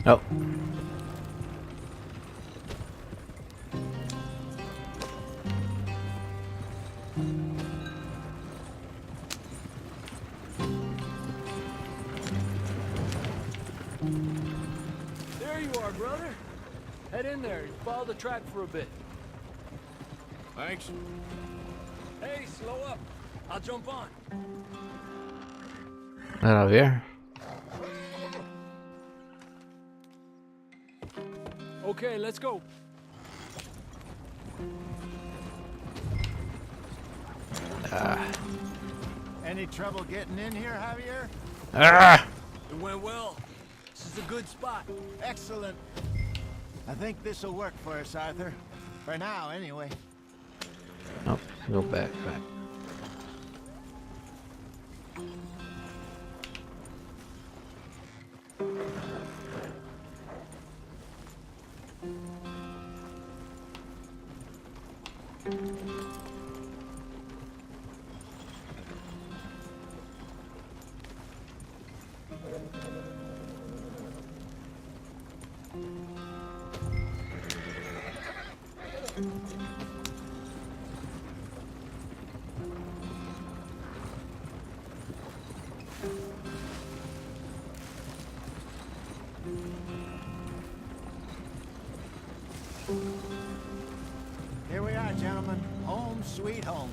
A: Oh.
K: There you are, brother. Head in there. Follow the track for a bit.
C: Thanks.
K: Hey, slow up. I'll jump on.
A: Not out here.
K: Okay, let's go.
D: Any trouble getting in here, Javier?
A: Ah!
K: It went well. This is a good spot.
D: Excellent. I think this'll work for us, Arthur. For now, anyway.
A: Oh, go back.
D: Here we are, gentlemen. Home sweet home.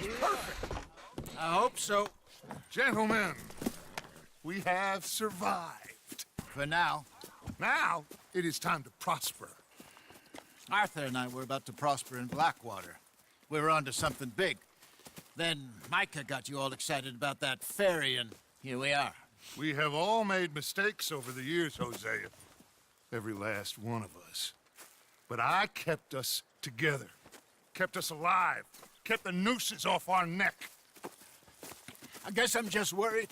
D: It's perfect. I hope so.
G: Gentlemen, we have survived.
D: For now.
G: Now, it is time to prosper.
D: Arthur and I were about to prosper in Blackwater. We were onto something big. Then Micah got you all excited about that ferry, and here we are.
G: We have all made mistakes over the years, Hosea. Every last one of us. But I kept us together. Kept us alive. Kept the nooses off our neck.
D: I guess I'm just worried.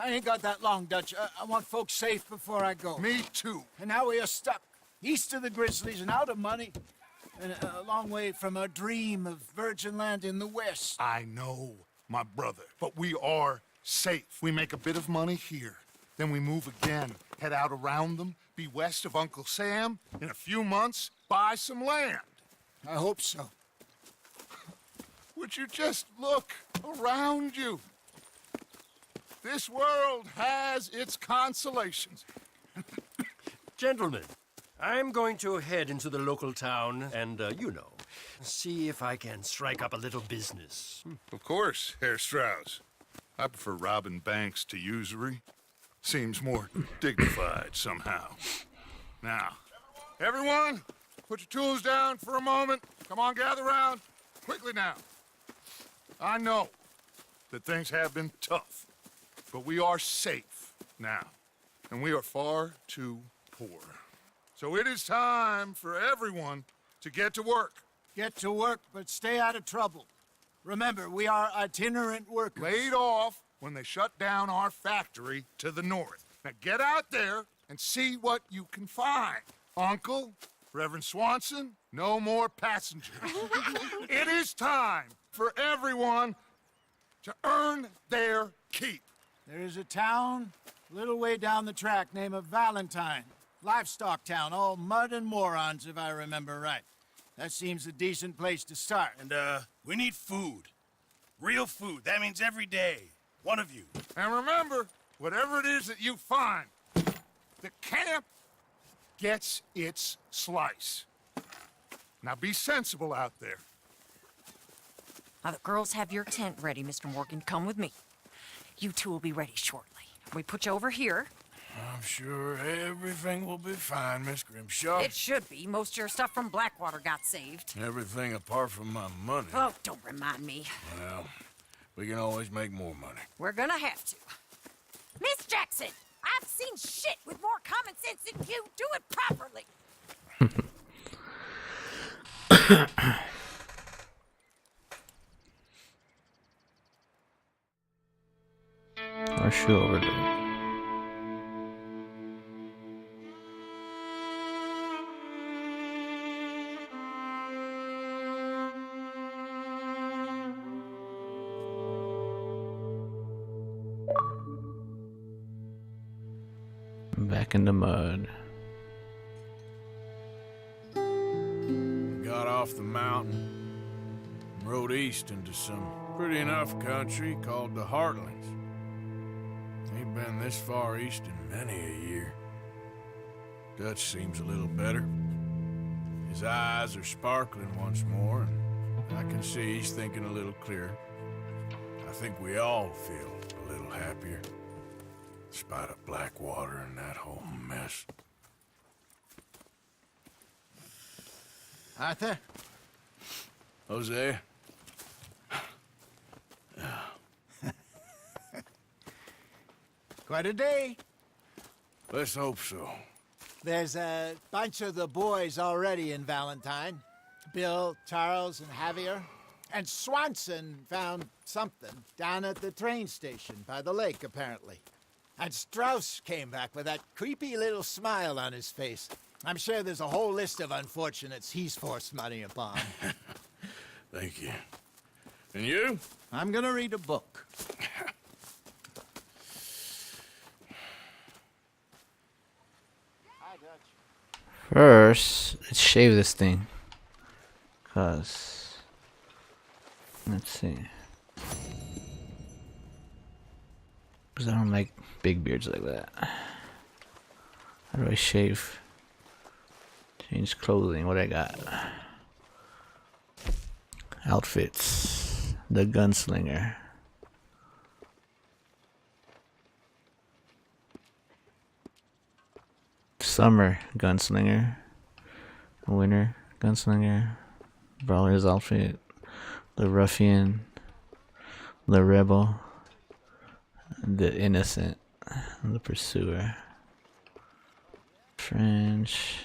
D: I ain't got that long, Dutch. I want folks safe before I go.
G: Me too.
D: And now we are stuck. East of the Grizzlies and out of money. And a long way from our dream of virgin land in the west.
G: I know, my brother. But we are safe. We make a bit of money here. Then we move again. Head out around them. Be west of Uncle Sam. In a few months, buy some land.
D: I hope so.
G: Would you just look around you? This world has its consolations.
O: Gentlemen, I'm going to head into the local town and, see if I can strike up a little business.
G: Of course, Herr Strauss. I prefer robbing banks to usury. Seems more dignified somehow. Now, everyone, put your tools down for a moment. Come on, gather round. Quickly now. I know that things have been tough, but we are safe now, and we are far too poor. So it is time for everyone to get to work.
D: Get to work, but stay out of trouble. Remember, we are itinerant workers.
G: Laid off when they shut down our factory to the north. Now get out there and see what you can find. Uncle, Reverend Swanson, no more passengers. It is time for everyone to earn their keep.
D: There is a town a little way down the track named Valentine. Livestock town, all mud and morons, if I remember right. That seems a decent place to start.
L: And, we need food. Real food. That means every day. One of you.
G: And remember, whatever it is that you find, the camp gets its slice. Now be sensible out there.
E: Now, the girls have your tent ready, Mr. Morgan. Come with me. You two will be ready shortly. We put you over here.
C: I'm sure everything will be fine, Miss Grimshaw.
E: It should be. Most of your stuff from Blackwater got saved.
C: Everything apart from my money.
E: Oh, don't remind me.
C: Well, we can always make more money.
E: We're gonna have to. Miss Jackson, I've seen shit with more common sense than you. Do it properly.
A: Our shoe over there. Back in the mud.
C: Got off the mountain and rode east into some pretty enough country called the Heartlands. Ain't been this far east in many a year. Dutch seems a little better. His eyes are sparkling once more, and I can see he's thinking a little clearer. I think we all feel a little happier. In spite of Blackwater and that whole mess.
D: Arthur?
C: Jose?
D: Quite a day.
C: Let's hope so.
D: There's a bunch of the boys already in Valentine. Bill, Charles, and Javier. And Swanson found something down at the train station by the lake, apparently. And Strauss came back with that creepy little smile on his face. I'm sure there's a whole list of unfortunates he's forced money upon.
C: Thank you. And you?
D: I'm gonna read a book.
A: First, let's shave this thing. Cause, let's see. Because I don't like big beards like that. How do I shave? Change clothing. What I got? Outfits. The gunslinger. Summer gunslinger. Winter gunslinger. Brawler's outfit. The ruffian. The rebel. The innocent. The pursuer. French.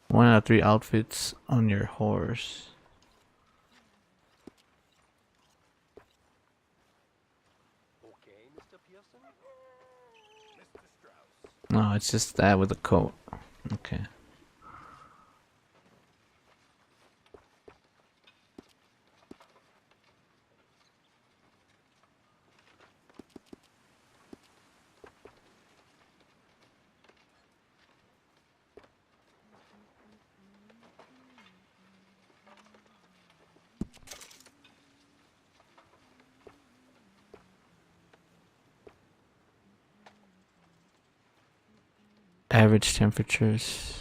A: One out of 3 outfits on your horse. No, it's just that with a coat. Okay. Average temperatures.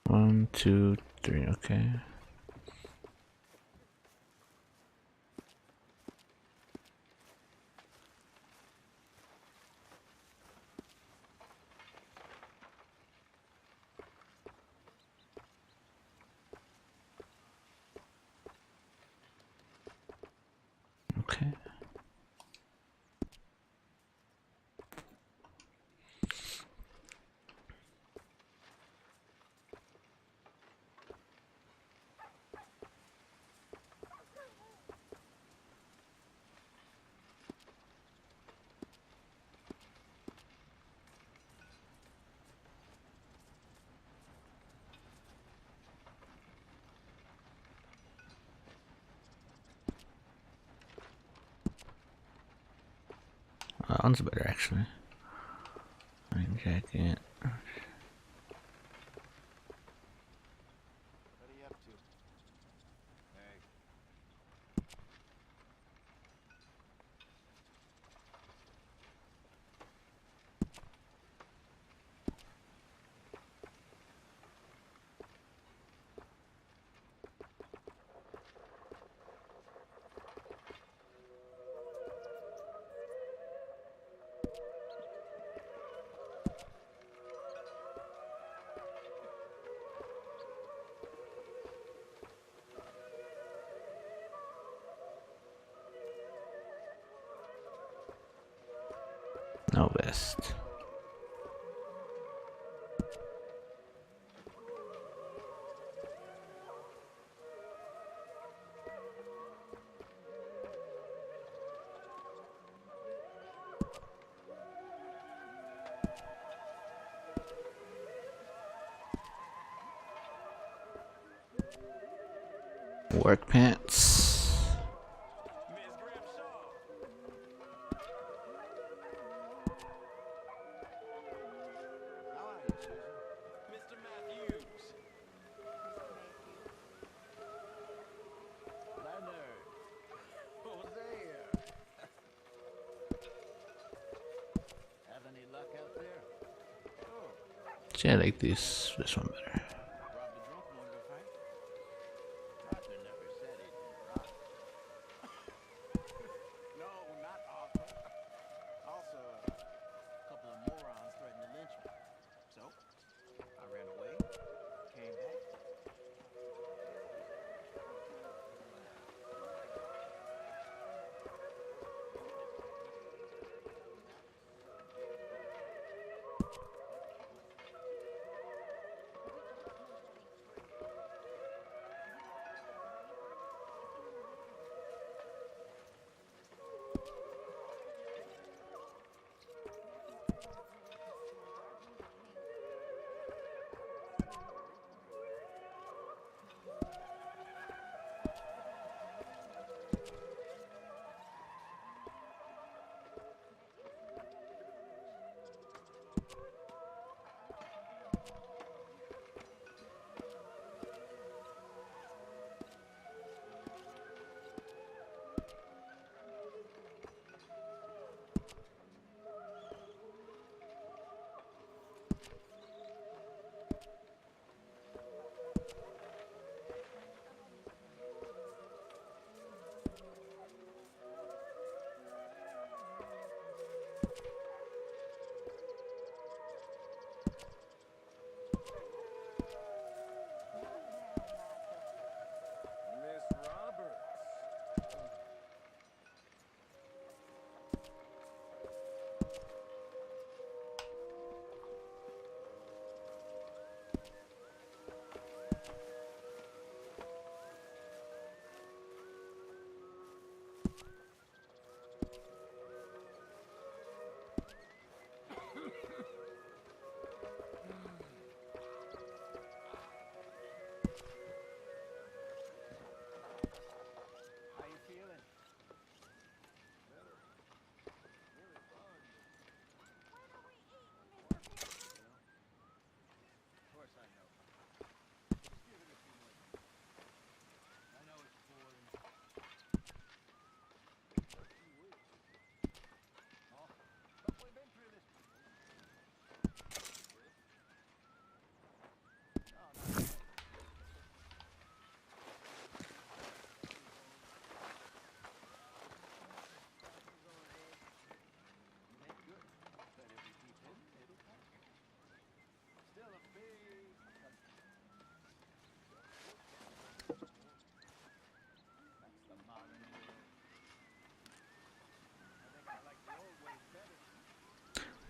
A: One, two, three, okay. Okay. That one's better actually. Rain jacket. No vest. Work pants. See, I like this one better.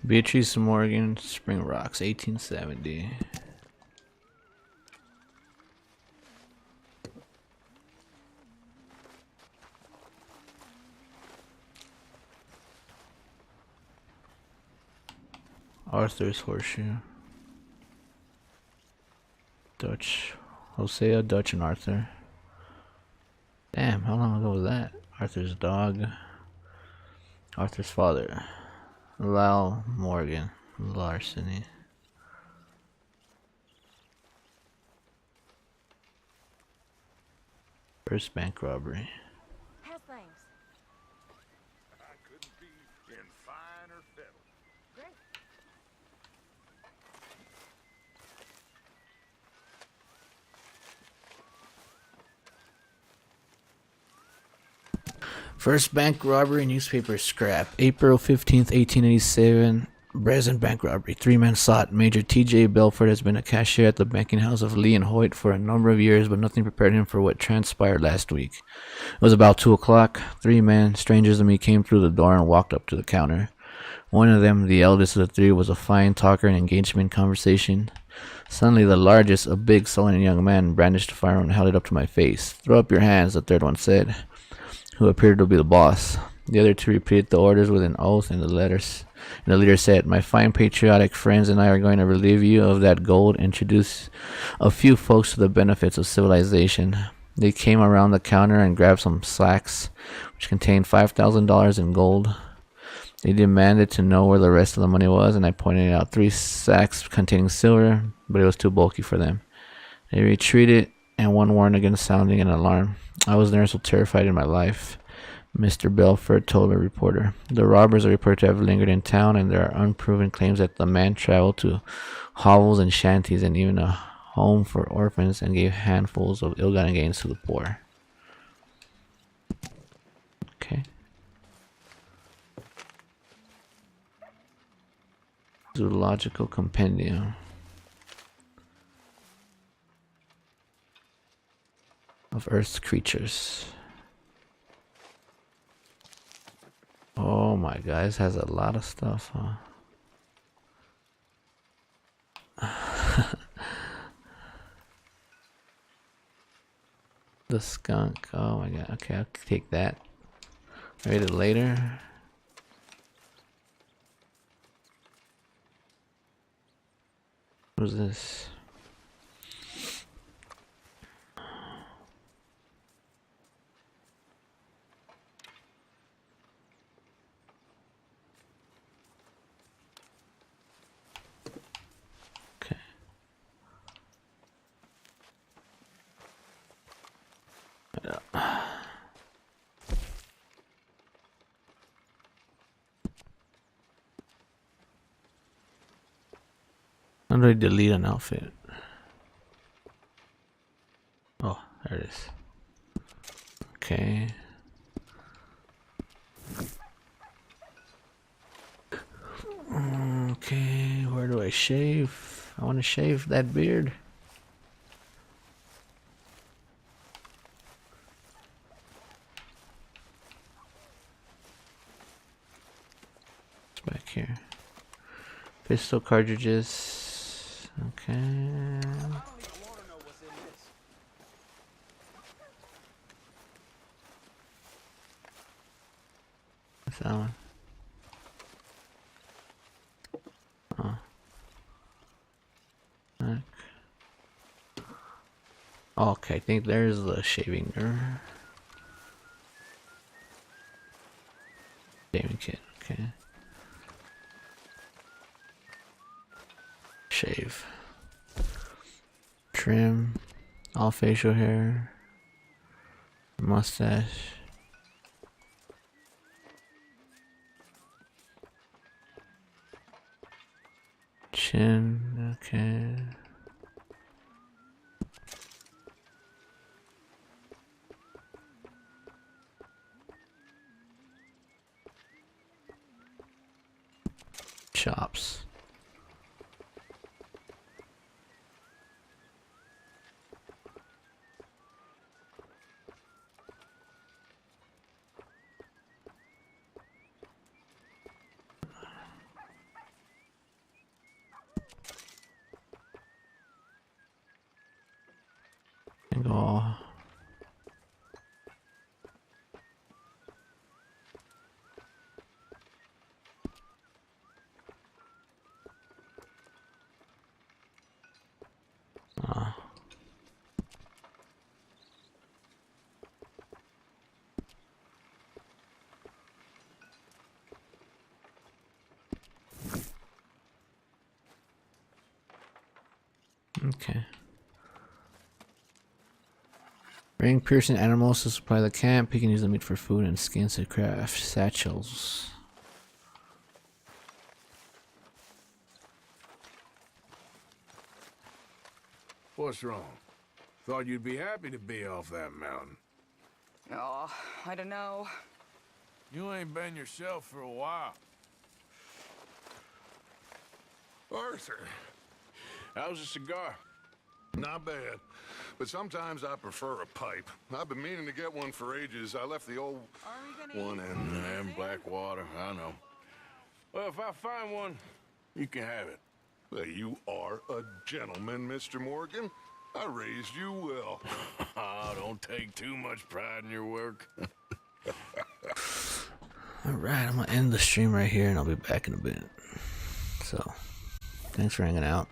A: Beatrice Morgan, Spring Rocks, 1870. Arthur's Horseshoe. Dutch. Hosea, Dutch, and Arthur. Damn, how long ago was that? Arthur's dog. Arthur's father. Lyle Morgan. Larceny. First bank robbery.
E: How's things?
C: I couldn't be in finer fettle.
E: Great.
A: First bank robbery, newspaper scrap. April 15th, 1887. Brazen bank robbery. 3 men sought. Major T.J. Belford has been a cashier at the banking house of Lee and Hoyt for a number of years, but nothing prepared him for what transpired last week. It was about 2 o'clock. 3 men, strangers to me, came through the door and walked up to the counter. One of them, the eldest of the 3, was a fine talker and engaged me in conversation. Suddenly, the largest, a big, sullen young man, brandished a firearm and held it up to my face. "Throw up your hands," the third one said, who appeared to be the boss. The other 2 repeated the orders with an oath, and the leader said, "My fine patriotic friends and I are going to relieve you of that gold, introduce a few folks to the benefits of civilization." They came around the counter and grabbed some sacks, which contained $5,000 in gold. They demanded to know where the rest of the money was, and I pointed out 3 sacks containing silver, but it was too bulky for them. They retreated, and one warned against sounding an alarm. I was never so terrified in my life, Mr. Belford told a reporter. The robbers are reported to have lingered in town, and there are unproven claims that the man traveled to hovels and shanties and even a home for orphans and gave handfuls of ill-gotten gains to the poor. Okay. Zoological Compendium. Of Earth's creatures. Oh my god, this has a lot of stuff, huh? The skunk. Oh my god. Okay, I'll take that. Read it later. What is this? How do I delete an outfit? Oh, there it is. Okay. Okay, where do I shave? I want to shave that beard. It's back here. Pistol cartridges. Okay. What's that one? Oh. Okay, I think there's the shaving shaving kit. Okay. Shave. Trim. All facial hair. Mustache. Chin. Okay. Chops. And go. Okay. Bring piercing animals to supply the camp. He can use the meat for food and skins to craft satchels.
C: What's wrong? Thought you'd be happy to be off that mountain.
P: Oh, I don't know.
C: You ain't been yourself for a while. Arthur, how's a cigar?
G: Not bad, but sometimes I prefer a pipe. I've been meaning to get one for ages. I left the old one in
C: Blackwater, I know. Well, if I find one, you can have it.
G: Well, you are a gentleman, Mr. Morgan. I raised you well.
C: Don't take too much pride in your work.
A: Alright, I'm gonna end the stream right here and I'll be back in a bit. So, thanks for hanging out.